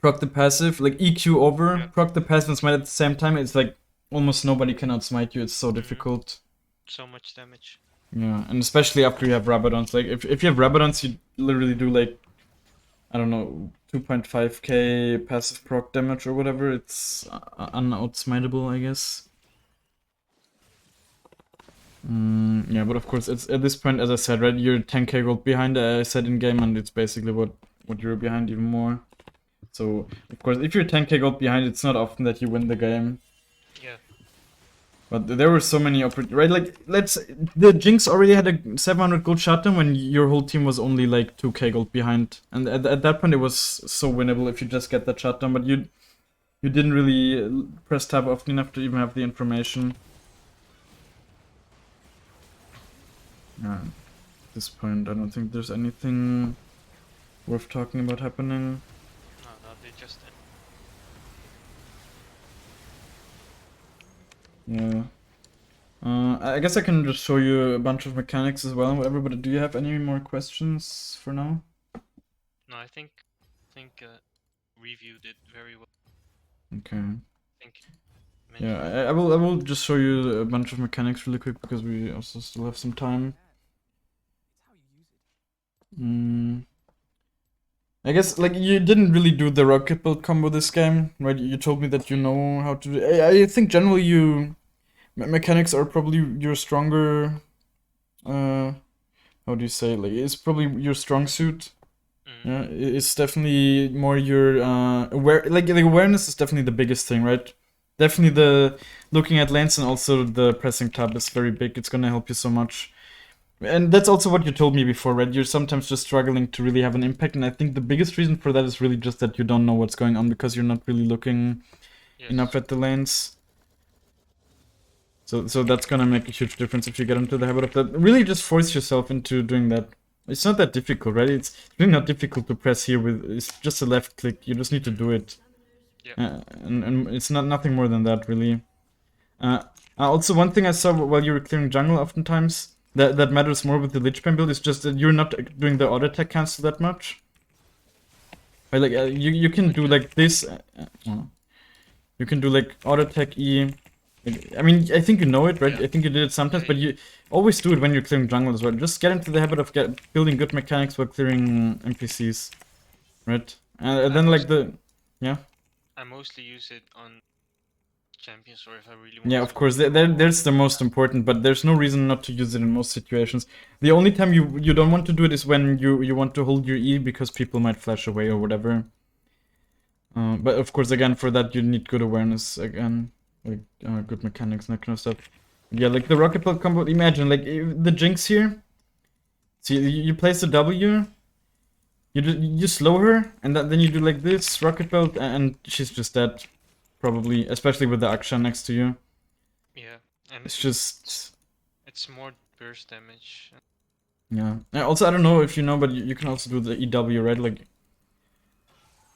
[SPEAKER 1] proc the passive, like EQ over, proc the passive and smite at the same time. It's like almost nobody can outsmite you, it's so difficult.
[SPEAKER 4] So much damage.
[SPEAKER 1] Yeah, and especially after you have Rabadons. Like, if you have Rabadons, you literally do like, I don't know, 2.5k passive proc damage or whatever. It's unoutsmitable, I guess. Yeah, but of course, it's at this point, as I said, right, you're 10k gold behind, I said in game, and it's basically what you're behind even more. So, of course, if you're 10k gold behind, it's not often that you win the game.
[SPEAKER 4] Yeah.
[SPEAKER 1] But there were so many opportunities, right? Like, the Jinx already had a 700 gold shutdown when your whole team was only like 2k gold behind. And at that point, it was so winnable if you just get that shutdown, but you didn't really press tab often enough to even have the information. At this point, I don't think there's anything worth talking about happening.
[SPEAKER 4] No, they just.
[SPEAKER 1] Yeah. I guess I can just show you a bunch of mechanics as well and whatever, but do you have any more questions for now?
[SPEAKER 4] No, I think reviewed it very well.
[SPEAKER 1] Okay.
[SPEAKER 4] Thank you.
[SPEAKER 1] Yeah, I will just show you a bunch of mechanics really quick because we also still have some time.
[SPEAKER 3] It's how you use it.
[SPEAKER 1] I guess like you didn't really do the rocket build combo this game, right? You told me that you know how to do. I think generally you mechanics are probably your stronger. How do you say? Like it's probably your strong suit. Yeah, it's definitely more your awareness is definitely the biggest thing, right? Definitely the looking at lanes and also the pressing tab is very big. It's gonna help you so much. And that's also what you told me before, right? You're sometimes just struggling to really have an impact, and I think the biggest reason for that is really just that you don't know what's going on because you're not really looking enough at the lanes. So that's gonna make a huge difference if you get into the habit of that. Really just force yourself into doing that. It's not that difficult, right? It's really not difficult to press here with, it's just a left click. You just need to do it. And it's nothing more than that, really. Also, one thing I saw while you were clearing jungle oftentimes, that matters more with the Lich Bane build, is just that you're not doing the auto attack cancel that much. Right, like, you can do like this. You can do like auto attack E. I mean, I think you know it, right? I think you did it sometimes, but you always do it when you're clearing jungle as well. Just get into the habit of building good mechanics while clearing NPCs, right? And then like
[SPEAKER 4] I mostly use it on champions, or if I really want.
[SPEAKER 1] Yeah, of course, there's the most important, but there's no reason not to use it in most situations. The only time you don't want to do it is when you want to hold your E because people might flash away or whatever. But of course, again, for that you need good awareness again. Like, good mechanics and that kind of stuff. Yeah, like the rocket belt combo, imagine, like, the Jinx here. See, you place the W, you slow her, and then you do like this, rocket belt, and she's just dead. Probably, especially with the Aksha next to you.
[SPEAKER 4] Yeah, and
[SPEAKER 1] it's just...
[SPEAKER 4] It's more burst damage.
[SPEAKER 1] Yeah. Also, I don't know if you know, but you can also do the EW, right? Like,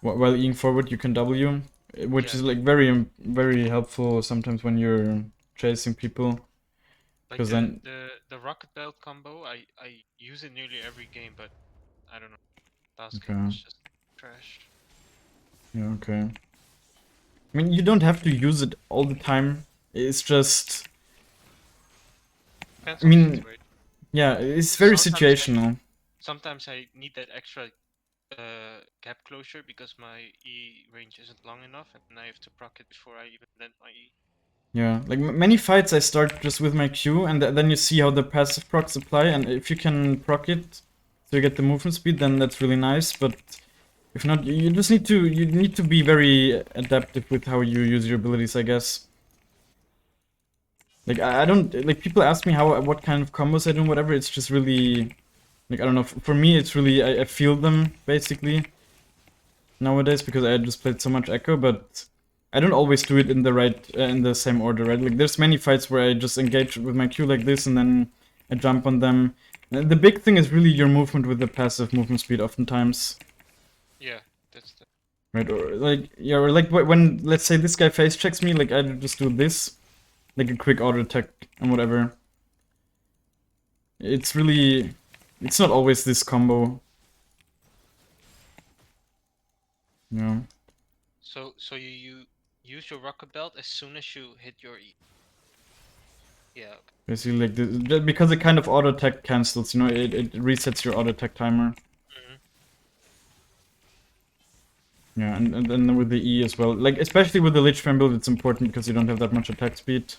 [SPEAKER 1] while eing forward, you can W. Which is like very, very helpful sometimes when you're chasing people.
[SPEAKER 4] Like
[SPEAKER 1] then
[SPEAKER 4] the rocket belt combo, I use it nearly every game, but I don't know. Last
[SPEAKER 1] Okay.
[SPEAKER 4] game was just trash.
[SPEAKER 1] Yeah, okay. I mean, you don't have to use it all the time. It's just...
[SPEAKER 4] Depends
[SPEAKER 1] I mean,
[SPEAKER 4] on right?
[SPEAKER 1] Yeah, it's very situational.
[SPEAKER 4] Sometimes I need that extra gap closure because my E range isn't long enough, and I have to proc it before I even land my E.
[SPEAKER 1] Yeah, like many fights I start just with my Q, and then you see how the passive procs apply, and if you can proc it so you get the movement speed, then that's really nice, but if not, you just need to be very adaptive with how you use your abilities, I guess. Like, I don't, like, people ask me what kind of combos I do and whatever, it's just really, like, I don't know, for me it's really, I feel them, basically, nowadays, because I just played so much Ekko, but I don't always do it in the same order, right? Like, there's many fights where I just engage with my Q like this, and then I jump on them. And the big thing is really your movement with the passive movement speed, oftentimes.
[SPEAKER 4] Yeah, that's the...
[SPEAKER 1] Right, or like, yeah, or like when, let's say this guy face checks me, like, I just do this, like a quick auto attack and whatever. It's really, it's not always this combo. Yeah.
[SPEAKER 4] So you use your rocket belt as soon as you hit your E. Yeah. Okay.
[SPEAKER 1] Basically, like this, because it kind of auto attack cancels, you know, it resets your auto attack timer. Yeah, and then with the E as well. Like, especially with the Lich Bane build, it's important because you don't have that much attack speed.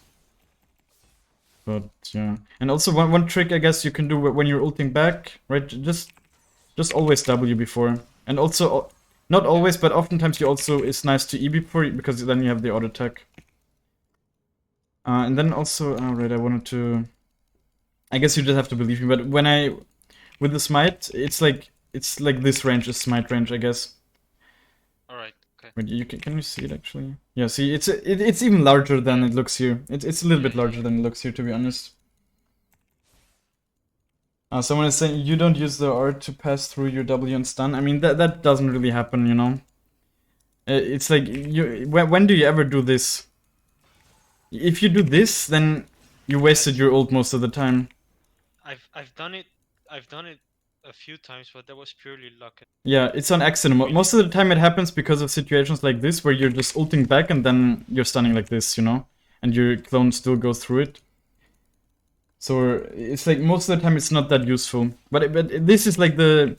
[SPEAKER 1] But, yeah. And also, one trick, I guess, you can do when you're ulting back, right? Just always W before. And also, not always, but oftentimes it's nice to E before, because then you have the auto attack. And then also, right, I wanted to... I guess you just have to believe me, but with the smite, it's like this range is smite range, I guess.
[SPEAKER 4] Alright, okay.
[SPEAKER 1] Wait, can you see it actually? Yeah, see, it's even larger than it looks here. It's a little bit larger than it looks here, to be honest. Someone is saying you don't use the R to pass through your W and stun. I mean, that doesn't really happen, you know. It's like, when do you ever do this? If you do this, then you wasted your ult most of the time.
[SPEAKER 4] I've done it a few times, but that was purely luck.
[SPEAKER 1] Yeah, it's on accident. Most of the time it happens because of situations like this, where you're just ulting back and then you're stunning like this, you know? And your clone still goes through it. So it's like, most of the time it's not that useful. But this is like the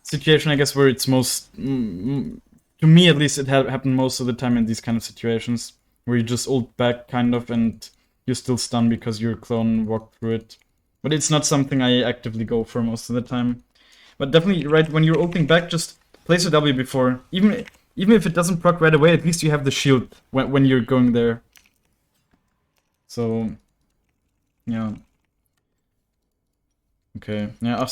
[SPEAKER 1] situation, I guess, where it's most... to me, at least, it happened most of the time in these kind of situations. Where you just ult back, kind of, and you still stun because your clone walked through it. But it's not something I actively go for most of the time. But definitely, right, when you're ulting back, just place a W before. Even if it doesn't proc right away, at least you have the shield when you're going there. So, yeah. Okay, yeah,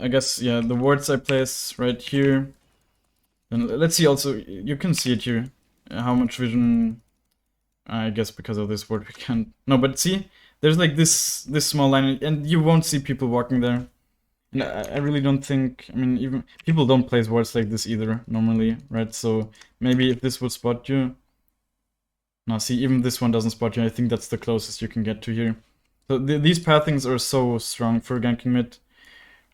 [SPEAKER 1] I guess, yeah, the wards I place right here. And let's see also, you can see it here, how much vision... I guess because of this ward we can't... No, but see, there's like this small line, and you won't see people walking there. And I really don't think... I mean, even people don't place wards like this either, normally, right? So maybe if this would spot you... No, see, even this one doesn't spot you. I think that's the closest you can get to here. So these pathings are so strong for ganking mid.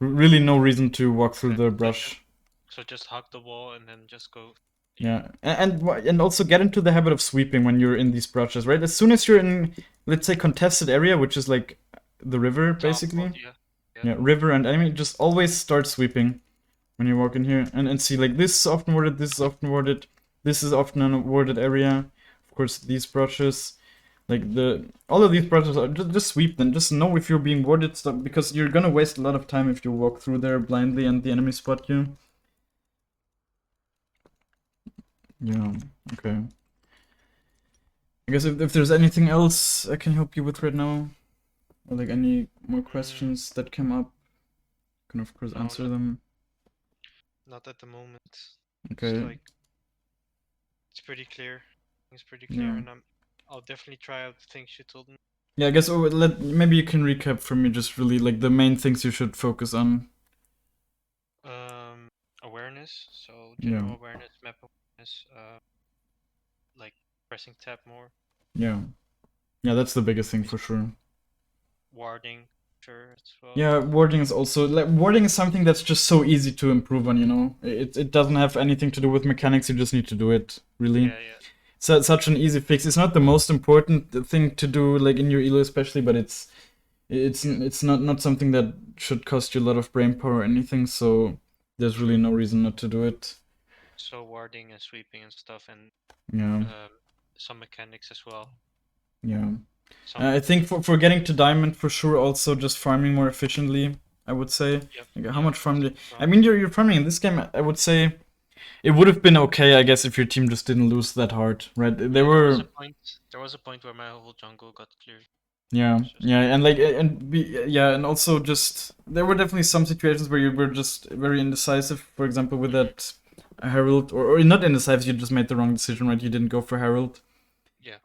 [SPEAKER 1] Really no reason to walk through the brush.
[SPEAKER 4] So just hug the wall and then just go.
[SPEAKER 1] Yeah, and also get into the habit of sweeping when you're in these brushes, right? As soon as you're in, let's say, contested area, which is like the river, basically. Yeah, river and enemy, just always start sweeping when you walk in here. And see, like, this is often warded, this is often warded, this is often a warded area. Of course, these brushes, like, all of these brushes are, just sweep them. Just know if you're being warded, stuff, because you're gonna waste a lot of time if you walk through there blindly and the enemy spot you. Yeah, okay. I guess if there's anything else I can help you with right now, or like any more questions that came up, I can of course answer them.
[SPEAKER 4] Not at the moment.
[SPEAKER 1] Okay.
[SPEAKER 4] It's like, it's pretty clear. It's pretty clear,
[SPEAKER 1] Yeah.
[SPEAKER 4] and I'll definitely try out the things you told me.
[SPEAKER 1] Yeah, I guess maybe you can recap for me just really like the main things you should focus on.
[SPEAKER 4] Awareness, so general awareness, map awareness, like pressing tab more.
[SPEAKER 1] Yeah. Yeah, that's the biggest thing for sure.
[SPEAKER 4] Warding, sure, as well.
[SPEAKER 1] Yeah, warding is also, like, warding is something that's just so easy to improve on, you know? It doesn't have anything to do with mechanics, you just need to do it, really.
[SPEAKER 4] Yeah, yeah.
[SPEAKER 1] So it's such an easy fix. It's not the most important thing to do, like, in your elo especially, but it's not something that should cost you a lot of brain power or anything, so there's really no reason not to do it.
[SPEAKER 4] So warding and sweeping and stuff, and
[SPEAKER 1] Yeah.
[SPEAKER 4] some mechanics as well.
[SPEAKER 1] Yeah. I think for getting to diamond, for sure, also just farming more efficiently, I would say.
[SPEAKER 4] Yep.
[SPEAKER 1] Like, how much farm I mean, you're farming in this game, I would say it would have been okay, I guess, if your team just didn't lose that hard, right? There
[SPEAKER 4] was a point where my whole jungle got cleared.
[SPEAKER 1] Yeah, yeah, and like, and also just, there were definitely some situations where you were just very indecisive, for example, with that Herald, or not indecisive, you just made the wrong decision, right? You didn't go for Herald.
[SPEAKER 4] Yeah.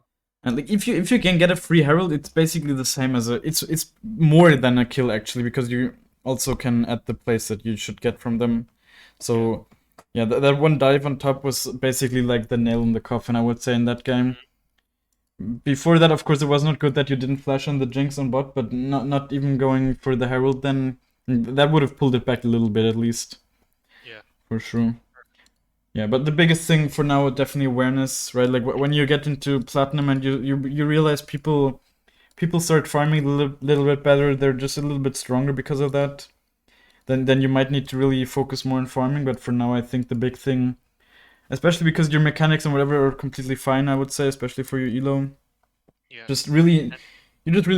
[SPEAKER 1] And like, if you can get a free Herald, it's basically the same as it's more than a kill, actually, because you also can add the place that you should get from them. So, yeah, that one dive on top was basically like the nail in the coffin, I would say, in that game. Before that, of course, it was not good that you didn't flash on the Jinx on bot, but not even going for the Herald, then that would have pulled it back a little bit, at least.
[SPEAKER 4] Yeah.
[SPEAKER 1] For sure. Yeah, but the biggest thing for now, definitely awareness, right? Like, when you get into Platinum and you realize people start farming a little bit better, they're just a little bit stronger because of that, then you might need to really focus more on farming, but for now, I think the big thing, especially because your mechanics and whatever are completely fine, I would say, especially for your elo.
[SPEAKER 4] Yeah.
[SPEAKER 1] You just really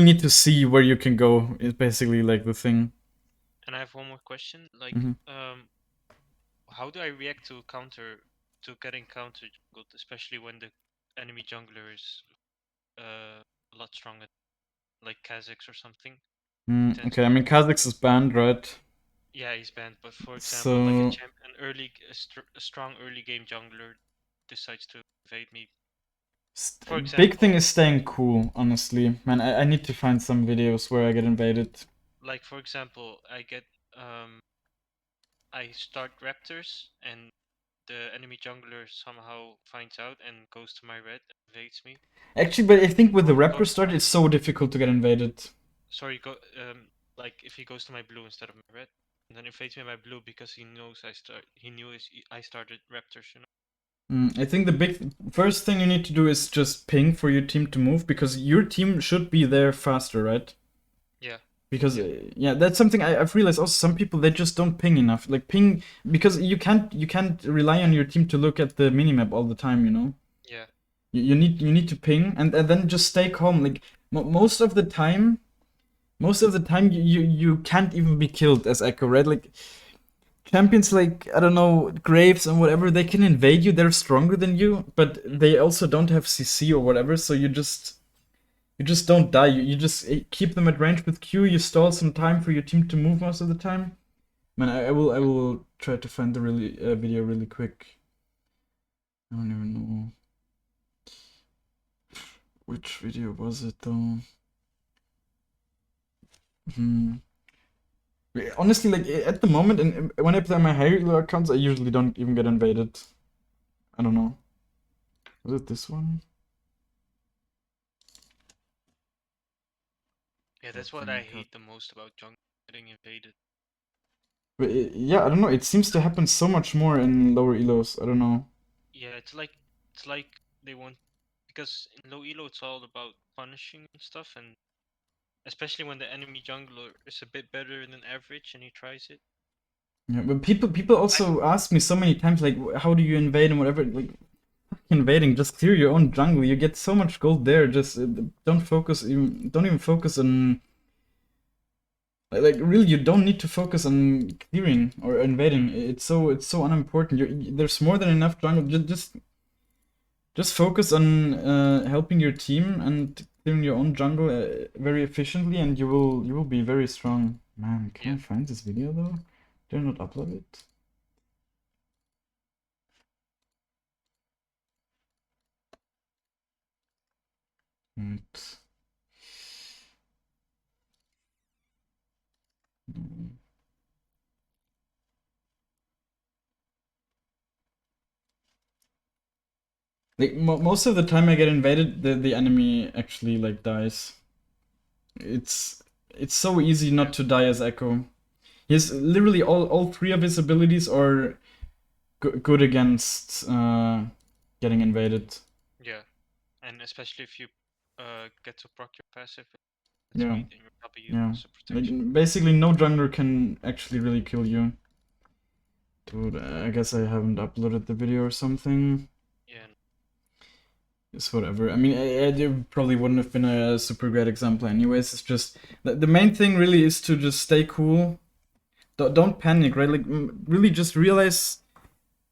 [SPEAKER 1] need to see where you can go, is basically like the thing.
[SPEAKER 4] And I have one more question. Like, how do I react to getting counter jungled, especially when the enemy jungler is a lot stronger, like Kha'Zix or something?
[SPEAKER 1] Okay, I mean, Kha'Zix is banned, right?
[SPEAKER 4] Yeah, he's banned, but for example, like a strong early game jungler decides to invade me. For example,
[SPEAKER 1] big thing is staying cool, honestly. Man, I need to find some videos where I get invaded.
[SPEAKER 4] like for example, I start raptors and the enemy jungler somehow finds out and goes to my red, invades me.
[SPEAKER 1] Actually, but I think with the
[SPEAKER 4] Go-
[SPEAKER 1] Raptor start, it's so difficult to get invaded.
[SPEAKER 4] Sorry, like if he goes to my blue instead of my red, and then invades me my blue because he knows I started raptors, you know.
[SPEAKER 1] I think the first thing you need to do is just ping for your team to move, because your team should be there faster, right?
[SPEAKER 4] Yeah.
[SPEAKER 1] Because yeah, that's something I've realized also. Some people, they just don't ping enough. Like ping, because you can't rely on your team to look at the minimap all the time, you know.
[SPEAKER 4] Yeah.
[SPEAKER 1] You need to ping, and then just stay calm. Like most of the time, you can't even be killed as Ekko, right? Like champions like, I don't know, Graves and whatever, they can invade you. They're stronger than you, but they also don't have CC or whatever. So you just don't die. You just keep them at range with Q. You stall some time for your team to move most of the time. Man, I will try to find the video really quick. I don't even know which video was it though. Honestly, like at the moment, and when I play my higher elo accounts, I usually don't even get invaded. I don't know. Was it this one?
[SPEAKER 4] Yeah, that's what I hate the most about jungle getting invaded.
[SPEAKER 1] But yeah, I don't know. It seems to happen so much more in lower elos. I don't know.
[SPEAKER 4] Yeah, it's like they want, because in low elo it's all about punishing and stuff, and especially when the enemy jungler is a bit better than average and he tries it.
[SPEAKER 1] Yeah, but people also ask me so many times, like, how do you invade and whatever. Like, invading, just clear your own jungle. You get so much gold there. Just don't even focus on. Like really, you don't need to focus on clearing or invading. It's so unimportant. There's more than enough jungle. Just focus on helping your team and clearing your own jungle very efficiently, and you will be very strong. Man, can I find this video though? Did I not upload it? Right. No. Like most of the time I get invaded, the enemy actually like dies. It's so easy not to die as Ekko. He has literally all three of his abilities are good against getting invaded.
[SPEAKER 4] Yeah, and especially if you get to proc your passive,
[SPEAKER 1] Yeah.
[SPEAKER 4] and your W
[SPEAKER 1] Yeah.
[SPEAKER 4] as a protection.
[SPEAKER 1] Like, basically no jungler can actually really kill you. Dude, I guess I haven't uploaded the video or something.
[SPEAKER 4] Yeah.
[SPEAKER 1] It's whatever. I mean, it probably wouldn't have been a super great example anyways. It's just, the main thing really is to just stay cool. Don't panic, right? Like, really just realize,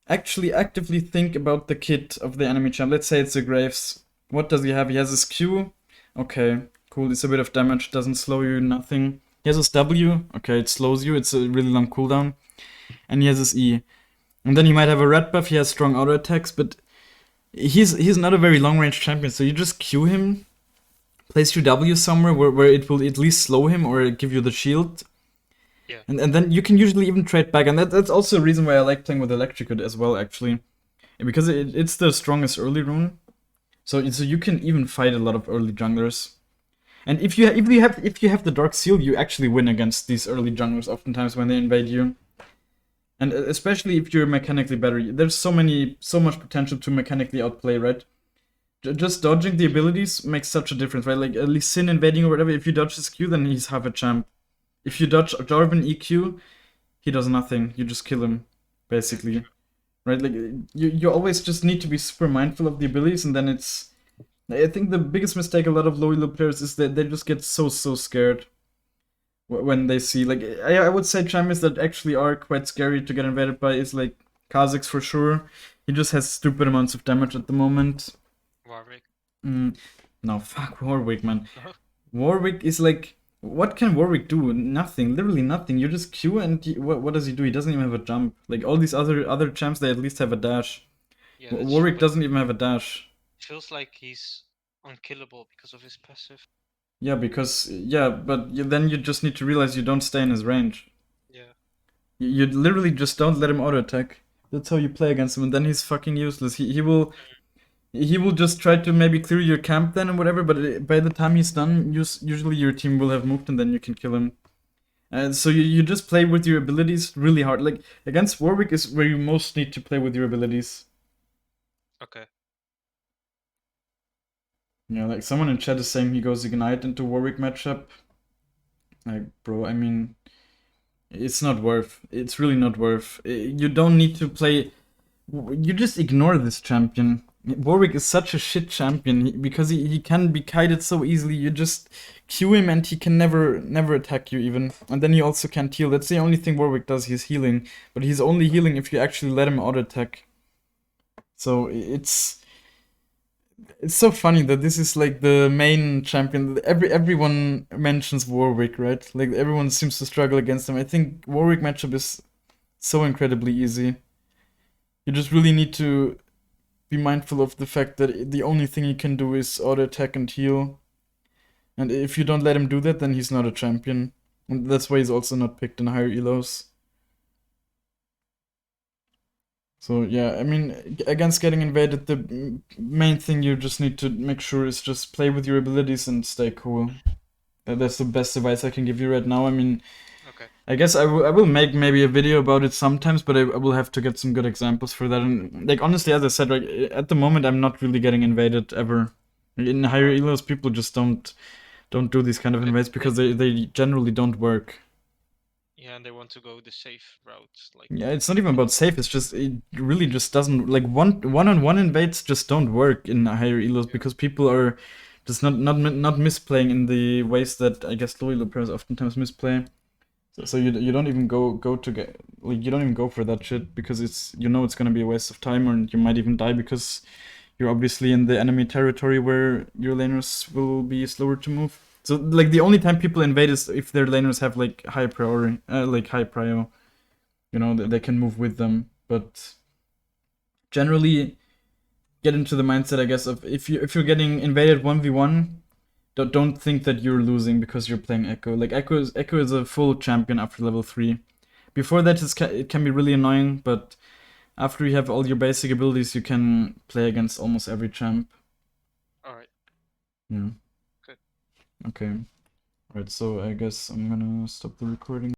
[SPEAKER 1] actually actively think about the kit of the enemy champ. Let's say it's a Graves. What does he have? He has his Q. Okay, cool. It's a bit of damage. Doesn't slow you, nothing. He has his W. Okay, it slows you. It's a really long cooldown. And he has his E. And then he might have a red buff. He has strong auto attacks, but he's not a very long range champion. So you just Q him, place your W somewhere where it will at least slow him or give you the shield.
[SPEAKER 4] Yeah.
[SPEAKER 1] And then you can usually even trade back. And that's also a reason why I like playing with Electrocute as well, actually. Because it's the strongest early rune. So you can even fight a lot of early junglers. And if you have the Dark Seal, you actually win against these early junglers oftentimes when they invade you. And especially if you're mechanically better, there's so much potential to mechanically outplay, right? Just dodging the abilities makes such a difference, right? Like, at least Sin invading or whatever, if you dodge his Q, then he's half a champ. If you dodge Jarvan EQ, he does nothing. You just kill him, basically. Right? Like, you always just need to be super mindful of the abilities, and then it's... I think the biggest mistake a lot of low elo players is that they just get so scared when they see, like, I would say champions that actually are quite scary to get invaded by is like Kha'Zix for sure. He just has stupid amounts of damage at the moment.
[SPEAKER 4] Warwick.
[SPEAKER 1] No, fuck Warwick, man. Warwick is like, what can Warwick do? Nothing, literally nothing. You just Q and what does he do? He doesn't even have a jump. Like all these other champs, they at least have a dash.
[SPEAKER 4] Yeah,
[SPEAKER 1] Warwick doesn't even have a dash.
[SPEAKER 4] Feels like he's unkillable because of his passive.
[SPEAKER 1] Yeah, because but then you just need to realize you don't stay in his range.
[SPEAKER 2] Yeah.
[SPEAKER 1] You literally just don't let him auto attack. That's how you play against him, and then he's fucking useless. He will just try to maybe clear your camp then and whatever. But by the time he's done, usually your team will have moved, and then you can kill him. So you just play with your abilities really hard. Like against Warwick is where you most need to play with your abilities.
[SPEAKER 4] Okay.
[SPEAKER 1] Yeah, like someone in chat is saying he goes Ignite into Warwick matchup. Like, bro, I mean, it's not worth. It's really not worth. You don't need to play. You just ignore this champion. Warwick is such a shit champion because he can be kited so easily. You just Q him and he can never attack you even. And then he also can't heal. That's the only thing Warwick does. He's healing, but he's only healing if you actually let him auto attack. So it's so funny that this is like the main champion. Everyone mentions Warwick, right? Like everyone seems to struggle against him. I think Warwick matchup is so incredibly easy. You just really need to be mindful of the fact that the only thing he can do is auto attack and heal. And if you don't let him do that, then he's not a champion. And that's why he's also not picked in higher elos. So yeah, I mean, against getting invaded, the main thing you just need to make sure is just play with your abilities and stay cool. That's the best advice I can give you right now. I mean,
[SPEAKER 4] Okay.
[SPEAKER 1] I guess I will make maybe a video about it sometimes, but I will have to get some good examples for that. And like honestly, as I said, like at the moment, I'm not really getting invaded ever. In higher
[SPEAKER 4] Alright.
[SPEAKER 1] elos, people just don't do these kind of invades because they generally don't work.
[SPEAKER 4] Yeah, and they want to go the safe route. Like.
[SPEAKER 1] Yeah, it's not even about safe. It's just it really just doesn't like one-on-one invades just don't work in higher elos because people are just not misplaying in the ways that I guess low elo players oftentimes misplay. So you don't even go to get like you don't even go for that shit because it's it's gonna be a waste of time and you might even die because you're obviously in the enemy territory where your laners will be slower to move. So like the only time people invade is if their laners have like high priority, like high prio. They can move with them, but generally get into the mindset, I guess, of if you're getting invaded 1v1. Don't think that you're losing because you're playing Ekko. Like Ekko is a full champion after level 3. Before that, it can be really annoying, but after you have all your basic abilities, you can play against almost every champ.
[SPEAKER 4] Alright.
[SPEAKER 1] Yeah.
[SPEAKER 4] Good.
[SPEAKER 1] Okay. Alright, so I guess I'm gonna stop the recording.